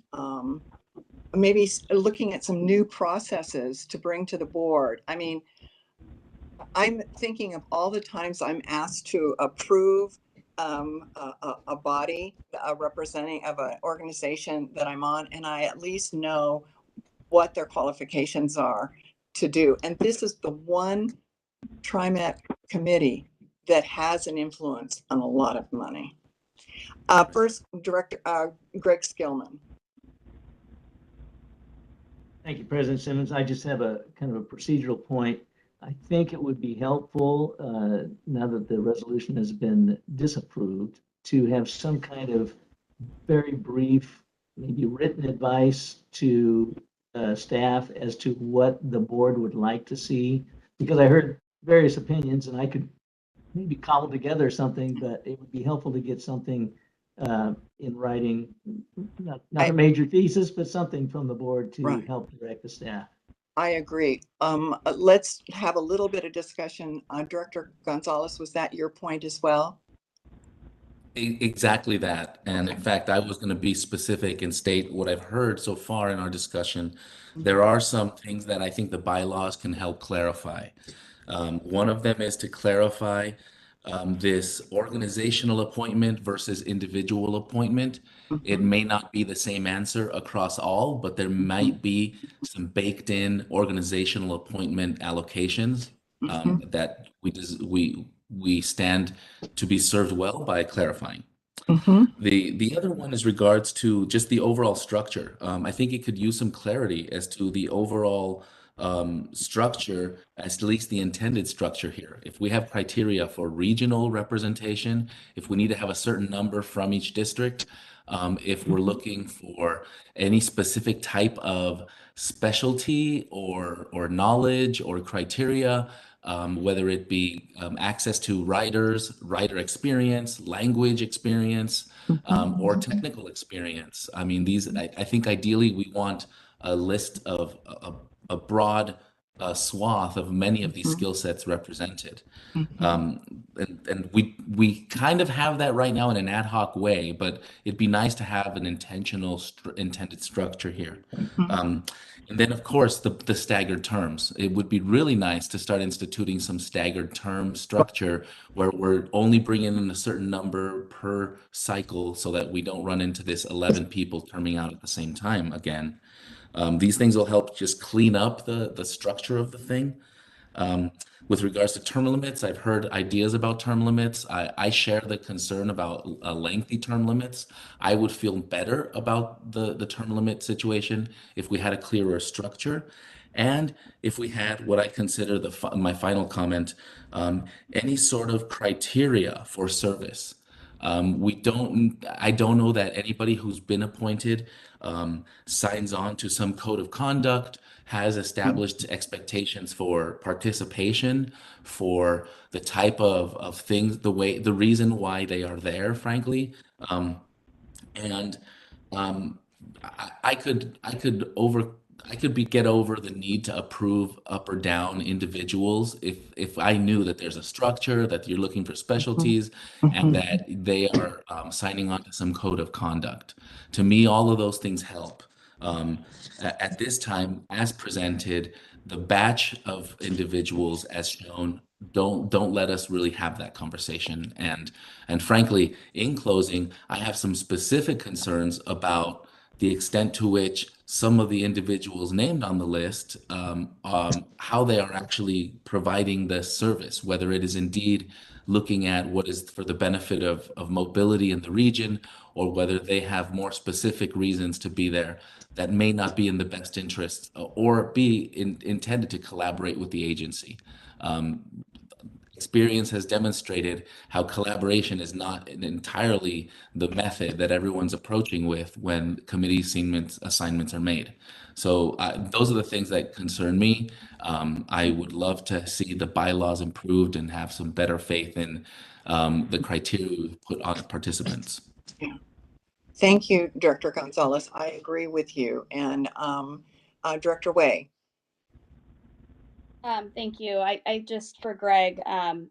Speaker 1: maybe looking at some new processes to bring to the board. I mean, I'm thinking of all the times I'm asked to approve a body, a representing of an organization that I'm on, and I at least know what their qualifications are to do. And this is the one TriMet committee that has an influence on a lot of money. First, Director Greg Skillman.
Speaker 17: Thank you, President Simmons. I just have a kind of a procedural point. I think it would be helpful, now that the resolution has been disapproved, to have some kind of very brief, maybe written advice to staff as to what the board would like to see, because I heard various opinions and I could maybe cobble together something, but it would be helpful to get something in writing, not a major thesis, but something from the board to help direct the staff.
Speaker 1: I agree. Let's have a little bit of discussion. Director Gonzalez, was that your point as well?
Speaker 16: Exactly that. And in fact, I was going to be specific and state what I've heard so far in our discussion. There are some things that I think the bylaws can help clarify. One of them is to clarify this organizational appointment versus individual appointment. It may not be the same answer across all, but there might be some baked in organizational appointment allocations that we stand to be served well by clarifying. The other one is regards to just the overall structure. I think it could use some clarity as to the overall structure, at least the intended structure here. If we have criteria for regional representation, if we need to have a certain number from each district, if we're looking for any specific type of specialty or knowledge or criteria, whether it be access to writers, writer experience, language experience, or technical experience. I mean, I think ideally we want a list of a broad swath of many of these skill sets represented. And we kind of have that right now in an ad hoc way, but it'd be nice to have an intended structure here. And then, of course, the staggered terms. It would be really nice to start instituting some staggered term structure where we're only bringing in a certain number per cycle so that we don't run into this 11 people terming out at the same time again. These things will help just clean up the structure of the thing. With regards to term limits, I've heard ideas about term limits. I share the concern about lengthy term limits. I would feel better about the term limit situation if we had a clearer structure, and if we had what I consider my final comment, any sort of criteria for service. I don't know that anybody who's been appointed signs on to some code of conduct, has established expectations for participation, for the type of things, the reason why they are there, frankly. I could get over the need to approve up or down individuals if I knew that there's a structure, that you're looking for specialties, and that they are signing on to some code of conduct. To me, all of those things help. At this time, as presented, the batch of individuals as shown don't let us really have that conversation. And frankly, in closing, I have some specific concerns about the extent to which some of the individuals named on the list, how they are actually providing the service, whether it is indeed looking at what is for the benefit of mobility in the region, or whether they have more specific reasons to be there that may not be in the best interest or be intended to collaborate with the agency. Experience has demonstrated how collaboration is not entirely the method that everyone's approaching with when committee assignments are made. So those are the things that concern me. I would love to see the bylaws improved and have some better faith in the criteria we put on participants.
Speaker 1: Thank you, Director Gonzalez. I agree with you. And Director Way.
Speaker 8: Thank you. I just for Greg,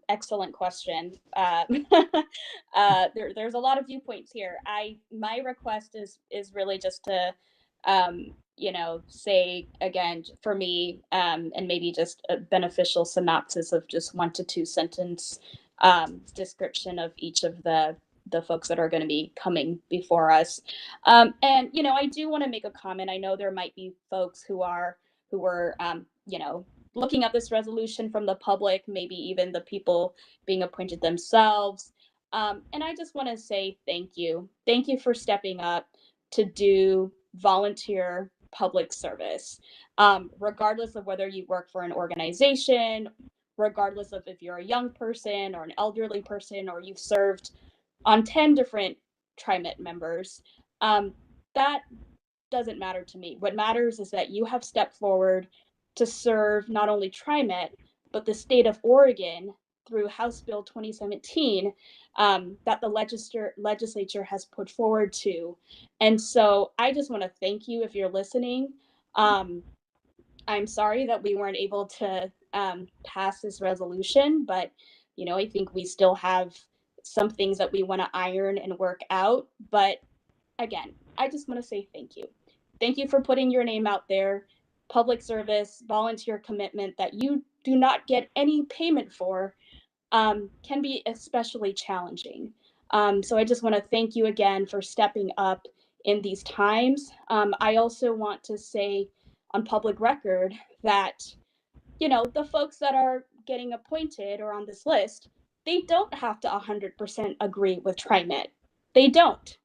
Speaker 8: excellent question. There's a lot of viewpoints here. My request is really just to, say again for me, and maybe just a beneficial synopsis of just 1 to 2 sentence description of each of the folks that are going to be coming before us. And I do want to make a comment. I know there might be folks who were looking at this resolution from the public, maybe even the people being appointed themselves. And I just want to say thank you. Thank you for stepping up to do volunteer public service, regardless of whether you work for an organization, regardless of if you're a young person or an elderly person, or you've served on 10 different TriMet members. That doesn't matter to me. What matters is that you have stepped forward to serve not only TriMet, but the state of Oregon through House Bill 2017 that the legislature has put forward to. And so I just want to thank you if you're listening. I'm sorry that we weren't able to pass this resolution, but I think we still have some things that we want to iron and work out. But again, I just want to say thank you. Thank you for putting your name out there. Public service, volunteer commitment that you do not get any payment for can be especially challenging. So I just want to thank you again for stepping up in these times. I also want to say on public record that, the folks that are getting appointed or on this list, they don't have to 100% agree with TriMet. They don't.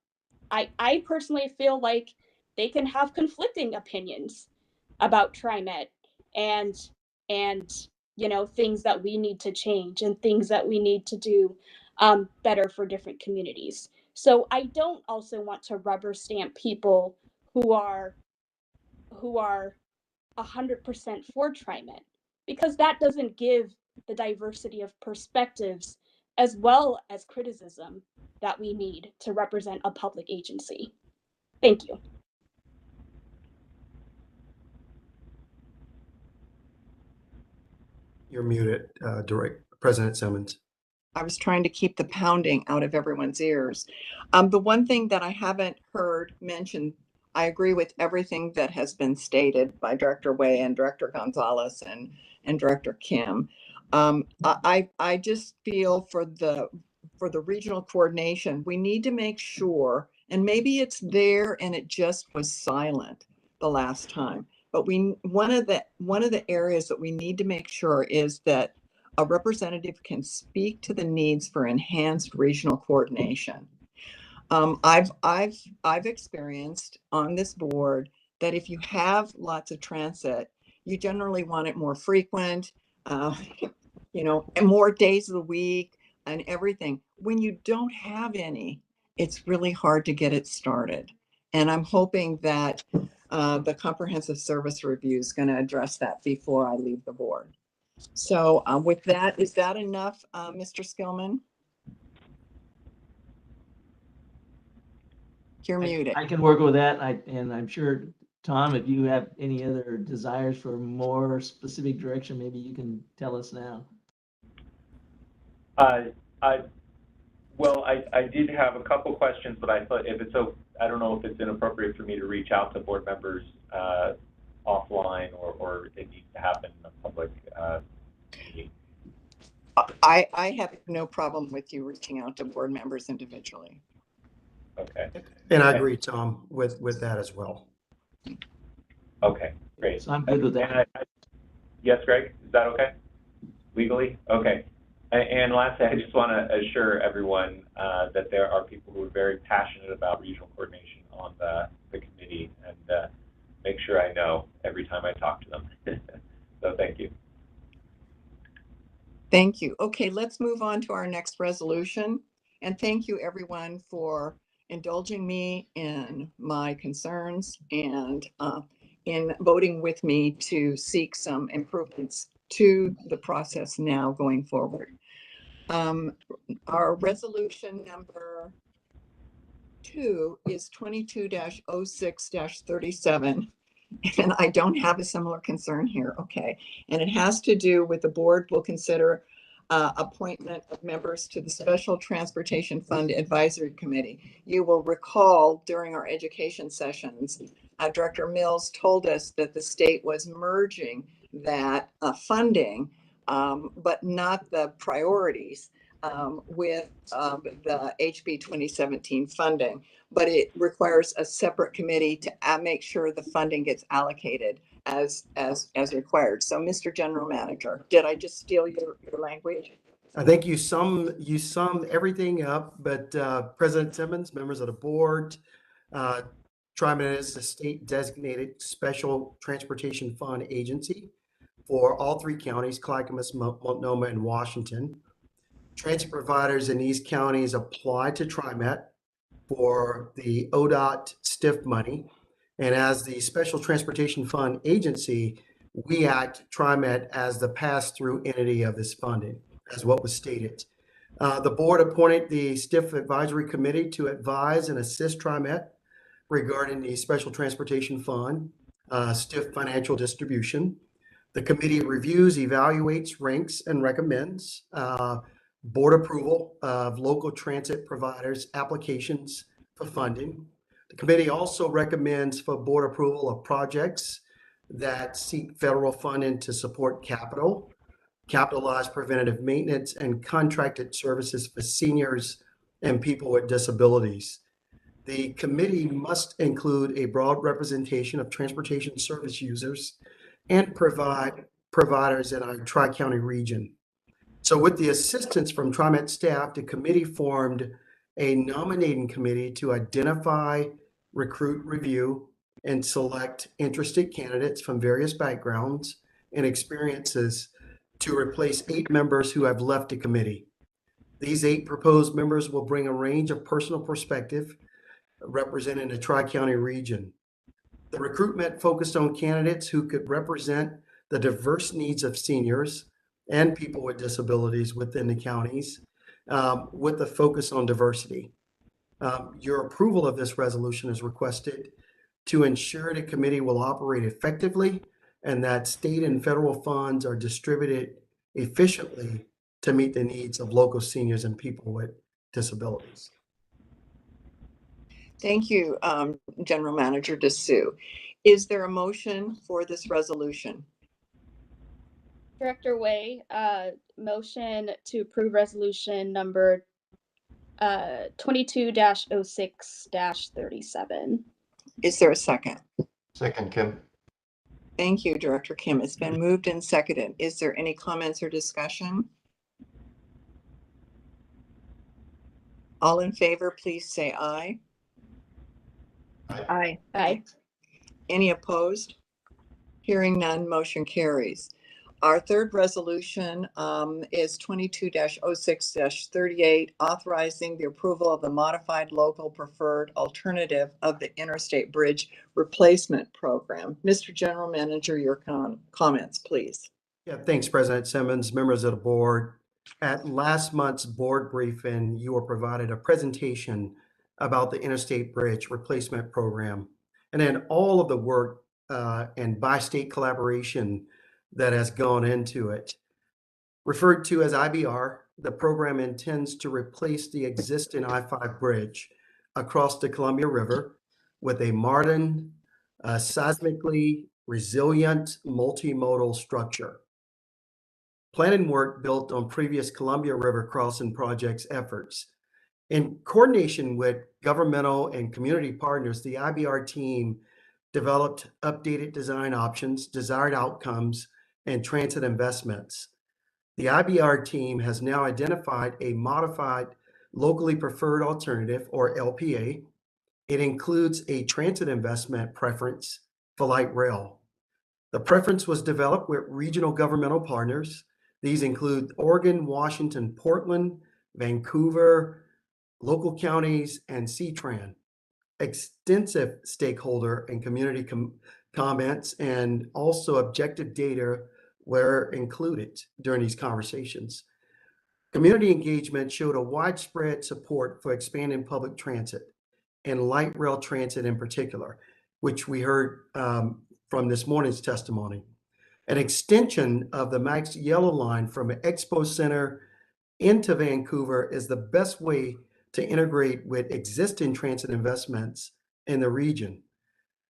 Speaker 8: I personally feel like they can have conflicting opinions about TriMet and things that we need to change and things that we need to do better for different communities. So I don't also want to rubber stamp people who are 100% for TriMet, because that doesn't give the diversity of perspectives as well as criticism that we need to represent a public agency. Thank you.
Speaker 10: You're muted, President Simmons.
Speaker 1: I was trying to keep the pounding out of everyone's ears. The one thing that I haven't heard mentioned, I agree with everything that has been stated by Director Way and Director Gonzalez and Director Kim. I just feel for the regional coordination, we need to make sure, and maybe it's there and it just was silent the last time, but one of the areas that we need to make sure is that a representative can speak to the needs for enhanced regional coordination. I've experienced on this board that if you have lots of transit, you generally want it more frequent, and more days of the week and everything. When you don't have any, it's really hard to get it started. And I'm hoping that the comprehensive service review is going to address that before I leave the board. So with that, is that enough, Mr. Skillman? You're muted.
Speaker 17: I can work with that. And I'm sure, Tom, if you have any other desires for more specific direction, maybe you can tell us now.
Speaker 11: I did have a couple questions, but I thought I don't know if it's inappropriate for me to reach out to board members offline or it needs to happen in a public meeting.
Speaker 1: I have no problem with you reaching out to board members individually.
Speaker 11: Okay.
Speaker 10: And I agree, Tom, with that as well.
Speaker 11: Okay, great.
Speaker 17: So I'm good with that.
Speaker 11: And yes, Greg, is that okay? Legally? Okay. And lastly, I just want to assure everyone that there are people who are very passionate about regional coordination on the committee, and make sure I know every time I talk to them. So thank you.
Speaker 1: Thank you. Okay, let's move on to our next resolution. And thank you everyone for indulging me in my concerns and in voting with me to seek some improvements to the process now going forward. Our resolution number 2 is 22-06-37. And I don't have a similar concern here. Okay. And it has to do with the board will consider appointment of members to the Special Transportation Fund Advisory Committee. You will recall during our education sessions, Director Mills told us that the state was merging that funding, but not the priorities with the HB 2017 funding. But it requires a separate committee to make sure the funding gets allocated as required. So, Mr. General Manager, did I just steal your language?
Speaker 10: I think you summed everything up, but President Simmons, members of the board, TriMet is the state designated special transportation fund agency for all 3 counties, Clackamas, Multnomah, and Washington. Transit providers in these counties apply to TriMet for the ODOT STIF money. And as the Special Transportation Fund Agency, we act TriMet as the pass-through entity of this funding, as what was stated. The board appointed the STIF Advisory Committee to advise and assist TriMet regarding the Special Transportation Fund STIF financial distribution. The committee reviews, evaluates, ranks, and recommends board approval of local transit providers' applications for funding. The committee also recommends for board approval of projects that seek federal funding to support capitalized preventative maintenance, and contracted services for seniors and people with disabilities. The committee must include a broad representation of transportation service users and providers in our Tri-County region. So with the assistance from TriMet staff, the committee formed a nominating committee to identify, recruit, review, and select interested candidates from various backgrounds and experiences to replace 8 members who have left the committee. These 8 proposed members will bring a range of personal perspective representing the Tri-County region. The recruitment focused on candidates who could represent the diverse needs of seniors and people with disabilities within the counties, with a focus on diversity. Your approval of this resolution is requested to ensure the committee will operate effectively and that state and federal funds are distributed efficiently to meet the needs of local seniors and people with disabilities.
Speaker 1: Thank you, General Manager DeSue. Is there a motion for this resolution?
Speaker 8: Director Way, motion to approve resolution number 22-06-37.
Speaker 1: Is there a second?
Speaker 5: Second, Kim.
Speaker 1: Thank you, Director Kim. It's been moved and seconded. Is there any comments or discussion? All in favor, please say aye.
Speaker 6: Aye.
Speaker 8: Aye.
Speaker 1: Any opposed? Hearing none, motion carries. Our third resolution is 22-06-38, authorizing the approval of the modified local preferred alternative of the Interstate Bridge Replacement Program. Mr. General Manager, your comments, please.
Speaker 10: Yeah, thanks, President Simmons, members of the board. At last month's board briefing, you were provided a presentation about the Interstate Bridge Replacement Program, and then all of the work and bi-state collaboration that has gone into it. Referred to as IBR, the program intends to replace the existing I-5 bridge across the Columbia River with a modern, seismically resilient multimodal structure. Planning work built on previous Columbia River crossing projects efforts. In coordination with governmental and community partners, the IBR team developed updated design options, desired outcomes, and transit investments. The IBR team has now identified a modified locally preferred alternative, or LPA. It includes a transit investment preference for light rail. The preference was developed with regional governmental partners. These include Oregon, Washington, Portland, Vancouver, local counties, and CTRAN. Extensive stakeholder and community comments and also objective data were included during these conversations. Community engagement showed a widespread support for expanding public transit and light rail transit in particular, which we heard from this morning's testimony. An extension of the Max Yellow Line from Expo Center into Vancouver is the best way to integrate with existing transit investments in the region.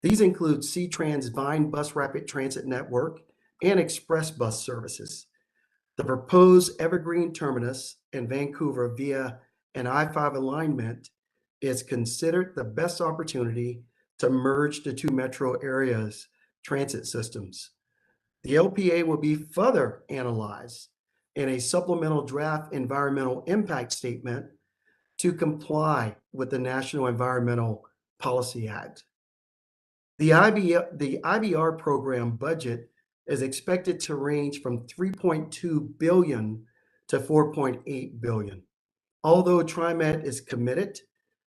Speaker 10: These include CTRAN's Vine Bus Rapid Transit Network and express bus services. The proposed Evergreen Terminus in Vancouver via an I-5 alignment is considered the best opportunity to merge the two metro areas' transit systems. The LPA will be further analyzed in a supplemental draft environmental impact statement to comply with the National Environmental Policy Act. The IBR program budget is expected to range from $3.2 billion to $4.8 billion. Although TriMet is committed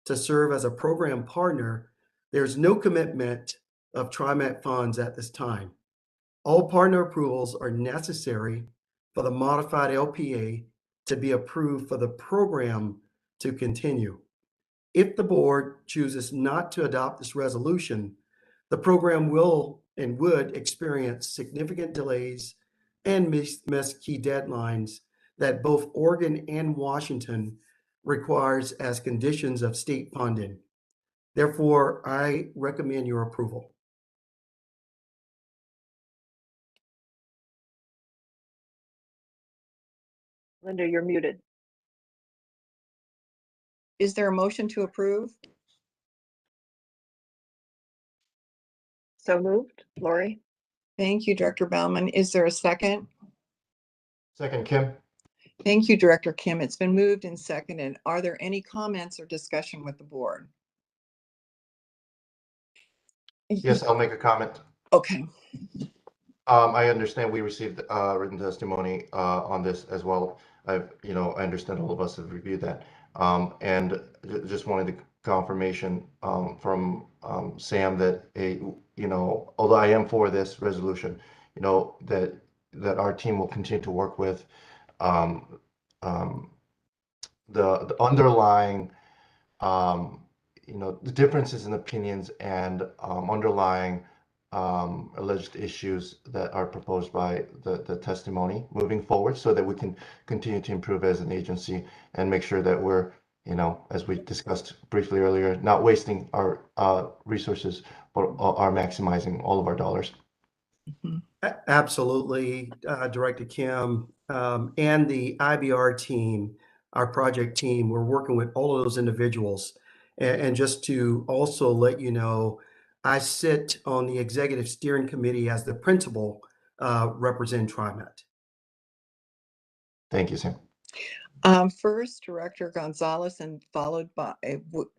Speaker 10: to serve as a program partner, there's no commitment of TriMet funds at this time. All partner approvals are necessary for the modified LPA to be approved for the program to continue. If the board chooses not to adopt this resolution, the program will and would experience significant delays and miss key deadlines that both Oregon and Washington requires as conditions of state funding. Therefore, I recommend your approval.
Speaker 6: Linda, you're muted.
Speaker 1: Is there a motion to approve?
Speaker 6: So moved. Lori?
Speaker 1: Thank you, Director Bauman. Is there a second?
Speaker 5: Second, Kim.
Speaker 1: Thank you, Director Kim. It's been moved and seconded. Are there any comments or discussion with the board?
Speaker 5: Yes, I'll make a comment.
Speaker 1: Okay.
Speaker 5: I understand we received written testimony on this as well. I understand all of us have reviewed that. And just wanted the confirmation from Sam that although I am for this resolution, that our team will continue to work with the underlying the differences in opinions and underlying alleged issues that are proposed by the testimony moving forward, so that we can continue to improve as an agency and make sure that we're, as we discussed briefly earlier, not wasting our resources, but are maximizing all of our dollars.
Speaker 10: Absolutely, Director Kim, and the IBR team, our project team, we're working with all of those individuals. And just to also let you know, I sit on the executive steering committee as the principal representing TriMet.
Speaker 5: Thank you, Sam.
Speaker 1: First, Director Gonzalez, and followed by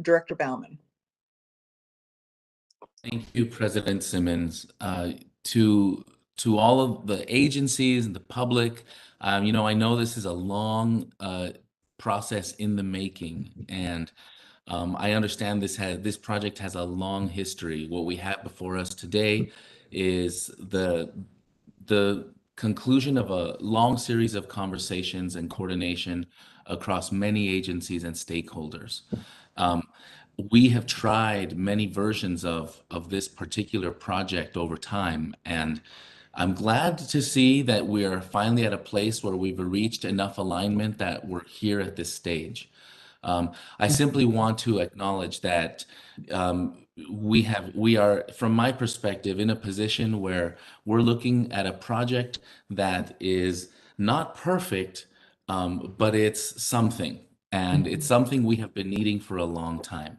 Speaker 1: Director Bauman.
Speaker 16: Thank you, President Simmons. To all of the agencies and the public, I know this is a long process in the making, and I understand this project has a long history. What we have before us today is the conclusion of a long series of conversations and coordination across many agencies and stakeholders. We have tried many versions of this particular project over time, and I'm glad to see that we are finally at a place where we've reached enough alignment that we're here at this stage. I simply want to acknowledge that we are, from my perspective, in a position where we're looking at a project that is Not perfect, but it's something. And it's something we have been needing for a long time.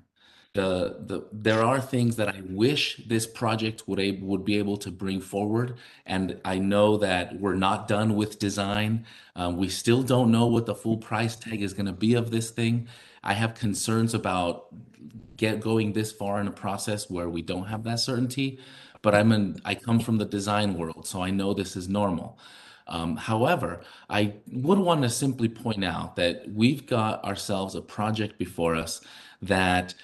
Speaker 16: There are things that I wish this project would be able to bring forward, and I know that we're not done with design. We still don't know what the full price tag is going to be of this thing. I have concerns about going this far in a process where we don't have that certainty, but I come from the design world, so I know this is normal. However, I would want to simply point out that we've got ourselves a project before us that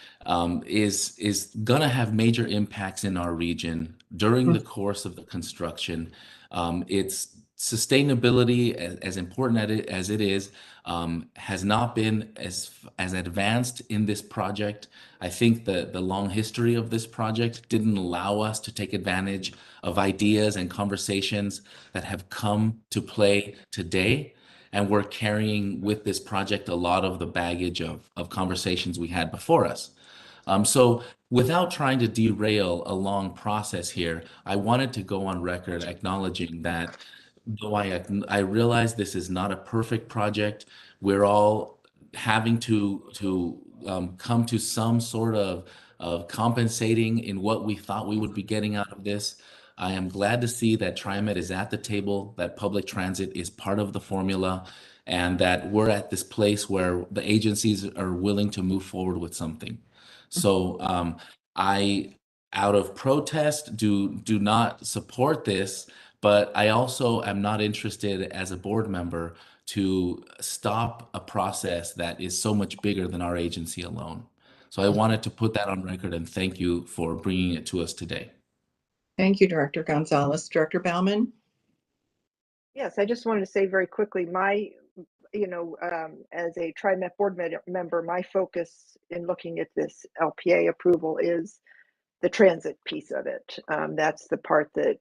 Speaker 16: is going to have major impacts in our region during the course of the construction. Its sustainability, as important as it is, has not been as advanced in this project. I think the long history of this project didn't allow us to take advantage of ideas and conversations that have come to play today. And we're carrying with this project a lot of the baggage of conversations we had before us. So without trying to derail a long process here, I wanted to go on record acknowledging that though I realize this is not a perfect project, we're all having to come to some sort of compensating in what we thought we would be getting out of this. I am glad to see that TriMet is at the table, that public transit is part of the formula, and that we're at this place where the agencies are willing to move forward with something. So I, out of protest, do not support this, but I also am not interested as a board member to stop a process that is so much bigger than our agency alone. So I wanted to put that on record and thank you for bringing it to us today.
Speaker 1: Thank you, Director Gonzalez. Director Bauman?
Speaker 6: Yes, I just wanted to say very quickly, as a TriMet board member, my focus in looking at this LPA approval is the transit piece of it. That's the part that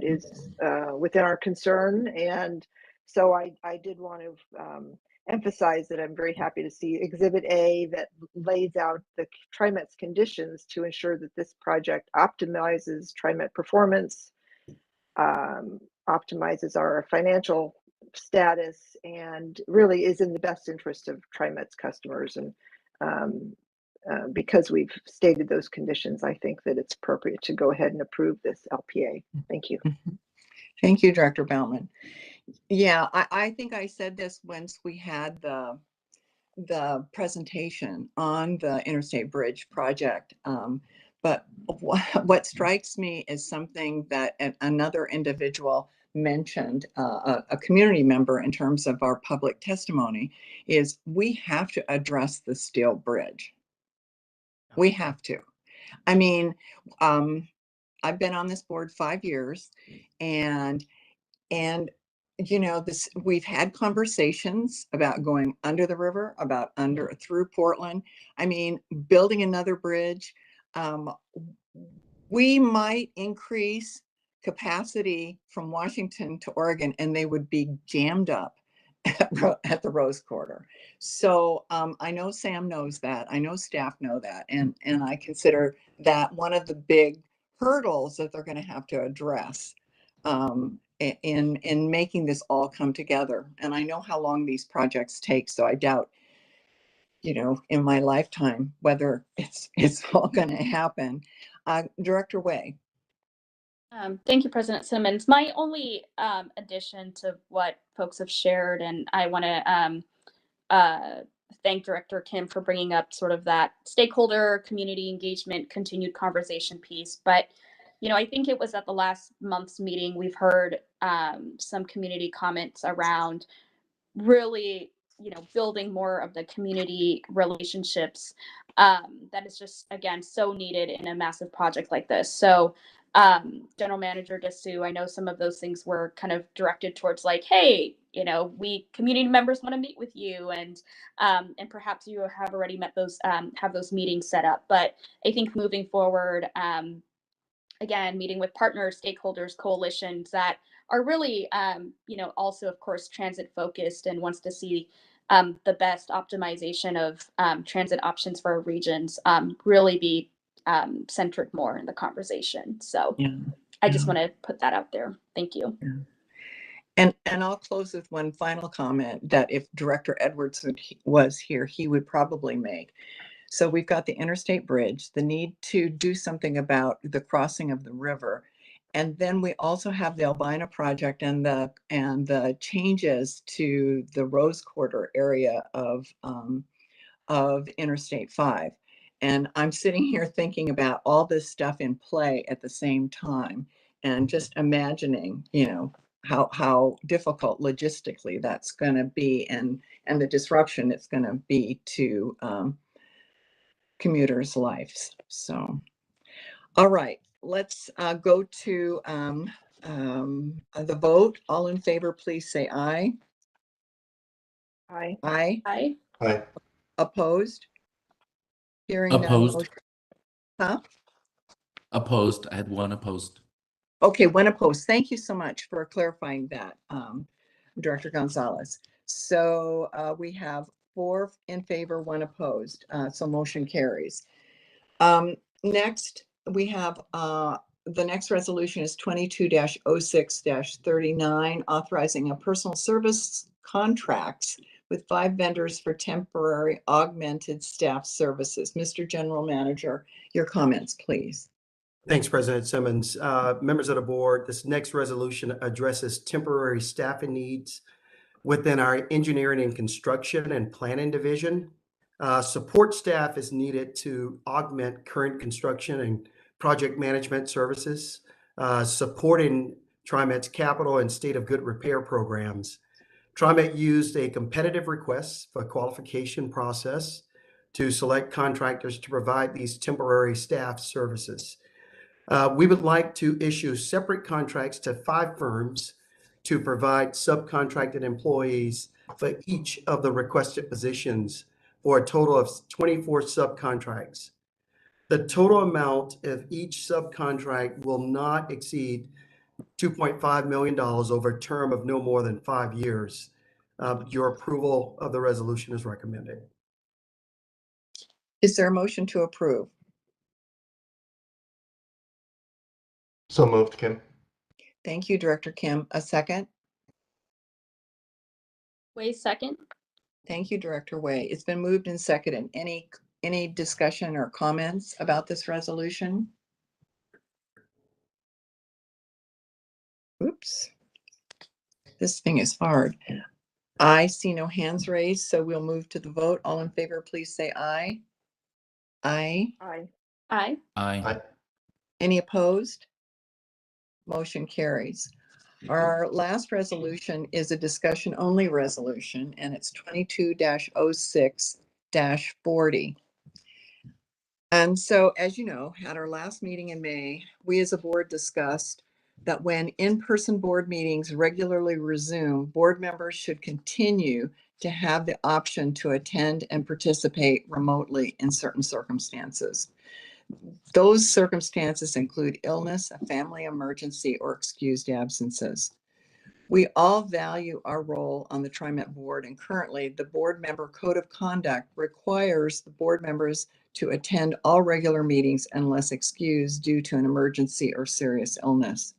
Speaker 6: is within our concern. And so I did want to emphasize that I'm very happy to see Exhibit A that lays out the TriMet's conditions to ensure that this project optimizes TriMet performance, optimizes our financial status, and really is in the best interest of TriMet's customers. And because we've stated those conditions, I think that it's appropriate to go ahead and approve this LPA. Thank you.
Speaker 1: Thank you, Director Bauman. Yeah, I think I said this once we had the presentation on the Interstate Bridge project. But what strikes me is something that another individual mentioned, a community member, in terms of our public testimony, is we have to address the steel bridge. We have to. I mean, I've been on this board 5 years, and we've had conversations about going under the river, about through Portland. I mean, building another bridge. We might increase capacity from Washington to Oregon, and they would be jammed up at the Rose Quarter. So I know Sam knows that. I know staff know that. And I consider that one of the big hurdles that they're going to have to address in making this all come together. And I know how long these projects take, so I doubt, in my lifetime, whether it's all going to happen. Director Way.
Speaker 8: Thank you, President Simmons. My only addition to what folks have shared, and I want to thank Director Kim for bringing up sort of that stakeholder, community engagement, continued conversation piece. But, I think it was at the last month's meeting, we've heard some community comments around really, building more of the community relationships that is just, again, so needed in a massive project like this. So General Manager Desu, I know some of those things were kind of directed towards like, hey, we community members want to meet with you, and perhaps you have already met those, have those meetings set up. But I think moving forward, again, meeting with partners, stakeholders, coalitions that are really, also, of course, transit focused and wants to see the best optimization of transit options for our regions really be centered more in the conversation. So I just want to put that out there. Thank you.
Speaker 1: And I'll close with one final comment that if Director Edwards was here, he would probably make. So we've got the interstate bridge, the need to do something about the crossing of the river. And then we also have the Albina project and the changes to the Rose Quarter area of Interstate 5. And I'm sitting here thinking about all this stuff in play at the same time and just imagining, how difficult logistically that's going to be and the disruption it's going to be to commuters' lives. So, all right, let's go to the vote. All in favor, please say aye.
Speaker 6: Aye.
Speaker 1: Aye.
Speaker 8: Aye.
Speaker 5: Aye.
Speaker 1: Opposed? Hearing none.
Speaker 16: Opposed.
Speaker 1: Huh?
Speaker 16: Opposed. I had one opposed.
Speaker 1: Okay, one opposed. Thank you so much for clarifying that, Director Gonzalez. So we have 4 in favor, 1 opposed. So motion carries. Next, we have the next resolution is 22-06-39, authorizing a personal service contracts with 5 vendors for temporary augmented staff services. Mr. General Manager, your comments, please.
Speaker 10: Thanks, President Simmons. Members of the board, this next resolution addresses temporary staffing needs within our engineering and construction and planning division. Support staff is needed to augment current construction and project management services, supporting TriMet's capital and state of good repair programs. TriMet used a competitive request for qualification process to select contractors to provide these temporary staff services. We would like to issue separate contracts to 5 firms to provide subcontracted employees for each of the requested positions for a total of 24 subcontracts. The total amount of each subcontract will not exceed $2.5 million over a term of no more than 5 years. Your approval of the resolution is recommended.
Speaker 1: Is there a motion to approve?
Speaker 5: So moved, Kim.
Speaker 1: Thank you, Director Kim. A second?
Speaker 8: Wait, second.
Speaker 1: Thank you, Director Way. It's been moved and seconded. Any discussion or comments about this resolution? Oops. This thing is hard. I see no hands raised, so we'll move to the vote. All in favor, please say aye. Aye.
Speaker 6: Aye.
Speaker 8: Aye.
Speaker 16: Aye.
Speaker 5: Aye.
Speaker 1: Any opposed? Motion carries. Our last resolution is a discussion only resolution, and it's 22-06-40. And so, as you know, at our last meeting in May, we as a board discussed that when in-person board meetings regularly resume, board members should continue to have the option to attend and participate remotely in certain circumstances. Those circumstances include illness, a family emergency, or excused absences. We all value our role on the TriMet board, and currently the board member code of conduct requires the board members to attend all regular meetings unless excused due to an emergency or serious illness.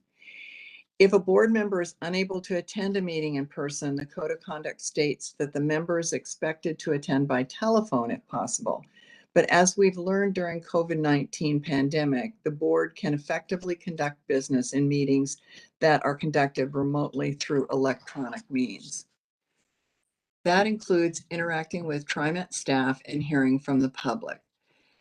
Speaker 1: If a board member is unable to attend a meeting in person, the code of conduct states that the member is expected to attend by telephone if possible. But as we've learned during COVID-19 pandemic, the board can effectively conduct business in meetings that are conducted remotely through electronic means. That includes interacting with TriMet staff and hearing from the public.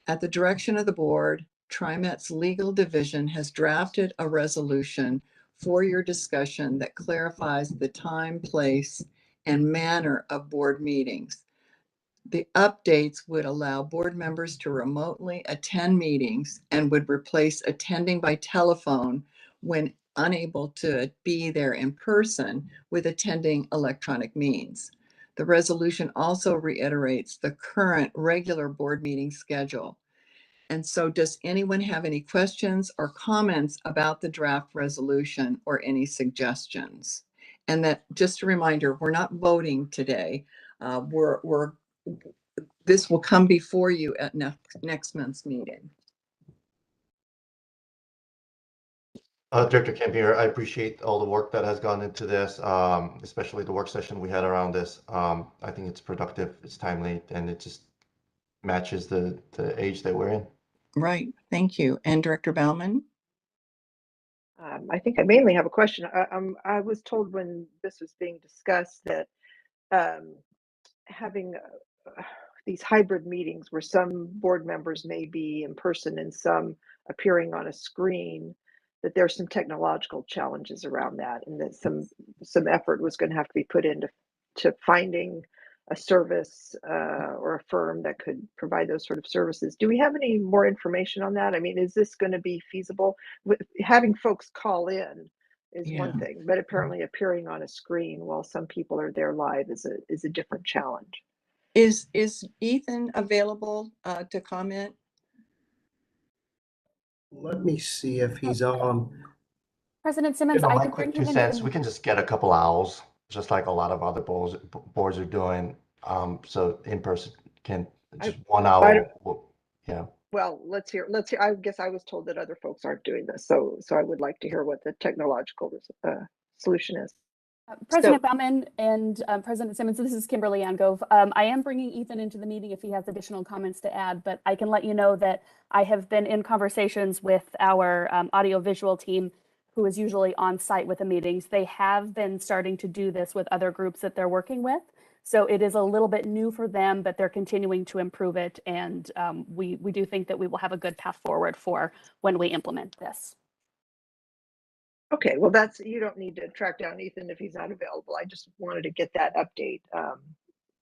Speaker 1: At the direction of the board, TriMet's legal division has drafted a resolution for your discussion that clarifies the time, place, and manner of board meetings. The updates would allow board members to remotely attend meetings and would replace attending by telephone when unable to be there in person with attending electronic means. The resolution also reiterates the current regular board meeting schedule. And so does anyone have any questions or comments about the draft resolution or any suggestions? And that, just a reminder, we're not voting today. This will come before you at next month's meeting.
Speaker 5: Director Kemp here. I appreciate all the work that has gone into this, especially the work session we had around this. I think it's productive, it's timely, and it just matches the age that we're in.
Speaker 1: Right. Thank you. And Director Bauman?
Speaker 6: I think I mainly have a question. I was told when this was being discussed that having these hybrid meetings where some board members may be in person and some appearing on a screen, that there's some technological challenges around that, and that some effort was going to have to be put into finding a service or a firm that could provide those sort of services. Do we have any more information on that? I mean, is this going to be feasible? Having folks call in is one thing, but apparently appearing on a screen while some people are there live is a different challenge.
Speaker 1: Is Ethan available to comment?
Speaker 10: Let me see if he's on.
Speaker 2: President Simmons, I
Speaker 5: My
Speaker 2: could bring
Speaker 5: quick
Speaker 2: him
Speaker 5: 2
Speaker 2: into
Speaker 5: cents,
Speaker 2: the
Speaker 5: we can just get a couple owls, just like a lot of other boards are doing. So in person can just 1 hour. Yeah.
Speaker 6: Well, let's hear. I guess I was told that other folks aren't doing this, so I would like to hear what the technological solution is.
Speaker 2: President Bauman and President Simmons, this is Kimberly Angove. I am bringing Ethan into the meeting if he has additional comments to add, but I can let you know that I have been in conversations with our audiovisual team, who is usually on site with the meetings. They have been starting to do this with other groups that they're working with. So it is a little bit new for them, but they're continuing to improve it. And we do think that we will have a good path forward for when we implement this.
Speaker 6: Okay, well, you don't need to track down Ethan if he's not available. I just wanted to get that update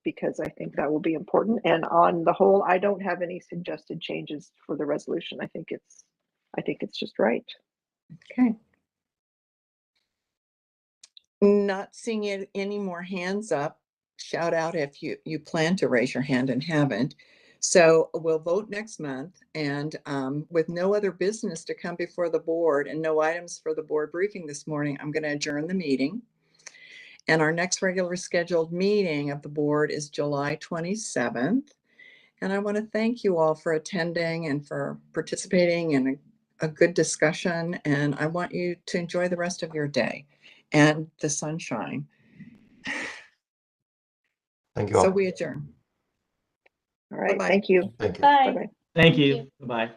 Speaker 6: because I think that will be important. And on the whole, I don't have any suggested changes for the resolution. I think it's just right.
Speaker 1: Okay. Not seeing any more hands up. Shout out if you plan to raise your hand and haven't. So we'll vote next month, and with no other business to come before the board and no items for the board briefing this morning, I'm going to adjourn the meeting. And our next regular scheduled meeting of the board is July 27th. And I want to thank you all for attending and for participating in a good discussion. And I want you to enjoy the rest of your day and the sunshine.
Speaker 5: Thank you all.
Speaker 1: So we adjourn.
Speaker 6: All right.
Speaker 1: Bye-bye.
Speaker 6: Thank you.
Speaker 5: Thank you.
Speaker 8: Bye.
Speaker 6: Bye-bye.
Speaker 17: Thank you. Bye-bye.